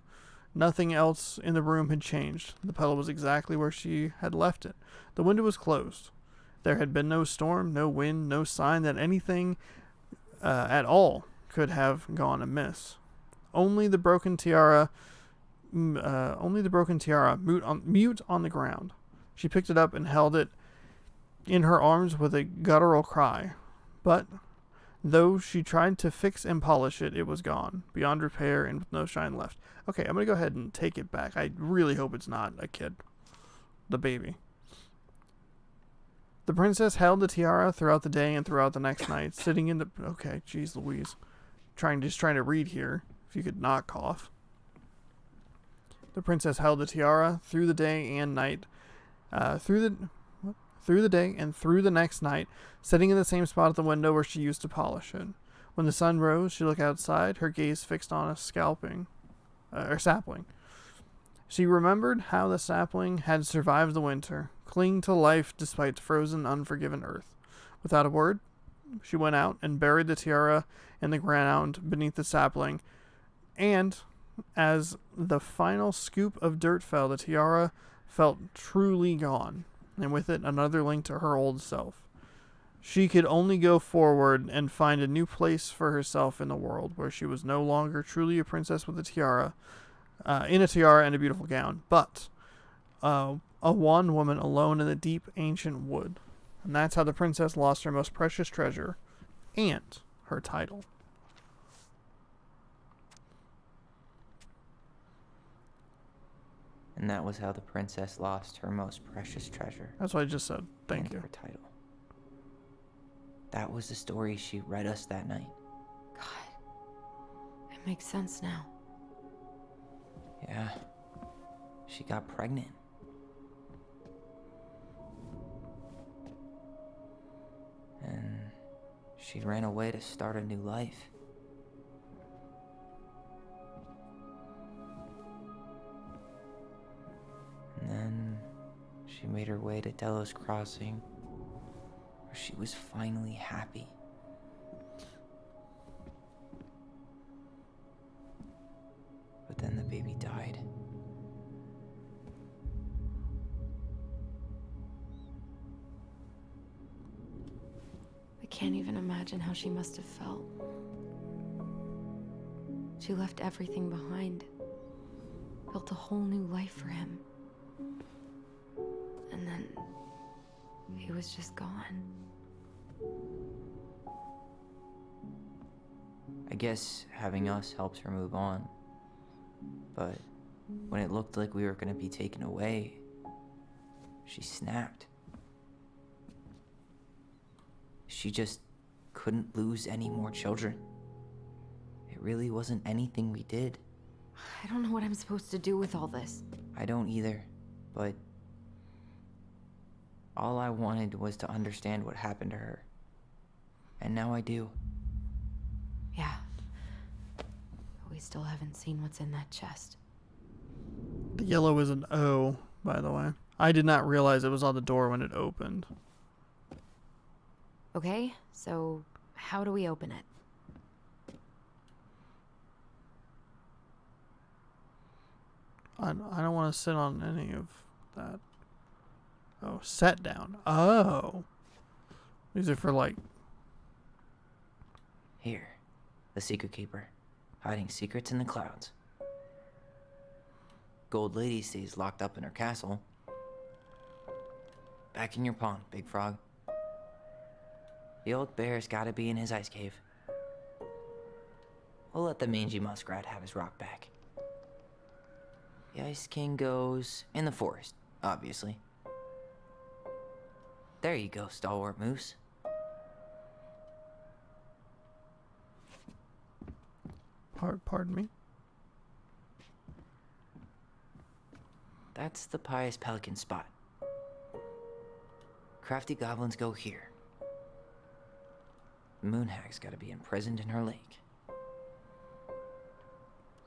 Nothing else in the room had changed. The pillow was exactly where she had left it. The window was closed. There had been no storm, no wind, no sign that anything at all could have gone amiss. Only the broken tiara, mute on the ground. She picked it up and held it in her arms with a guttural cry. But though she tried to fix and polish it, it was gone, beyond repair and with no shine left. Okay, I'm going to go ahead and take it back. I really hope it's not a kid. The baby. The princess held the tiara throughout the day and throughout the next night, sitting in the... Okay, jeez Louise. Trying to read here. If you could not cough. The princess held the tiara through the day and night. Through the day and through the next night, sitting in the same spot at the window where she used to polish it. When the sun rose, she looked outside, her gaze fixed on a sapling. She remembered how the sapling had survived the winter, clinging to life despite the frozen, unforgiven earth. Without a word, she went out and buried the tiara in the ground beneath the sapling, and as the final scoop of dirt fell, the tiara felt truly gone, and with it another link to her old self. She could only go forward and find a new place for herself in the world where she was no longer truly a princess with a tiara, in a tiara and a beautiful gown, but a one woman alone in the deep ancient wood. And that's how the princess lost her most precious treasure and her title.
And that was how the princess lost her most precious treasure.
That's what I just said. Thank
and
you.
Her title. That was the story she read us that night.
God, it makes sense now.
Yeah. She got pregnant. And she ran away to start a new life. And then she made her way to Delos Crossing, where she was finally happy. But then the baby died.
I can't even imagine how she must have felt. She left everything behind, built a whole new life for him. And then he was just gone.
I guess having us helps her move on. But when it looked like we were going to be taken away, she snapped. She just couldn't lose any more children. It really wasn't anything we did.
I don't know what I'm supposed to do with all this.
I don't either, but all I wanted was to understand what happened to her. And now I do.
Yeah. But we still haven't seen what's in that chest.
The yellow is an O, by the way. I did not realize it was on the door when it opened.
Okay, so how do we open it?
I don't want to sit on any of that. Oh, set down. Oh. These are for like...
Here, the Secret Keeper, hiding secrets in the clouds. Gold Lady stays locked up in her castle. Back in your pond, Big Frog. The old bear's gotta be in his ice cave. We'll let the mangy muskrat have his rock back. The Ice King goes in the forest, obviously. There you go, stalwart moose.
Pardon me?
That's the pious pelican spot. Crafty goblins go here. The moon hag's gotta be imprisoned in her lake.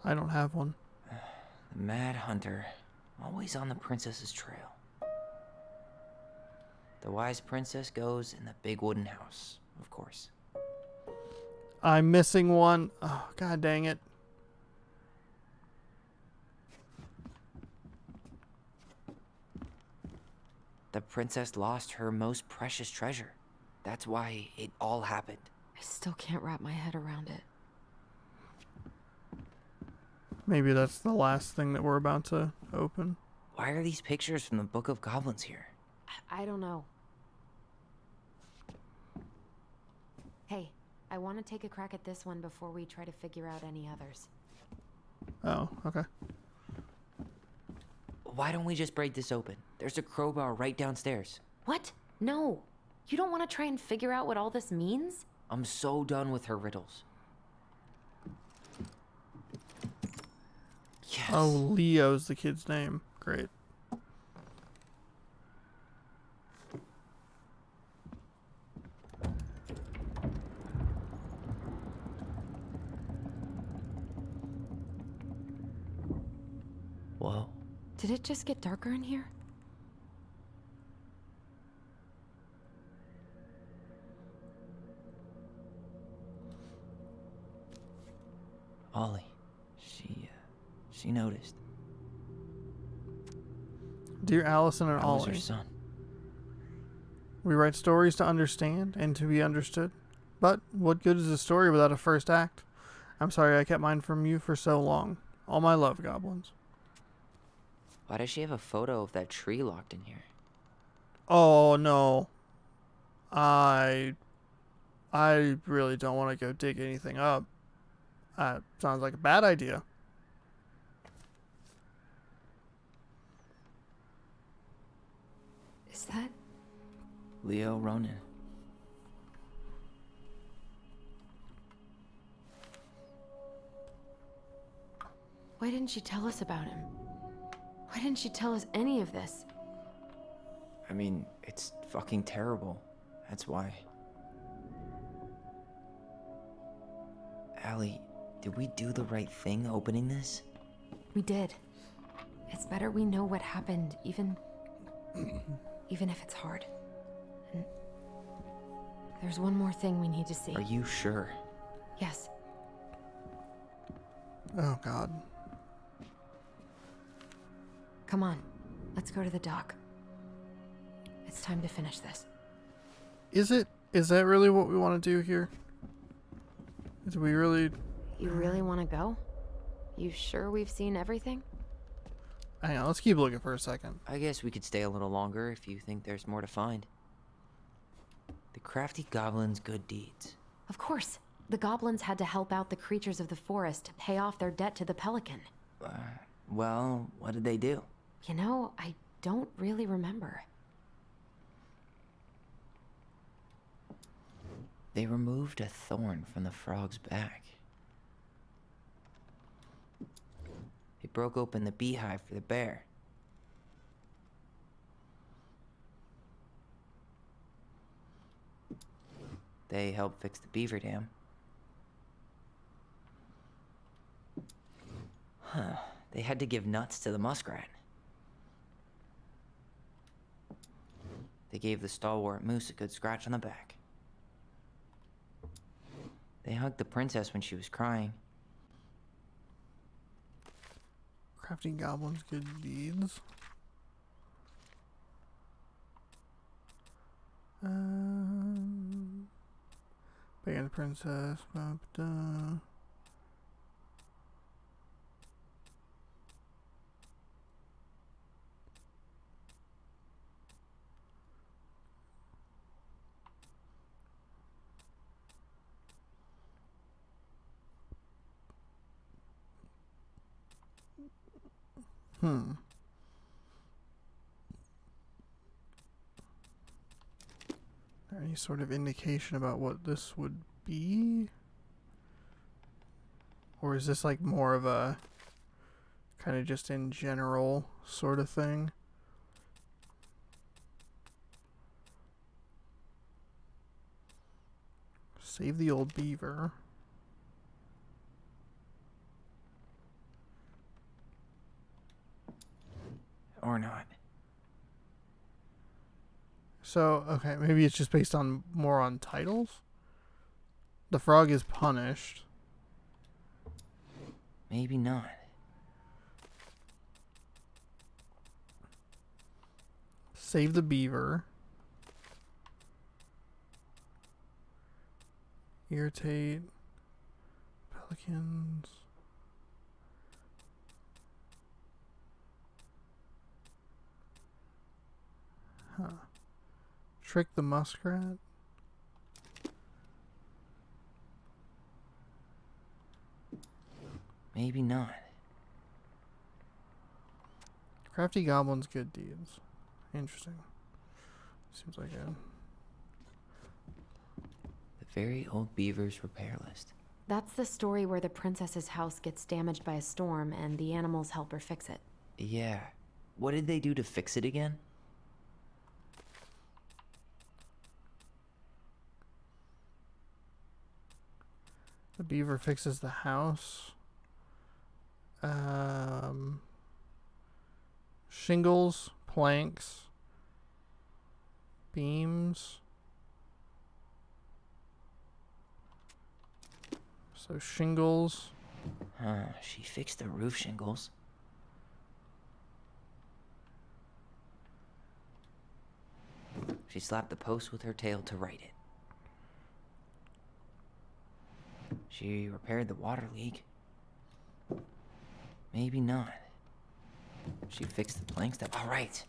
I don't have one.
The mad hunter, always on the princess's trail. The wise princess goes in the big wooden house, of course.
I'm missing one. Oh, god dang it.
The princess lost her most precious treasure. That's why it all happened.
I still can't wrap my head around it.
Maybe that's the last thing that we're about to open.
Why are these pictures from the Book of Goblins here?
I don't know. Hey, I want to take a crack at this one before we try to figure out any others.
Oh, okay.
Why don't we just break this open? There's a crowbar right downstairs.
What? No. You don't want to try and figure out what all this means?
I'm so done with her riddles. Yes.
Oh, Leo's the kid's name. Great.
Whoa.
Did it just get darker in here?
Ollie. She noticed.
Dear Allison and
How was
Ollie,
your son?
we write stories to understand and to be understood. But what good is a story without a first act? I'm sorry I kept mine from you for so long. All my love, goblins.
Why does she have a photo of that tree locked in here?
Oh no. I really don't want to go dig anything up. Sounds like a bad idea.
Is that?
Leo Ronan.
Why didn't she tell us about him? Why didn't she tell us any of this?
I mean, it's fucking terrible. That's why. Allie, did we do the right thing opening this?
We did. It's better we know what happened, even if it's hard. And there's one more thing we need to see.
Are you sure?
Yes.
Oh god.
Come on. Let's go to the dock. It's time to finish this.
Is that really what we want to do here? Do we really...
You really want to go? You sure we've seen everything?
Hang on, let's keep looking for a second.
I guess we could stay a little longer if you think there's more to find. The crafty goblin's good deeds.
Of course. The goblins had to help out the creatures of the forest to pay off their debt to the pelican.
Well, what did they do?
You know, I don't really remember.
They removed a thorn from the frog's back. They broke open the beehive for the bear. They helped fix the beaver dam. Huh. They had to give nuts to the muskrat. They gave the stalwart moose a good scratch on the back. They hugged the princess when she was crying.
Crafting goblins, good deeds. Begging the princess. Ba-ba-da. Any sort of indication about what this would be? Or is this like more of a kind of just in general sort of thing? Save the old beaver.
Or not.
So, okay, maybe it's just based on more on titles? The frog is punished.
Maybe not.
Save the beaver. Irritate. Pelicans. Huh. Trick the muskrat.
Maybe not.
Crafty goblins, good deeds. Interesting. Seems like a...
The very old beaver's repair list.
That's the story where the princess's house gets damaged by a storm and the animals help her fix it.
Yeah. What did they do to fix it again?
The beaver fixes the house. Shingles, planks, beams. So shingles.
Huh, she fixed the roof shingles. She slapped the post with her tail to right it. She repaired the water leak. Maybe not. She fixed the planks that... All right.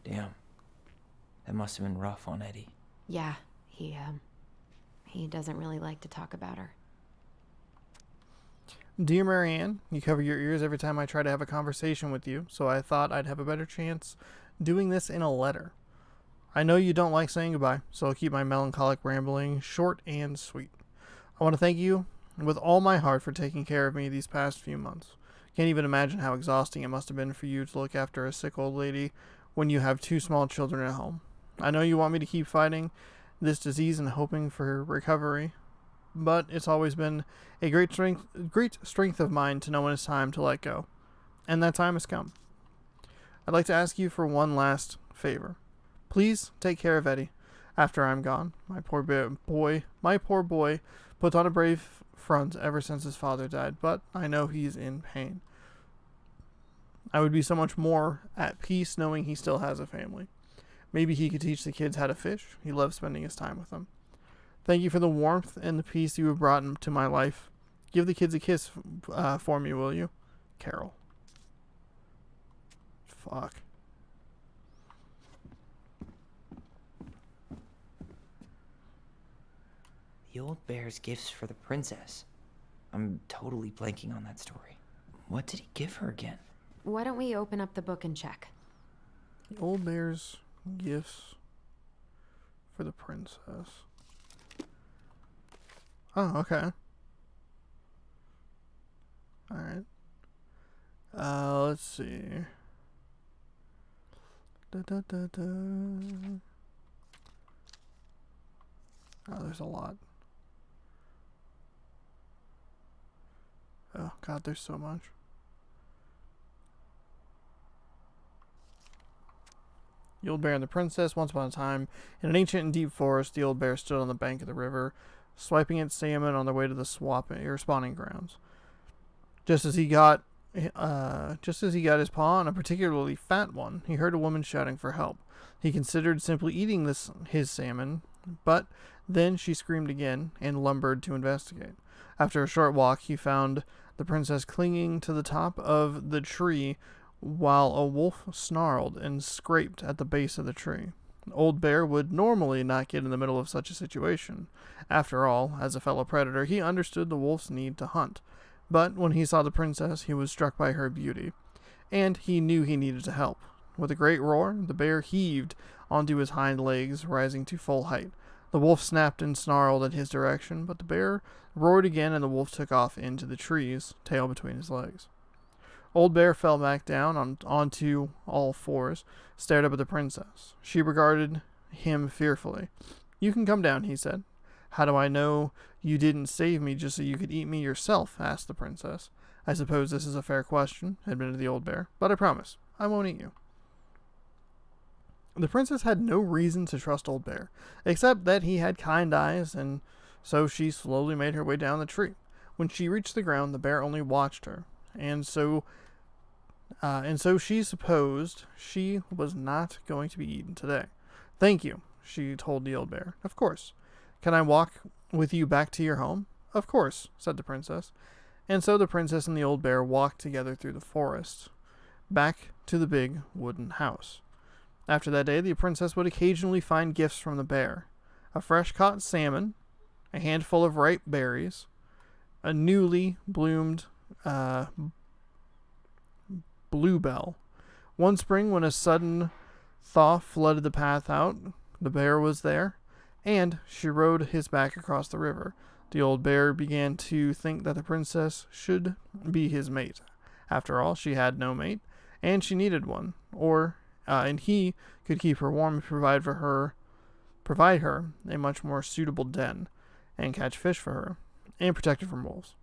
Damn. That must have been rough on Eddie.
Yeah, he doesn't really like to talk about her.
Dear Marianne, you cover your ears every time I try to have a conversation with you, so I thought I'd have a better chance doing this in a letter. I know you don't like saying goodbye, so I'll keep my melancholic rambling short and sweet. I want to thank you with all my heart for taking care of me these past few months. Can't even imagine how exhausting it must have been for you to look after a sick old lady when you have 2 small children at home. I know you want me to keep fighting this disease and hoping for recovery, but it's always been a great strength of mine to know when it's time to let go. And that time has come. I'd like to ask you for one last favor. Please take care of Eddie after I'm gone. My poor boy puts on a brave front ever since his father died, but I know he's in pain. I would be so much more at peace knowing he still has a family. Maybe he could teach the kids how to fish. He loves spending his time with them. Thank you for the warmth and the peace you have brought into my life. Give the kids a kiss for me, will you? Carol. Fuck.
The old bear's gifts for the princess. I'm totally blanking on that story. What did he give her again?
Why don't we open up the book and check?
The old bear's gifts for the princess. Oh, okay. Alright. Let's see. Oh, there's a lot. Oh, God, there's so much. The old bear and the princess. Once upon a time, in an ancient and deep forest, the old bear stood on the bank of the river, swiping its salmon on their way to the spawning grounds. Just as he got his paw on a particularly fat one, he heard a woman shouting for help. He considered simply eating his salmon, but then she screamed again and lumbered to investigate. After a short walk, he found the princess clinging to the top of the tree while a wolf snarled and scraped at the base of the tree. Old Bear would normally not get in the middle of such a situation. After all, as a fellow predator, he understood the wolf's need to hunt. But when he saw the princess, he was struck by her beauty, and he knew he needed to help. With a great roar, the bear heaved onto his hind legs, rising to full height. The wolf snapped and snarled in his direction, but the bear roared again, and the wolf took off into the trees, tail between his legs. Old Bear fell back down onto all fours, stared up at the princess. She regarded him fearfully. "You can come down," he said. "How do I know you didn't save me just so you could eat me yourself?" asked the princess. "I suppose this is a fair question," admitted the old bear, "but I promise, I won't eat you." The princess had no reason to trust Old Bear, except that he had kind eyes, and so she slowly made her way down the tree. When she reached the ground, the bear only watched her, and so she supposed she was not going to be eaten today. "Thank you," she told the old bear. "Of course. Can I walk with you back to your home?" "Of course," said the princess. And so the princess and the old bear walked together through the forest, back to the big wooden house. After that day, the princess would occasionally find gifts from the bear: a fresh-caught salmon, a handful of ripe berries, a newly bloomed bluebell. One spring, when a sudden thaw flooded the path out, the bear was there, and she rode his back across the river. The old bear began to think that the princess should be his mate. After all, she had no mate, and she needed one, and he could keep her warm and provide her a much more suitable den, and catch fish for her, and protect her from wolves.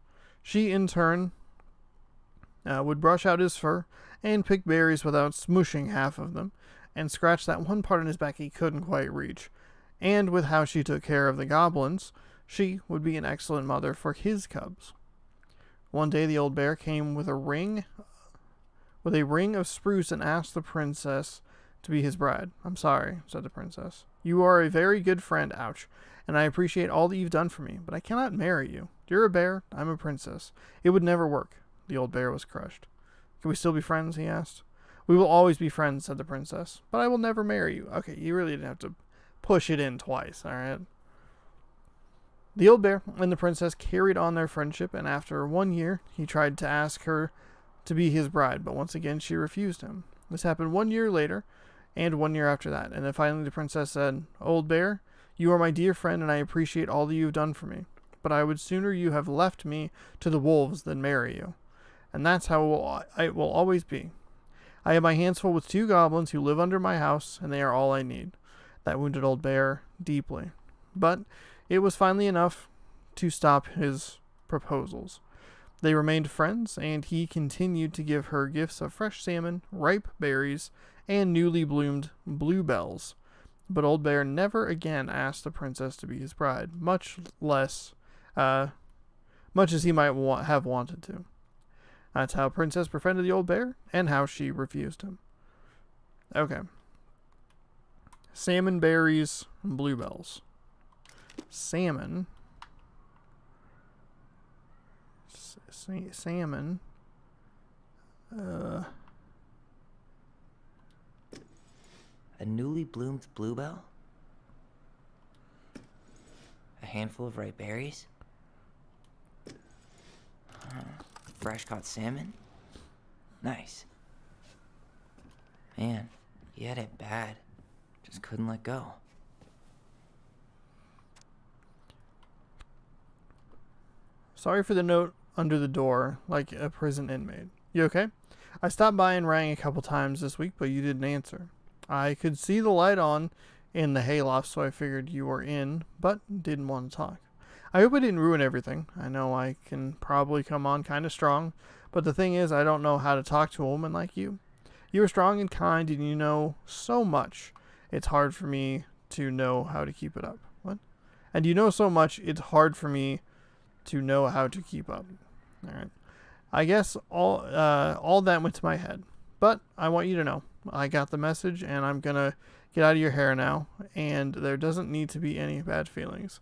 She, in turn, would brush out his fur and pick berries without smushing half of them, and scratch that one part on his back he couldn't quite reach. And with how she took care of the goblins, she would be an excellent mother for his cubs. One day the old bear came with a ring of spruce and asked the princess to be his bride. I'm sorry, said the princess. You are a very good friend, ouch, and I appreciate all that you've done for me, but I cannot marry you. You're a bear, I'm a princess. It would never work. The old bear was crushed. Can we still be friends, he asked. We will always be friends, said the princess, but I will never marry you. Okay, you really didn't have to push it in twice, alright? The old bear and the princess carried on their friendship, and after 1 year, he tried to ask her to be his bride, but once again she refused him. This happened 1 year later, and 1 year after that, and then finally the princess said, Old bear, you are my dear friend, and I appreciate all that you have done for me, but I would sooner you have left me to the wolves than marry you. And that's how it will always be. I have my hands full with 2 goblins who live under my house, and they are all I need. That wounded old bear deeply. But it was finally enough to stop his proposals. They remained friends, and he continued to give her gifts of fresh salmon, ripe berries, and newly bloomed bluebells. But Old Bear never again asked the princess to be his bride, much as he might have wanted to. That's how Princess befriended the old bear, and how she refused him. Okay. Salmon, berries, and bluebells. Salmon. Salmon.
A newly bloomed bluebell? A handful of ripe berries? Fresh caught salmon? Nice. Man, he had it bad. Just couldn't let go.
Sorry for the note under the door, like a prison inmate. You okay? I stopped by and rang a couple times this week, but you didn't answer. I could see the light on in the hayloft, so I figured you were in, but didn't want to talk. I hope I didn't ruin everything. I know I can probably come on kind of strong, but the thing is, I don't know how to talk to a woman like you. You are strong and kind, and you know so much. It's hard for me to know how to keep it up. What? And you know so much, it's hard for me to know how to keep up. All right. I guess all that went to my head, but I want you to know I got the message, and I'm gonna get out of your hair now, and there doesn't need to be any bad feelings.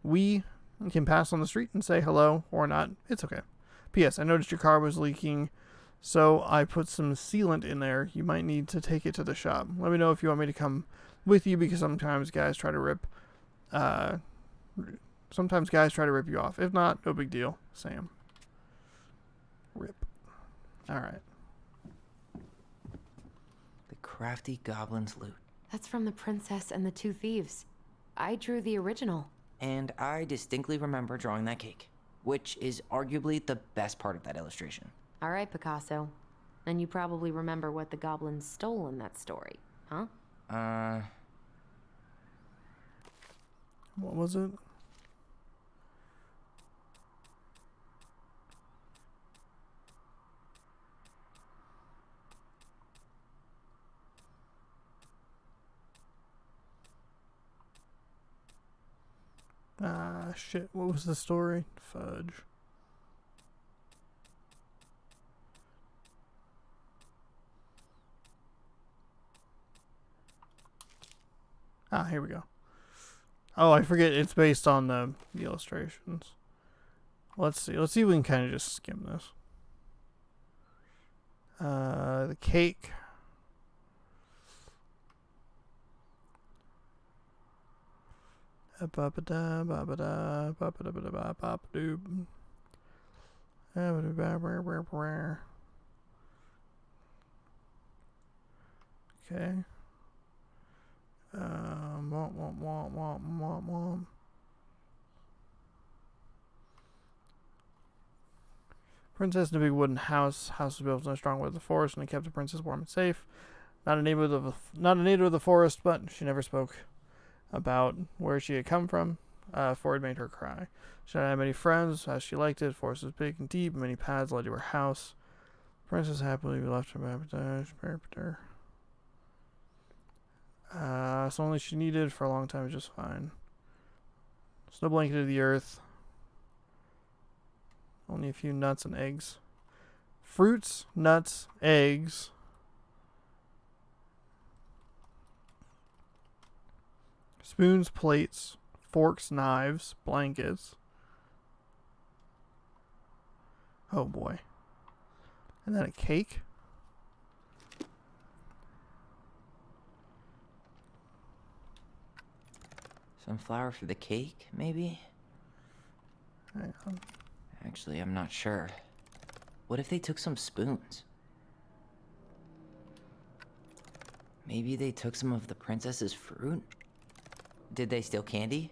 We can pass on the street and say hello or not. It's okay. P.S. I noticed your car was leaking, so I put some sealant in there. You might need to take it to the shop. Let me know if you want me to come with you, because sometimes guys try to rip you off. If not, no big deal. Sam. Rip. Alright.
The crafty goblin's loot.
That's from The Princess and the Two Thieves. I drew the original.
And I distinctly remember drawing that cake, which is arguably the best part of that illustration.
All right, Picasso. Then you probably remember what the goblins stole in that story, huh?
What was it? Ah, shit. What was the story? Fudge. Ah, here we go. Oh, I forget it's based on the illustrations. Let's see. Let's see if we can kind of just skim this. The cake. Ba-ba-da, ba-ba-da, ba-ba-da-ba-da-ba, ba-ba-doob. Okay. Princess in a big wooden house. House was built in a strong wood of the forest, and it kept the princess warm and safe. Not a native of the forest, but she never spoke about where she had come from, for it made her cry. She didn't have many friends, as she liked it. Forest was big and deep, many paths led to her house. Princess happily left her habitat. So only she needed for a long time was just fine. Snow blanketed the earth. Only a few nuts and eggs. Fruits, nuts, eggs. Spoons, plates, forks, knives, blankets. Oh boy. And then a cake.
Some flour for the cake, maybe?
Hang on.
Actually, I'm not sure. What if they took some spoons? Maybe they took some of the princess's fruit? Did they steal candy?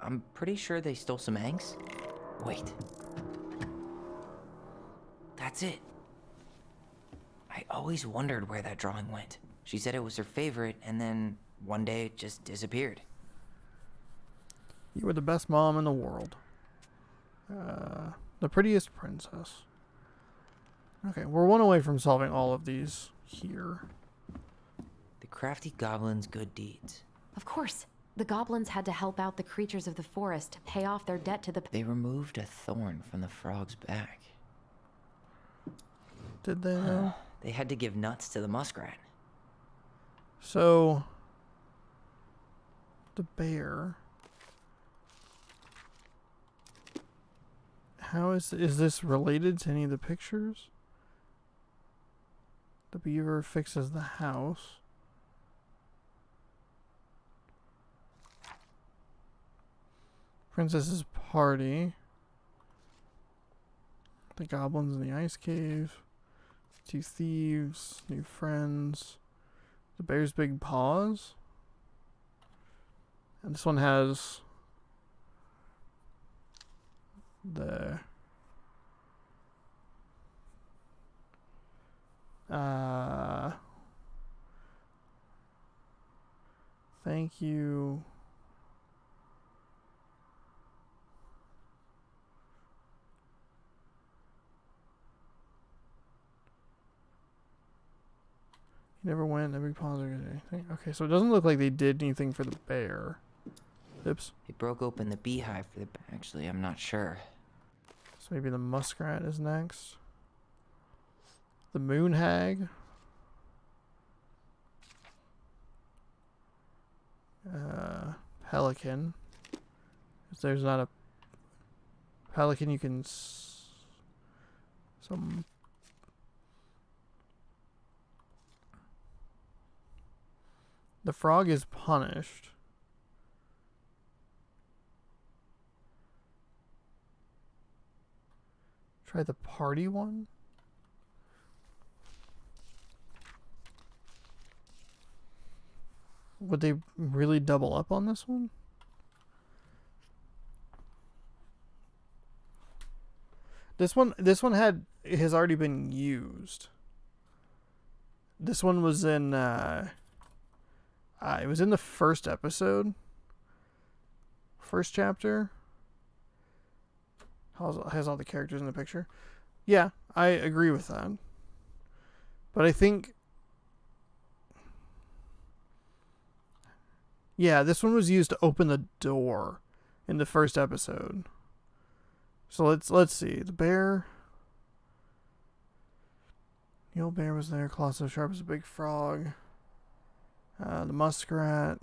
I'm pretty sure they stole some eggs. Wait. That's it. I always wondered where that drawing went. She said it was her favorite, and then one day it just disappeared.
You were the best mom in the world. The prettiest princess. Okay, we're one away from solving all of these here.
The crafty goblin's good deeds.
Of course. The goblins had to help out the creatures of the forest to pay off their debt to the...
They removed a thorn from the frog's back.
Did they though?
They had to give nuts to the muskrat.
So, the bear. How is this related to any of the pictures? The beaver fixes the house. Princess's party. The goblins in the ice cave. 2 thieves. New friends. The bear's big paws. And this one has the thank you. You never went, every pause or anything. Okay, so it doesn't look like they did anything for the bear. Oops.
They broke open the beehive for the... Actually, I'm not sure.
So maybe the muskrat is next. The moon hag. Pelican. If there's not a pelican, you can... some... The frog is punished. Try the party one. Would they really double up on this one? This one has already been used. This one was in it was in the first episode. First chapter. Has all the characters in the picture. Yeah, I agree with that. But I think... Yeah, this one was used to open the door in the first episode. So let's see. The bear... The old bear was there. Claw so sharp as a big frog. The muskrat.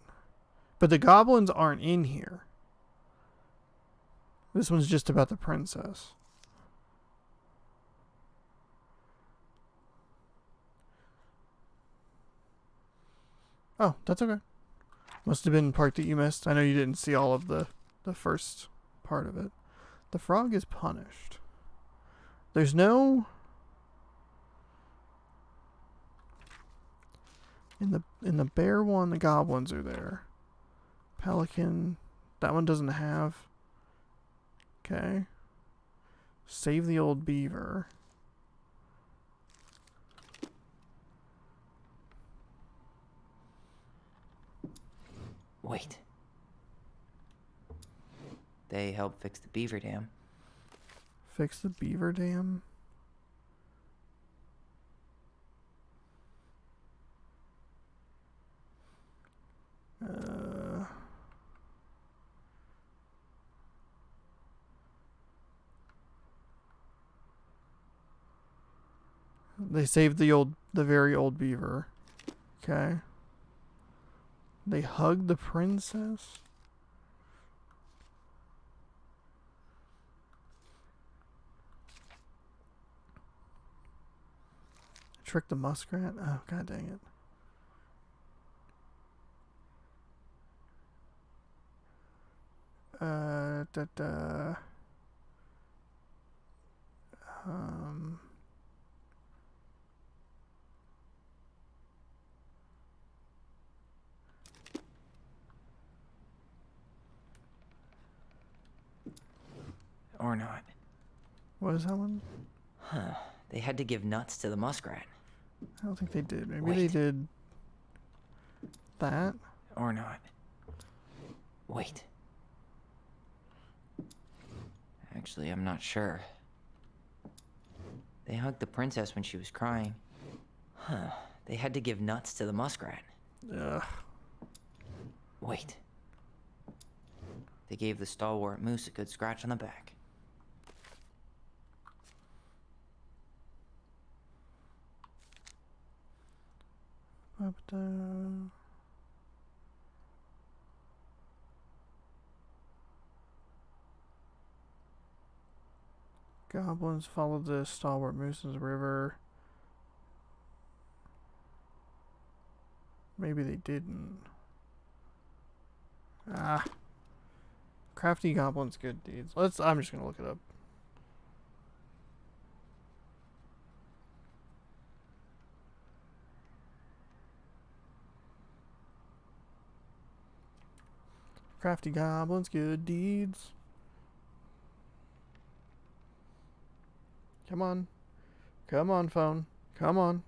But the goblins aren't in here. This one's just about the princess. Oh, that's okay. Must have been part that you missed. I know you didn't see all of the first part of it. The frog is punished. There's no... In the bear one, the goblins are there. Pelican. That one doesn't have... Okay. Save the old beaver.
Wait. They helped fix the beaver dam.
Fix the beaver dam? They saved the very old beaver. Okay. They hugged the princess? Tricked the muskrat? Oh, god dang it.
Or not.
What is that one?
Huh. They had to give nuts to the muskrat.
I don't think they did. Maybe
Wait.
they did that.
Or not. Wait. Actually, I'm not sure. They hugged the princess when she was crying. Huh. They had to give nuts to the muskrat.
Ugh.
Wait. They gave the stalwart moose a good scratch on the back.
Goblins followed the stalwart moose in the river. Maybe they didn't. Ah. Crafty goblins, good deeds. I'm just gonna look it up. Crafty goblins, good deeds. Come on. Come on, phone. Come on.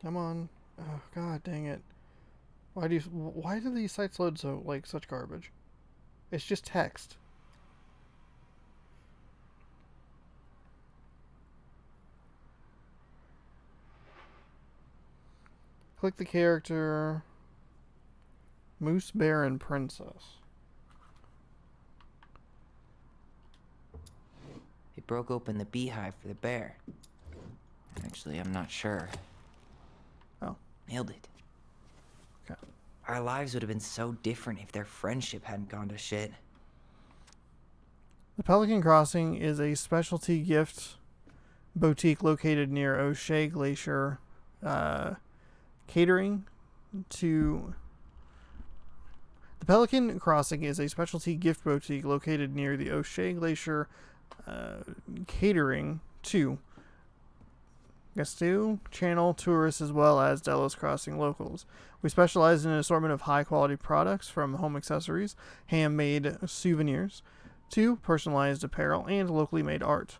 Come on. Oh, god dang it. Why do these sites load so like such garbage? It's just text. Click the character. Moose, Bear, and Princess.
They broke open the beehive for the bear. Actually, I'm not sure.
Oh.
Nailed it.
Okay.
Our lives would have been so different if their friendship hadn't gone to shit.
The Pelican Crossing is a specialty gift boutique located near O'Shea Glacier, catering to... The Pelican Crossing is a specialty gift boutique located near the O'Shea Glacier, catering to Gastu Channel tourists as well as Delos Crossing locals. We specialize in an assortment of high-quality products from home accessories, handmade souvenirs, to personalized apparel and locally made art.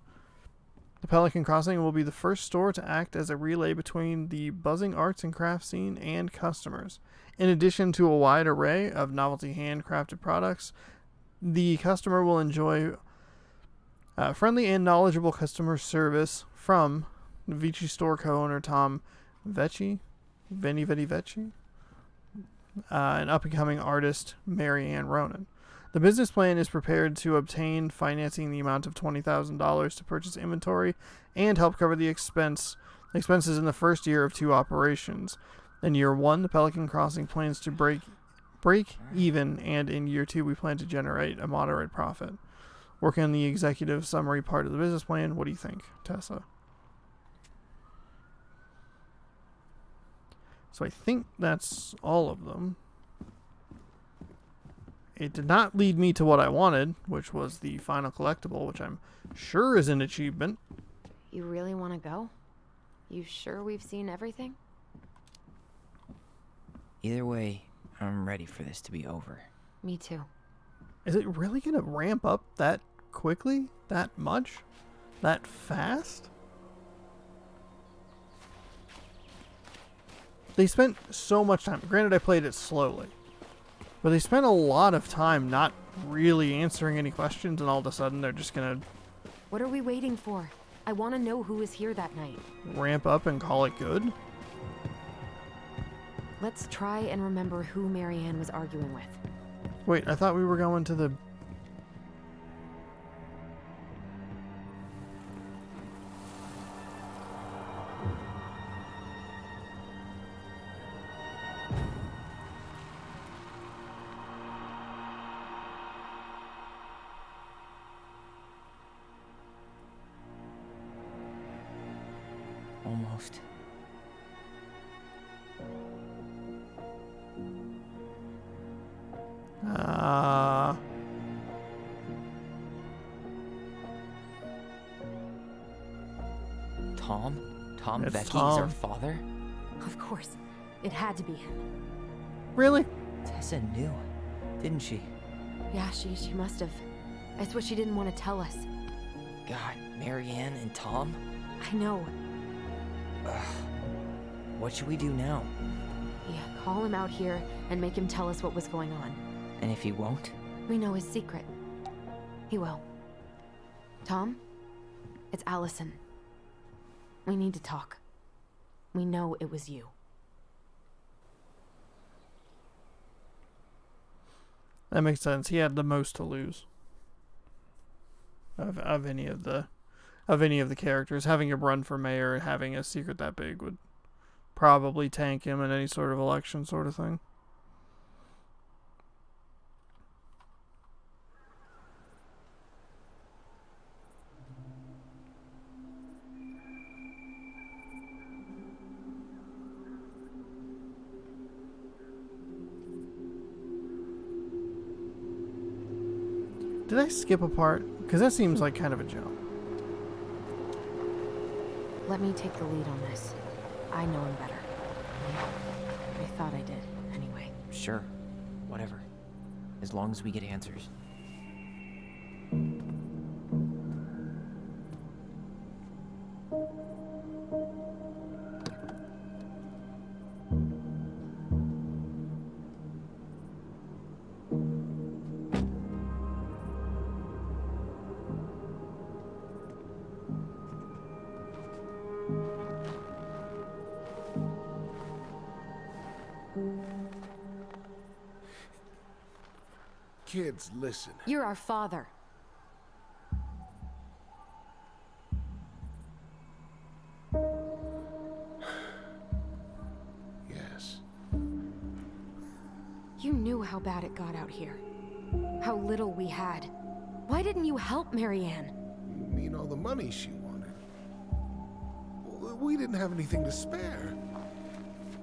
The Pelican Crossing will be the first store to act as a relay between the buzzing arts and crafts scene and customers. In addition to a wide array of novelty handcrafted products, the customer will enjoy friendly and knowledgeable customer service from Vici store co-owner Tom Vecchi, Vecchi, and up-and-coming artist Mary Ann Ronan. The business plan is prepared to obtain financing in the amount of $20,000 to purchase inventory and help cover the expenses in the first year of 2 operations. In year 1, the Pelican Crossing plans to break even, and in year 2, we plan to generate a moderate profit. Working on the executive summary part of the business plan, what do you think, Tessa? So I think that's all of them. It did not lead me to what I wanted, which was the final collectible, which I'm sure is an achievement.
You really want to go? You sure we've seen everything?
Either way, I'm ready for this to be over.
Me too.
Is it really going to ramp up that quickly? That much? That fast? They spent so much time. Granted, I played it slowly. But they spent a lot of time not really answering any questions, and all of a sudden they're just going to...
What are we waiting for? I want to know who was here that night.
Ramp up and call it good?
Let's try and remember who Marianne was arguing with.
Wait, I thought we were going to the...
Almost. Tom
It's
Vecchi is
Tom.
our father?
Of course. It had to be him.
Really?
Tessa knew, didn't she?
Yeah, she must have. That's what she didn't want to tell us.
God, Marianne and Tom?
I know.
What should we do now?
Yeah, call him out here and make him tell us what was going on.
And if he won't?
We know his secret. He will. Tom? It's Allison. We need to talk. We know it was you.
That makes sense. He had the most to lose of any of the characters. Having him run for mayor and having a secret that big would probably tank him in any sort of election sort of thing. Did I skip a part? Because that seems like kind of a jump.
Let me take the lead on this. I know him better. I thought I did, anyway.
Sure. Whatever. As long as we get answers.
Kids, listen.
You're our father.
Yes.
You knew how bad it got out here. How little we had. Why didn't you help Marianne?
You mean all the money she wanted? We didn't have anything to spare.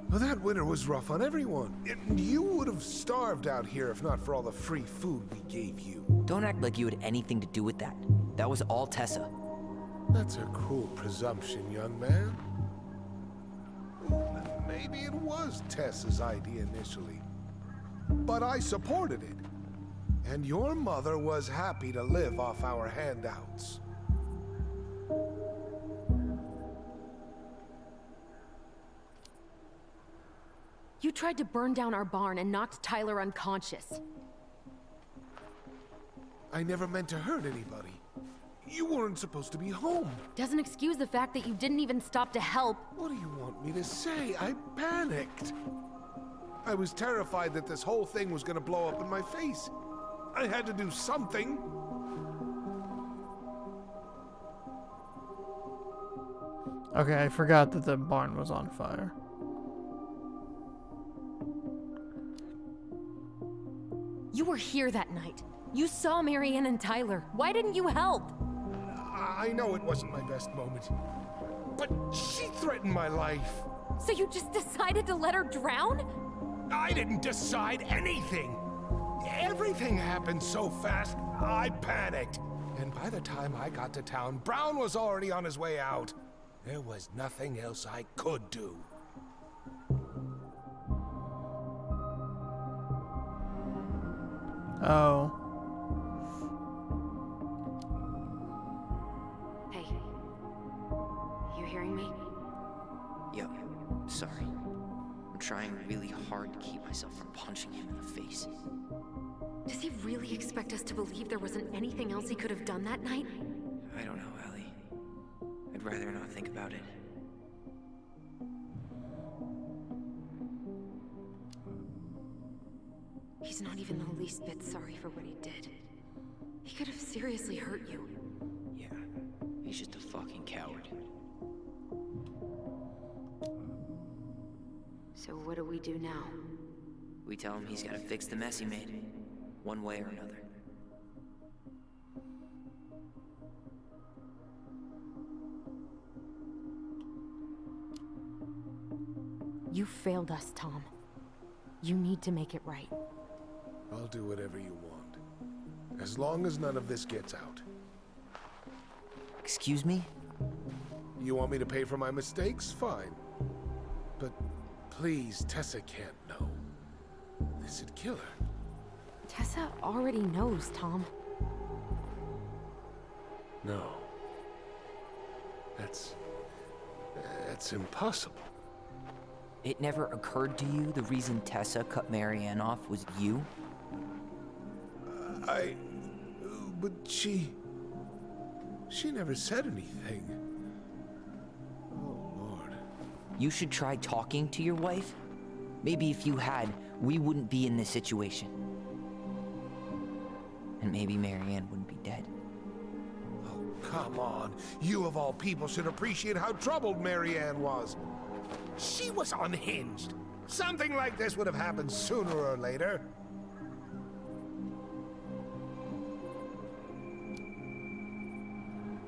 Well, that winter was rough on everyone. You would have starved out here if not for all the free food we gave you.
Don't act like you had anything to do with that. That was all Tessa.
That's a cruel presumption, young man. Maybe it was Tessa's idea initially. But I supported it. And your mother was happy to live off our handouts.
You tried to burn down our barn and knocked Tyler unconscious.
I never meant to hurt anybody. You weren't supposed to be home.
Doesn't excuse the fact that you didn't even stop to help.
What do you want me to say? I panicked. I was terrified that this whole thing was gonna blow up in my face. I had to do something.
Okay, I forgot that the barn was on fire.
You were here that night. You saw Marianne and Tyler. Why didn't you help?
I know it wasn't my best moment, but she threatened my life.
So you just decided to let her drown?
I didn't decide anything. Everything happened so fast, I panicked. And by the time I got to town, Brown was already on his way out. There was nothing else I could do.
Oh.
Hey. You hearing me?
Yo, sorry. I'm trying really hard to keep myself from punching him in the face.
Does he really expect us to believe there wasn't anything else he could have done that night?
I don't know, Ellie. I'd rather not think about it.
He's not even the least bit sorry for what he did. He could have seriously hurt you.
Yeah, he's just a fucking coward.
So what do we do now?
We tell him he's gotta fix the mess he made, one way or another.
You failed us, Tom. You need to make it right.
I'll do whatever you want. As long as none of this gets out.
Excuse me?
You want me to pay for my mistakes? Fine. But please, Tessa can't know. This'd kill her.
Tessa already knows, Tom.
No. That's impossible.
It never occurred to you the reason Tessa cut Marianne off was you?
But she never said anything. Oh, Lord.
You should try talking to your wife. Maybe if you had, we wouldn't be in this situation. And maybe Marianne wouldn't be dead.
Oh, come on. You of all people should appreciate how troubled Marianne was. She was unhinged. Something like this would have happened sooner or later.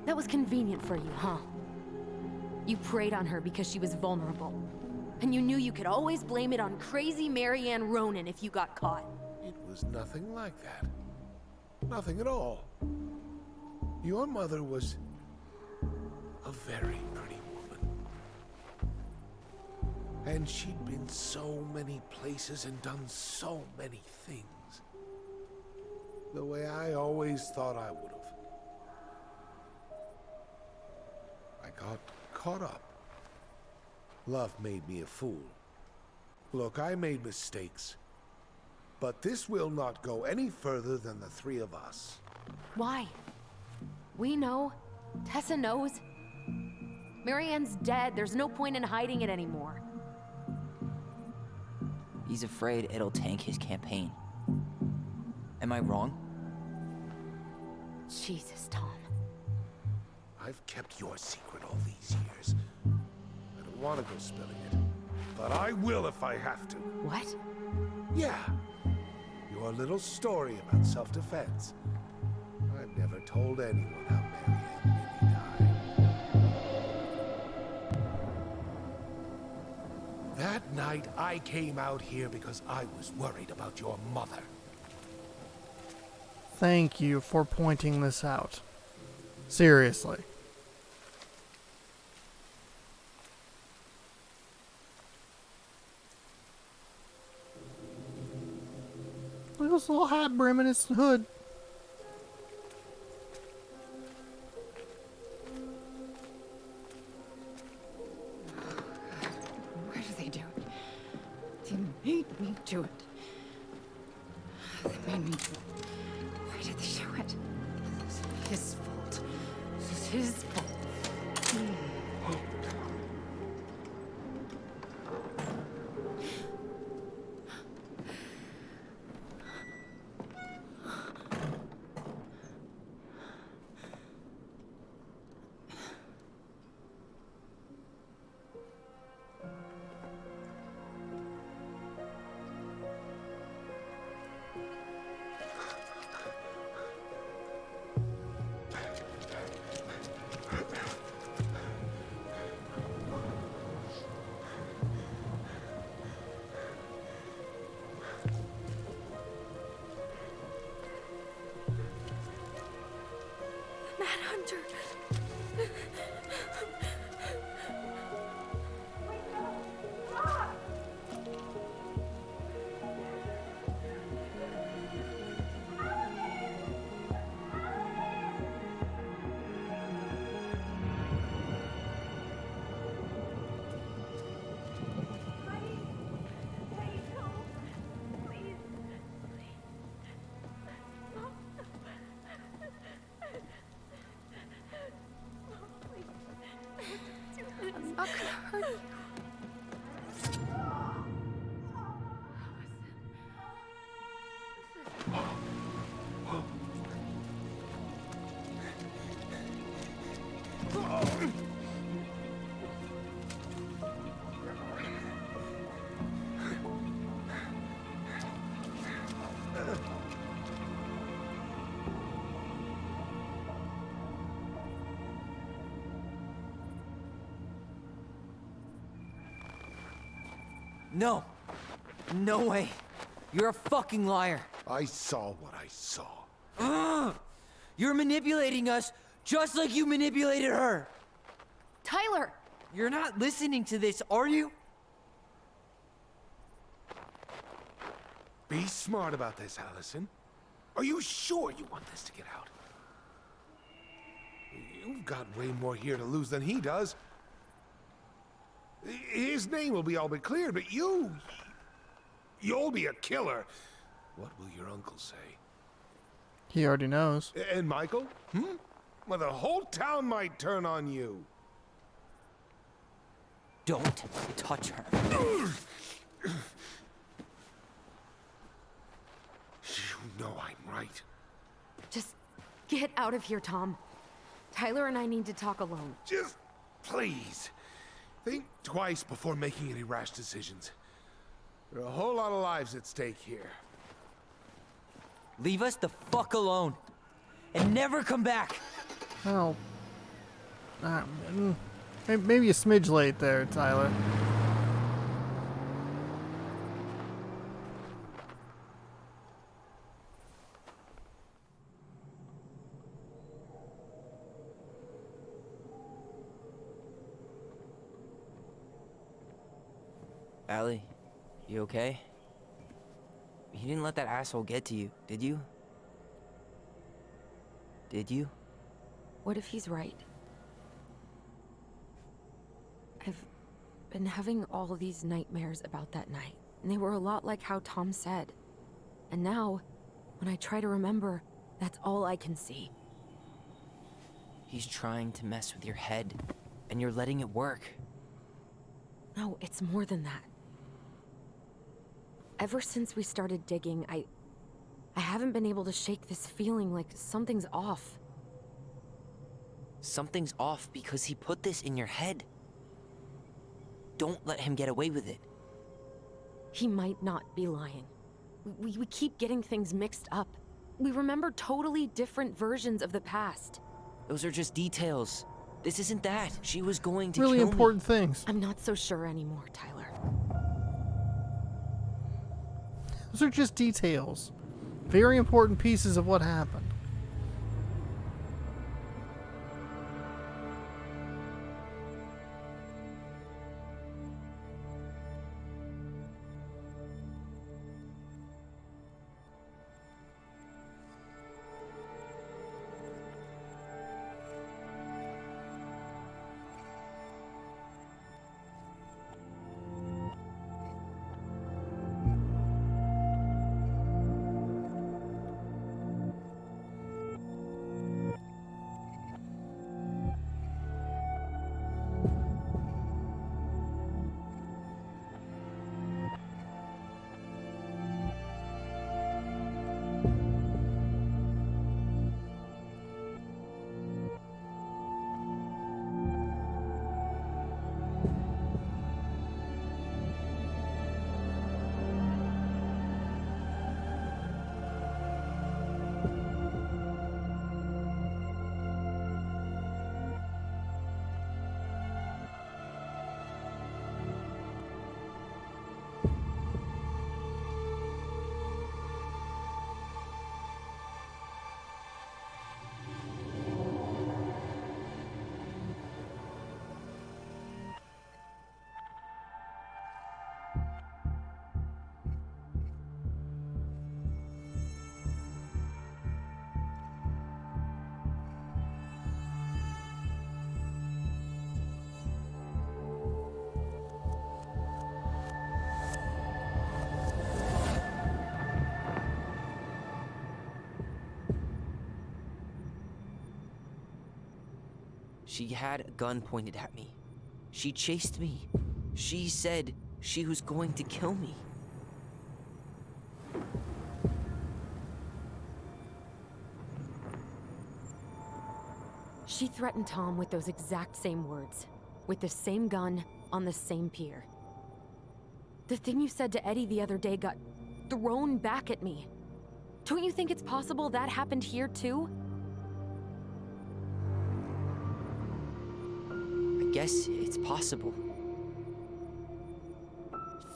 That was convenient for you, huh? You preyed on her because she was vulnerable. And you knew you could always blame it on crazy Marianne Ronan if you got caught.
It was nothing like that. Nothing at all. Your mother was a very pretty woman. And she'd been so many places and done so many things. The way I always thought I would have. I got caught up. Love made me a fool. Look, I made mistakes. But this will not go any further than the three of us.
Why? We know. Tessa knows. Marianne's dead. There's no point in hiding it anymore.
He's afraid it'll tank his campaign. Am I wrong?
Jesus, Tom.
I've kept your secret all these years. I don't want to go spilling it. But I will if I have to.
What?
Yeah. Your little story about self-defense. I've never told anyone how Marianne really died. That night, I came out here because I was worried about your mother.
Thank you for pointing this out. Seriously. Look at this little hat brim in his hood.
Why do they do it? They made me do it. They made me do it. Why did they do it? This is his fault. This is his fault.
No. No way. You're a fucking liar.
I saw what I saw.
Ugh! You're manipulating us just like you manipulated her.
Tyler!
You're not listening to this, are you?
Be smart about this, Allison. Are you sure you want this to get out? You've got way more here to lose than he does. His name will be all but cleared, but you'll be a killer. What will your uncle say?
He already knows.
And Michael? Well, the whole town might turn on you.
Don't touch her.
You know I'm right.
Just get out of here, Tom. Tyler and I need to talk alone.
Just please. Think twice before making any rash decisions. There are a whole lot of lives at stake here.
Leave us the fuck alone. And never come back.
Well, maybe a smidge late there, Tyler.
Allie, you okay? You didn't let that asshole get to you, did you? Did you?
What if he's right? I've been having all these nightmares about that night, and they were a lot like how Tom said. And now, when I try to remember, that's all I can see.
He's trying to mess with your head, and you're letting it work.
No, it's more than that. Ever since we started digging, I haven't been able to shake this feeling like something's off.
Something's off because he put this in your head. Don't let him get away with it.
He might not be lying. We keep getting things mixed up. We remember totally different versions of the past.
Those are just details. This isn't that. She was going to
Really
kill me.
important things.
I'm not so sure anymore, Tyler.
Those are just details. Very important pieces of what happened.
She had a gun pointed at me. She chased me. She said she was going to kill me.
She threatened Tom with those exact same words. With the same gun, on the same pier. The thing you said to Eddie the other day got thrown back at me. Don't you think it's possible that happened here too?
I guess it's possible.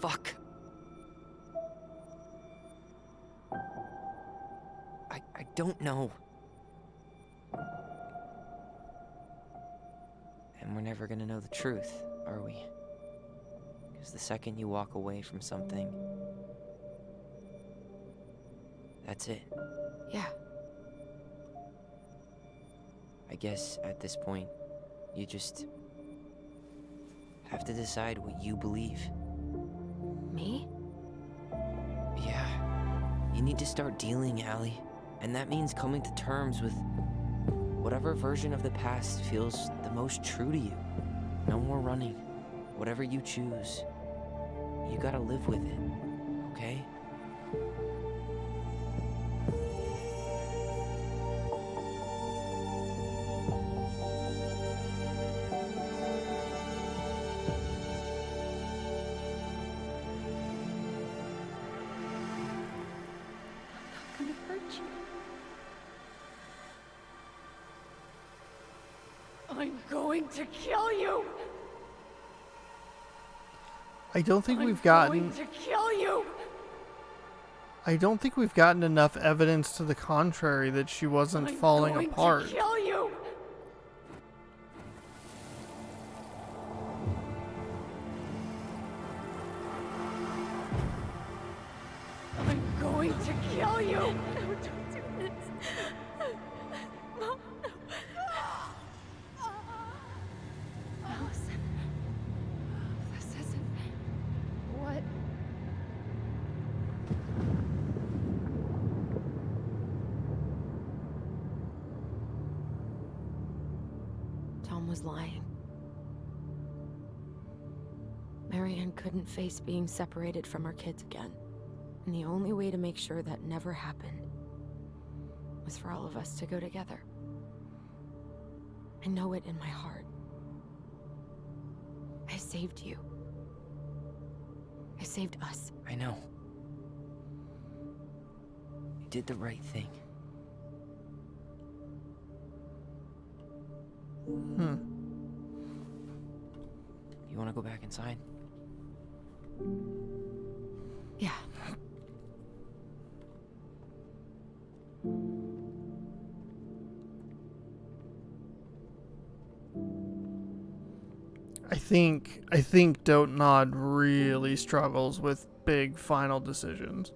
Fuck. I don't know. And we're never gonna know the truth, are we? Because the second you walk away from something, that's it.
Yeah.
I guess at this point, you just have to decide what you believe.
Me?
Yeah. You need to start dealing, Allie. And that means coming to terms with whatever version of the past feels the most true to you. No more running. Whatever you choose, you gotta live with it, okay?
I'm not gonna hurt you. I'm going to kill you!
I don't think we've
I'm
gotten...
going to kill you!
I don't think we've gotten enough evidence to the contrary that she wasn't falling
I'm going
apart.
to kill you! I'm going to kill you! No, don't do this. Mom, no.
Allison. This isn't... What?
Tom was lying. Marianne couldn't face being separated from her kids again. And the only way to make sure that never happened was for all of us to go together. I know it in my heart. I saved you. I saved us.
I know. You did the right thing. You wanna go back inside?
Yeah.
I think Don't Nod really struggles with big final decisions.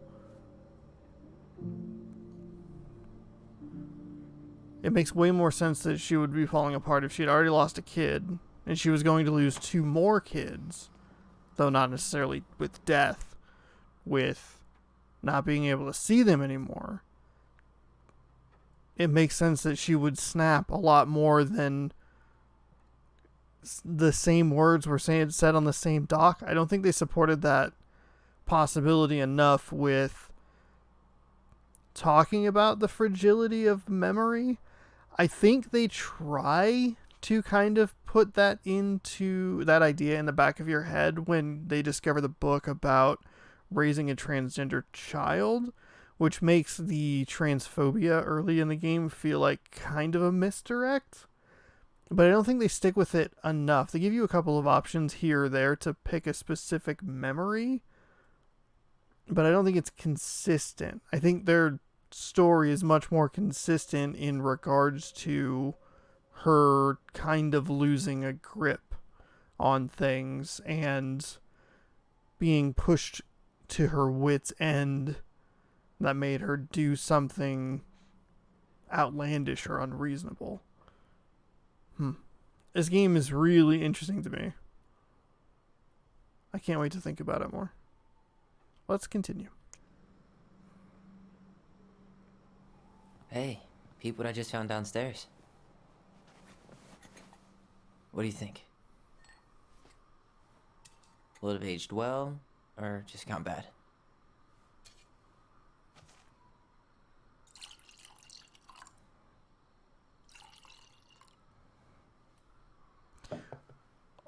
It makes way more sense that she would be falling apart if she had already lost a kid, and she was going to lose 2 more kids, though not necessarily with death, with not being able to see them anymore. It makes sense that she would snap a lot more than the same words were said on the same dock. I don't think they supported that possibility enough with talking about the fragility of memory. I think they try to kind of put that into that idea in the back of your head when they discover the book about raising a transgender child, which makes the transphobia early in the game feel like kind of a misdirect. But I don't think they stick with it enough. They give you a couple of options here or there to pick a specific memory, but I don't think it's consistent. I think their story is much more consistent in regards to her kind of losing a grip on things and being pushed to her wit's end that made her do something outlandish or unreasonable. This game is really interesting to me. I can't wait to think about it more. Let's continue.
Hey, peep what I just found downstairs. What do you think? Will it have aged well, or just gone bad?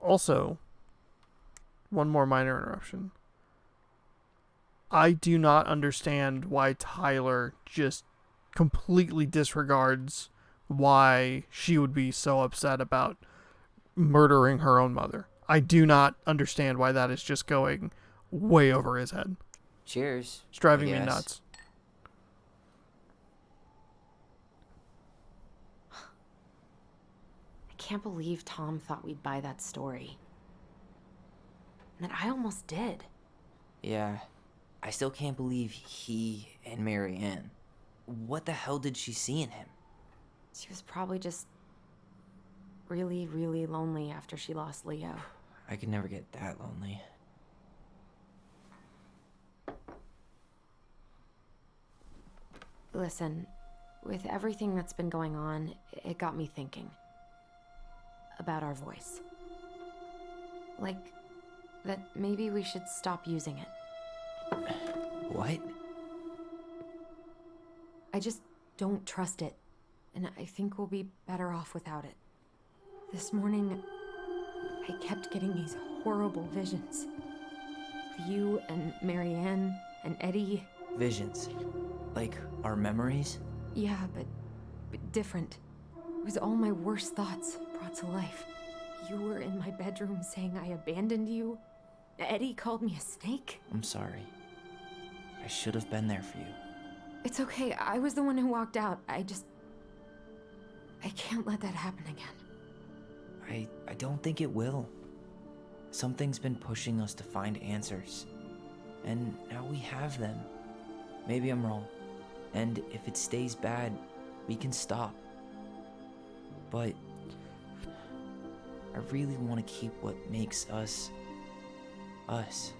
Also, one more minor interruption. I do not understand why Tyler just completely disregards why she would be so upset about murdering her own mother. I do not understand why that is just going way over his head.
Cheers.
It's driving
I
me
guess.
nuts.
I can't believe Tom thought we'd buy that story. And that I almost did.
Yeah. I still can't believe he and Mary Ann. What the hell did she see in him?
She was probably just really, really lonely after she lost Leo.
I could never get that lonely.
Listen, with everything that's been going on, it got me thinking. About our voice. Like, that maybe we should stop using it.
What?
I just don't trust it, and I think we'll be better off without it. This morning, I kept getting these horrible visions. Of you and Marianne and Eddie.
Visions. Like our memories?
Yeah, but different. It was all my worst thoughts brought to life. You were in my bedroom saying I abandoned you. Eddie called me a snake.
I'm sorry. I should have been there for you.
It's okay. I was the one who walked out. I can't let that happen again.
I don't think it will. Something's been pushing us to find answers. And now we have them. Maybe I'm wrong. And if it stays bad, we can stop. But I really want to keep what makes us, us.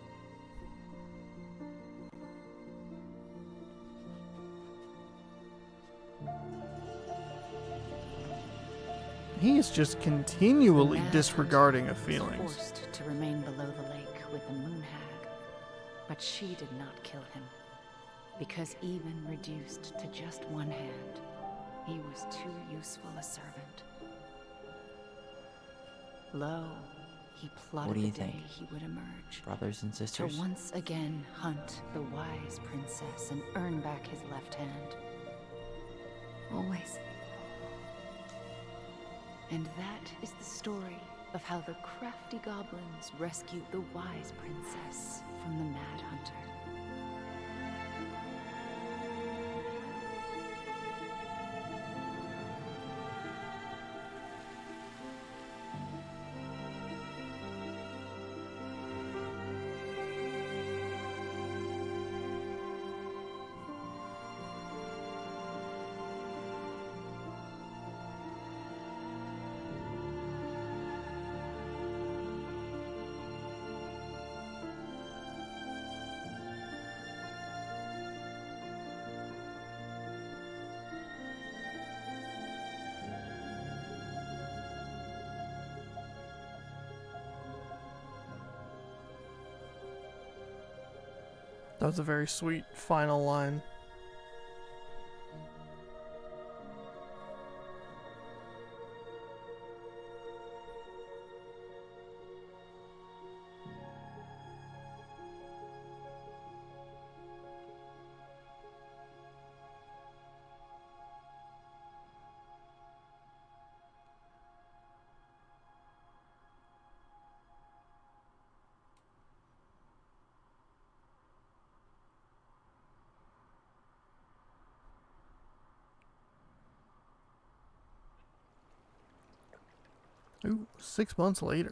He is just continually disregarding of feelings.
Forced to remain below the lake with the moon hag, but she did not kill him, because even reduced to just one hand, he was too useful a servant. Lo, he plotted
What do you
the day
think?
he would emerge.
Brothers and sisters?
To once again hunt the wise princess and earn back his left hand.
Always.
And that is the story of how the crafty goblins rescued the wise princess from the mad hunter.
That was a very sweet final line. Ooh, 6 months later.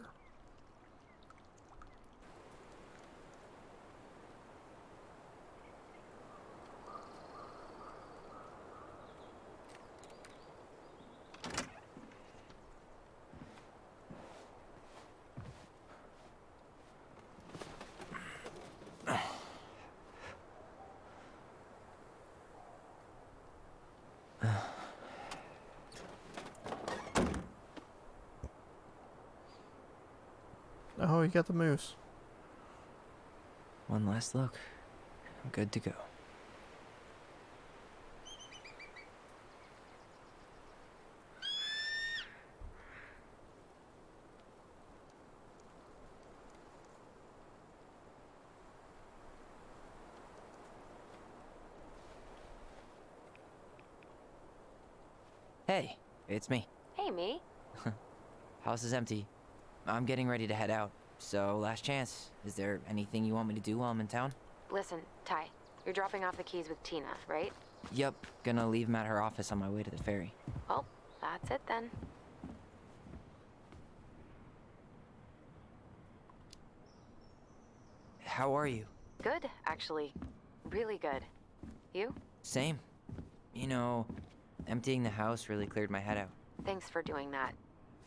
Oh, you got the moose.
One last look. I'm good to go. it's me.
Hey, me.
House is empty. I'm getting ready to head out. So, last chance. Is there anything you want me to do while I'm in town?
Listen, Ty, you're dropping off the keys with Tina, right?
Yep, gonna leave them at her office on my way to the ferry.
Well, that's it then.
How are you?
Good, actually. Really good. You?
Same. You know, emptying the house really cleared my head out.
Thanks for doing that.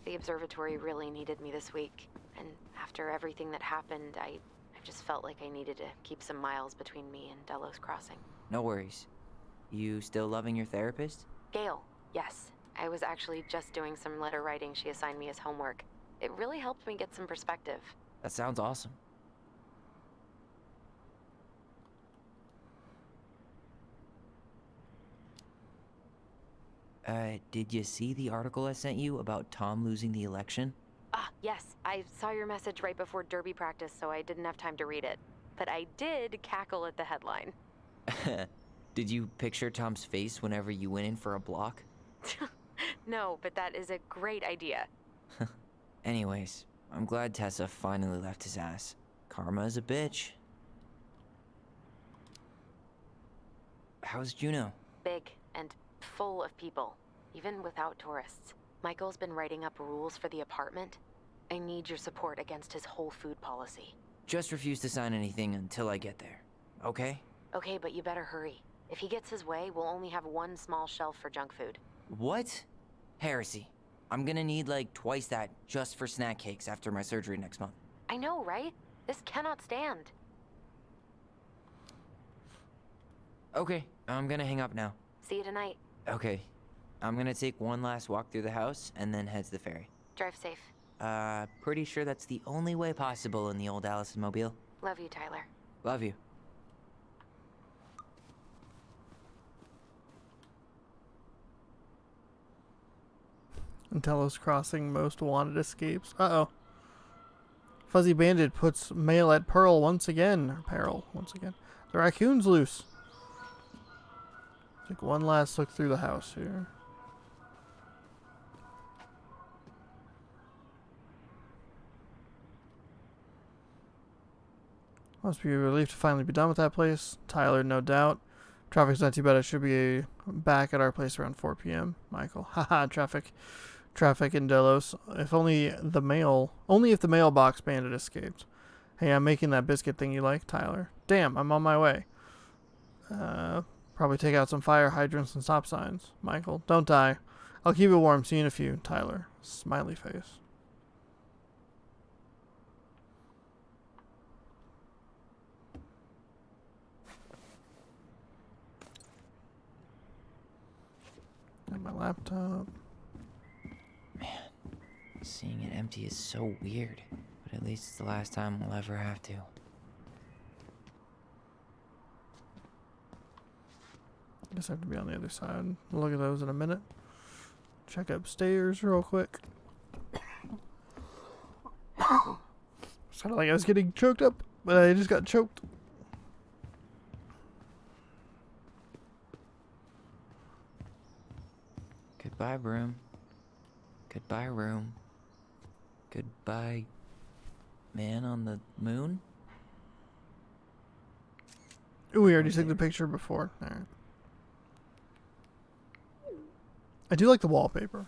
The observatory really needed me this week. And after everything that happened, I just felt like I needed to keep some miles between me and Delos Crossing.
No worries. You still loving your therapist?
Gail, yes. I was actually just doing some letter writing she assigned me as homework. It really helped me get some perspective.
That sounds awesome. Did you see the article I sent you about Tom losing the election?
Ah, yes. I saw your message right before derby practice, so I didn't have time to read it. But I did cackle at the headline.
Did you picture Tom's face whenever you went in for a block?
No, but that is a great idea.
Anyways, I'm glad Tessa finally left his ass. Karma is a bitch. How's Juno?
Big and full of people, even without tourists. Michael's been writing up rules for the apartment. I need your support against his whole food policy.
Just refuse to sign anything until I get there, okay?
Okay, but you better hurry. If he gets his way, we'll only have one small shelf for junk food.
What? Heresy. I'm gonna need like twice that just for snack cakes after my surgery next month.
I know, right? This cannot stand.
Okay, I'm gonna hang up now.
See you tonight.
Okay. I'm gonna take one last walk through the house and then head to the ferry.
Drive safe.
Pretty sure that's the only way possible in the old Allison Mobile.
Love you, Tyler.
Love you.
Delos Crossing most wanted escapes. Uh-oh. Fuzzy Bandit puts mail at Pearl once again. Peril once again. The raccoon's loose. Take one last look through the house here. Must be a relief to finally be done with that place. Tyler, no doubt. Traffic's not too bad. I should be back at our place around 4 p.m. Michael. Haha, traffic in Delos. If only if the mailbox bandit escaped. Hey, I'm making that biscuit thing you like, Tyler. Damn, I'm on my way. Probably take out some fire hydrants and stop signs. Michael, don't die. I'll keep it warm. See you in a few. Tyler, smiley face. And my laptop.
Man, seeing it empty is so weird, but at least it's the last time we'll ever have to.
Guess I have to be on the other side. We'll look at those in a minute. Check upstairs real quick. Sounded like I was getting choked up, but I just got choked.
Goodbye, room. Goodbye, room. Goodbye, man on the moon?
Ooh, we already took the picture before. Alright. I do like the wallpaper.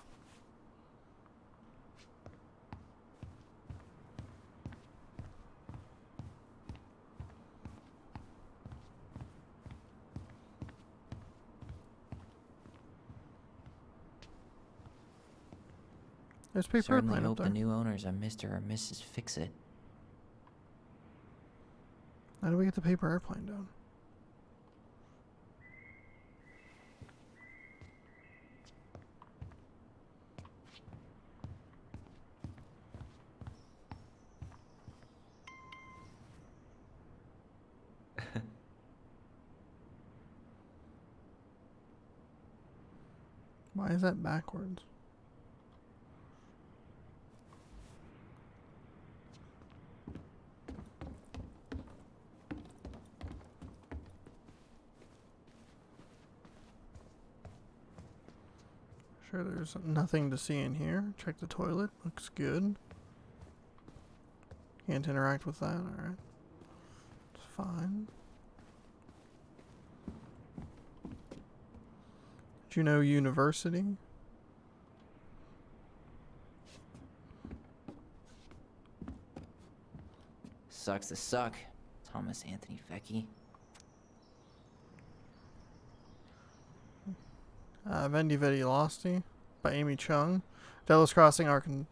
There's paper
Certainly
airplane up
hope
there.
the new owners are Mr. or Mrs. Fix-It.
How do we get the paper airplane down? Why is that backwards? Sure, there's nothing to see in here. Check the toilet. Looks good. Can't interact with that. Alright. It's fine. Juneau University.
Sucks to suck, Thomas Anthony Vecchi.
Vendi Vedi Losti by Amy Chung. Delos Crossing, God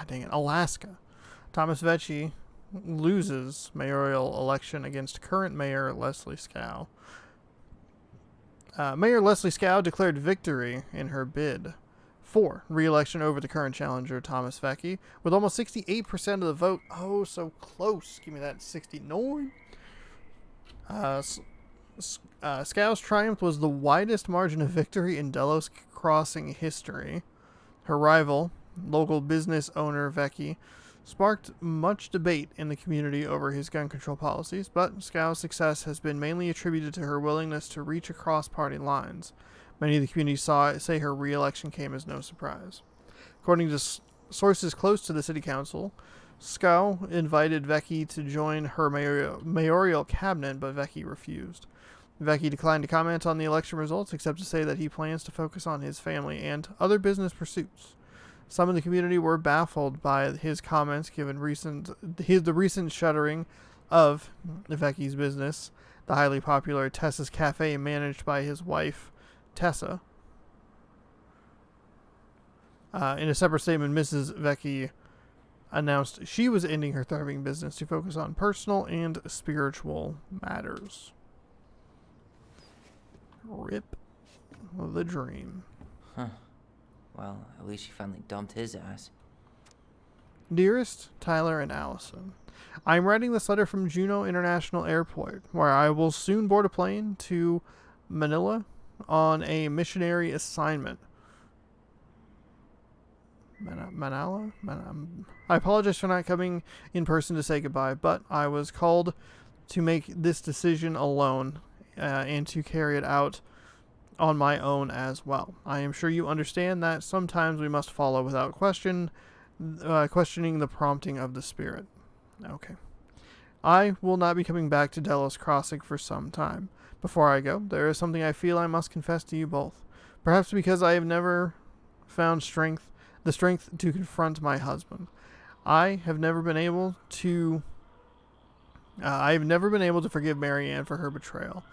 dang it, Alaska. Thomas Vecchi loses mayoral election against current mayor Leslie Scow. Mayor Leslie Scow declared victory in her bid for re-election over the current challenger Thomas Vecchi with almost 68% of the vote. Oh, so close. Give me that 69. Scow's triumph was the widest margin of victory in Delos Crossing history. Her rival, local business owner Vecchi, sparked much debate in the community over his gun control policies, but Scow's success has been mainly attributed to her willingness to reach across party lines. Many of the community say her re-election came as no surprise. According to sources close to the city council, Scow invited Vecchi to join her mayoral cabinet, but Vecchi refused. Vecchi declined to comment on the election results, except to say that he plans to focus on his family and other business pursuits. Some in the community were baffled by his comments, given the recent shuttering of Vecchi's business, the highly popular Tessa's Cafe, managed by his wife, Tessa. In a separate statement, Mrs. Vecchi announced she was ending her thriving business to focus on personal and spiritual matters. Rip the dream.
Huh. Well, at least she finally dumped his ass.
Dearest Tyler and Allison, I am writing this letter from Juneau International Airport, where I will soon board a plane to Manila on a missionary assignment. Manila? I apologize for not coming in person to say goodbye, but I was called to make this decision alone and to carry it out on my own as well. I am sure you understand that sometimes we must follow without questioning the prompting of the Spirit. Okay. I will not be coming back to Delos Crossing for some time. Before I go, there is something I feel I must confess to you both. Perhaps because I have never found the strength to confront my husband. I have never been able to forgive Mary Ann for her betrayal.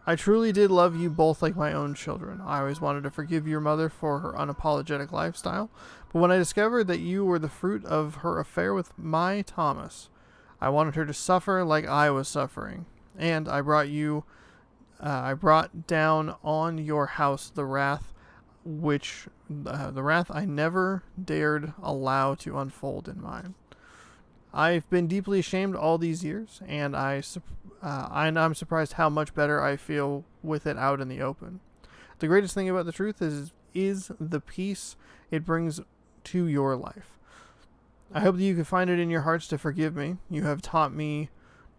I truly did love you both like my own children. I always wanted to forgive your mother for her unapologetic lifestyle, but when I discovered that you were the fruit of her affair with my Thomas, I wanted her to suffer like I was suffering, and I brought down on your house the wrath I never dared allow to unfold in mine. I've been deeply ashamed all these years, and I'm surprised how much better I feel with it out in the open. The greatest thing about the truth is the peace it brings to your life. I hope that you can find it in your hearts to forgive me. You have taught me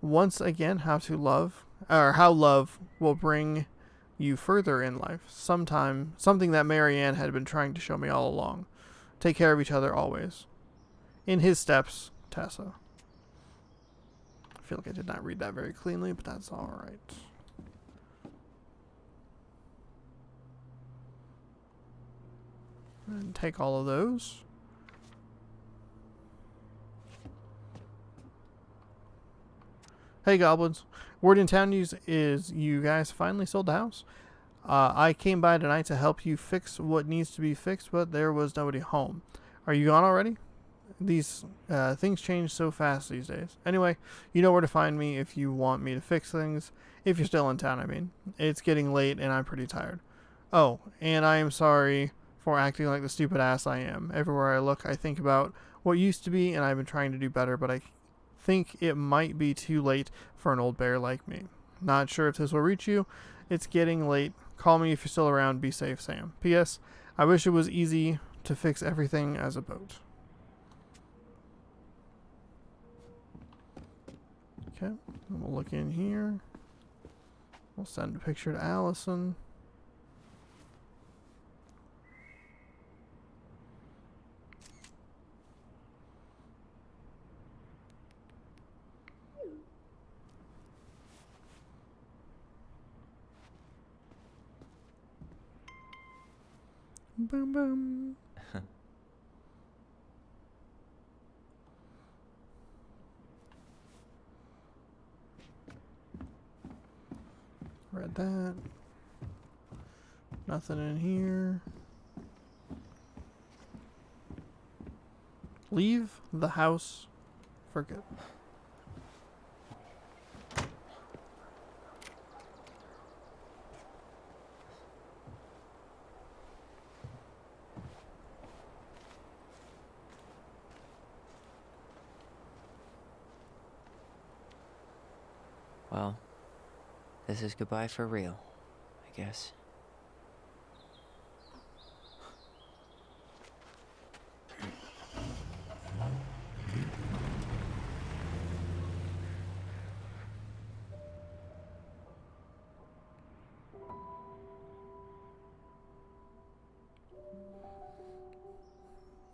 once again how love will bring you further in life. Something that Mary Ann had been trying to show me all along. Take care of each other always. In his steps, Tessa. I feel like I did not read that very cleanly, but that's alright. And take all of those. Hey goblins. Word in town is you guys finally sold the house. I came by tonight to help you fix what needs to be fixed, but there was nobody home. Are you gone already? These things change so fast these days. Anyway, you know where to find me if you want me to fix things. If you're still in town, I mean. It's getting late and I'm pretty tired. Oh, and I am sorry for acting like the stupid ass I am. Everywhere I look, I think about what used to be, and I've been trying to do better, but I think it might be too late for an old bear like me. Not sure if this will reach you. It's getting late. Call me if you're still around. Be safe, Sam. P.S. I wish it was easy to fix everything as a boat. Okay, we'll look in here. We'll send a picture to Allison. Boom, boom. Read that. Nothing in here. Leave the house for good.
Well, this is goodbye for real, I guess.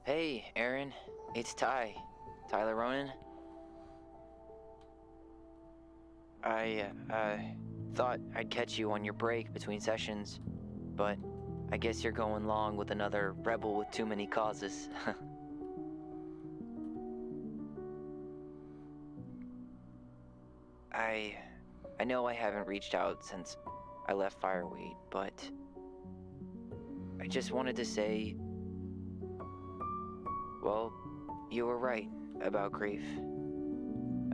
Hey, Aaron. It's Ty. Tyler Ronan. I thought I'd catch you on your break between sessions, but I guess you're going along with another rebel with too many causes. I know I haven't reached out since I left Fireweed, but I just wanted to say, well, you were right about grief.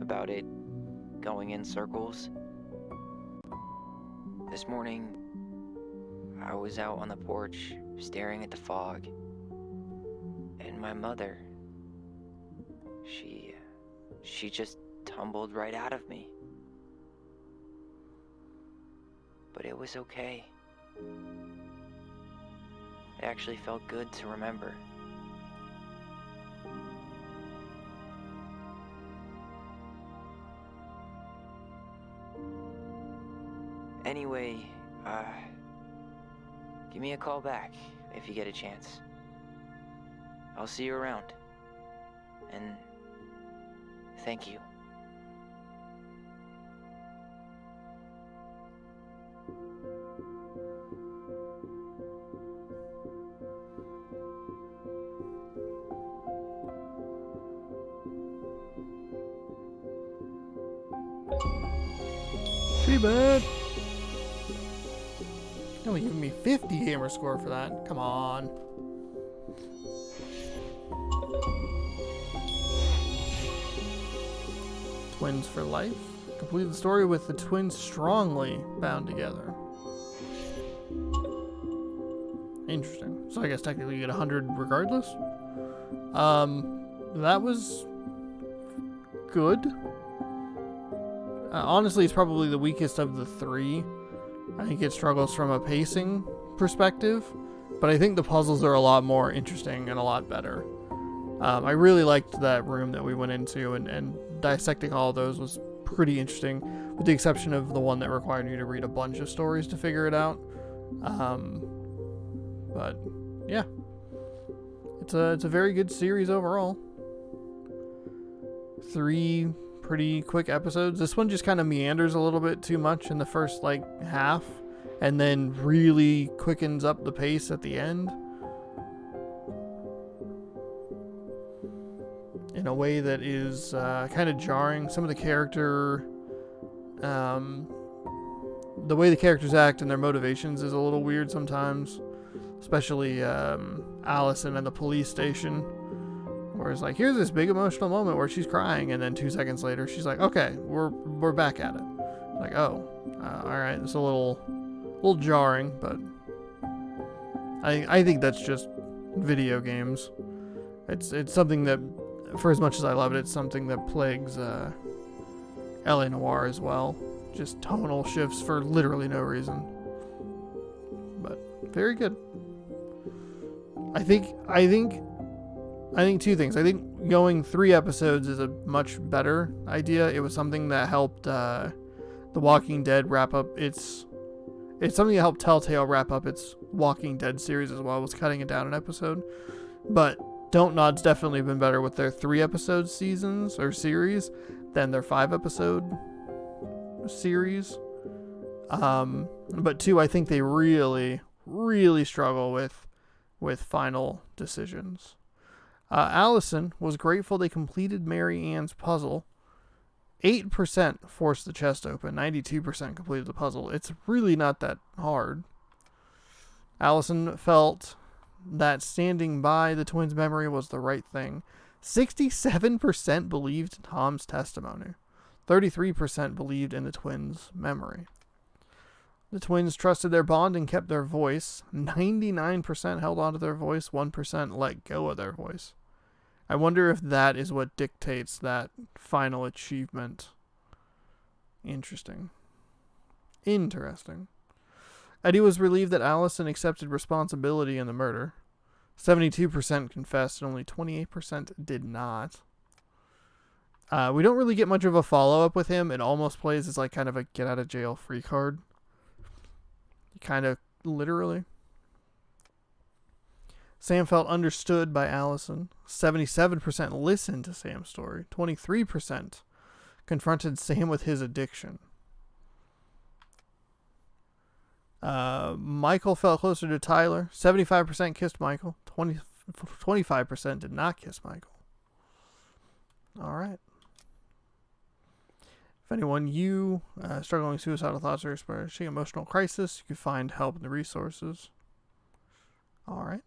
About it going in circles. This morning, I was out on the porch staring at the fog, and my mother, she just tumbled right out of me. But it was okay. It actually felt good to remember. Anyway, give me a call back if you get a chance. I'll see you around. And thank you.
Too bad. You're only giving me 50 gamer score for that. Come on. Twins for life. Complete the story with the twins strongly bound together. Interesting. So I guess technically you get 100 regardless. That was good. Honestly, it's probably the weakest of the three. I think it struggles from a pacing perspective, but I think the puzzles are a lot more interesting and a lot better. I really liked that room that we went into, and dissecting all of those was pretty interesting, with the exception of the one that required you to read a bunch of stories to figure it out. But yeah, it's a very good series overall. 3 pretty quick episodes. This one just kind of meanders a little bit too much in the first like half, and then really quickens up the pace at the end in a way that is kind of jarring. Some of the character, the way the characters act and their motivations is a little weird sometimes, especially Allison at the police station. Where it's like, here's this big emotional moment where she's crying, and then 2 seconds later she's like, okay, we're back at it. Like, oh, all right, it's a little jarring, but I think that's just video games. It's something that, for as much as I love it, it's something that plagues LA Noire as well. Just tonal shifts for literally no reason. But very good. I think 2 things. I think going 3 episodes is a much better idea. It was something that helped The Walking Dead wrap up its... It's something that helped Telltale wrap up its Walking Dead series as well, was cutting it down an episode. But Don't Nod's definitely been better with their 3 episode seasons or series than their 5 episode series. But 2, I think they really, really struggle with with final decisions. Allison was grateful they completed Mary Ann's puzzle. 8% forced the chest open. 92% completed the puzzle. It's really not that hard. Allison felt that standing by the twins' memory was the right thing. 67% believed Tom's testimony. 33% believed in the twins' memory. The twins trusted their bond and kept their voice. 99% held on to their voice. 1% let go of their voice. I wonder if that is what dictates that final achievement. Interesting. Eddie was relieved that Allison accepted responsibility in the murder. 72% confessed and only 28% did not. We don't really get much of a follow-up with him. It almost plays as like kind of a get-out-of-jail-free card. Kind of literally. Sam felt understood by Allison. 77% listened to Sam's story. 23% confronted Sam with his addiction. Michael felt closer to Tyler. 75% kissed Michael. 25% did not kiss Michael. All right. If anyone you struggling with suicidal thoughts or experiencing emotional crisis, you can find help in the resources. All right.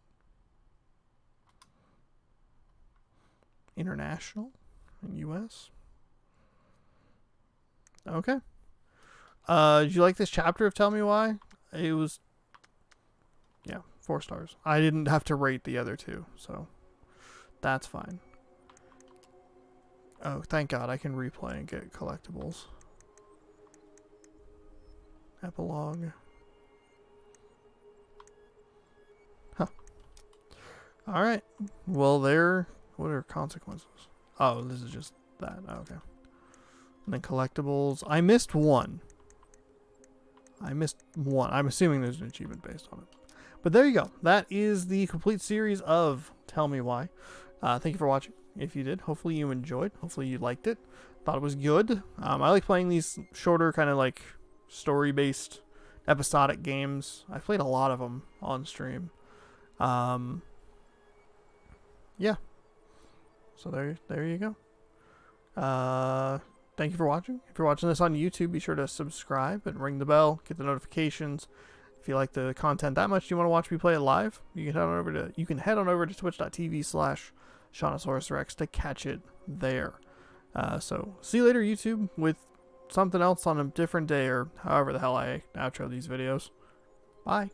International and U.S. Okay. Did you like this chapter of Tell Me Why? It was, 4 stars. I didn't have to rate the other 2, so that's fine. Oh, thank God I can replay and get collectibles. Epilogue. Huh. Alright. Well, what are consequences? Oh, this is just that. Oh, okay. And then collectibles. I missed one. I'm assuming there's an achievement based on it. But there you go. That is the complete series of Tell Me Why. Thank you for watching. If you did, hopefully you enjoyed. Hopefully you liked it. Thought it was good. I like playing these shorter, kind of like story-based episodic games. I played a lot of them on stream. Yeah. So there you go. Thank you for watching. If you're watching this on YouTube, be sure to subscribe and ring the bell, get the notifications. If you like the content that much, you want to watch me play it live, you can head on over to twitch.tv/ShaunosaurusRex to catch it there. So see you later, YouTube, with something else on a different day or however the hell I outro these videos. Bye.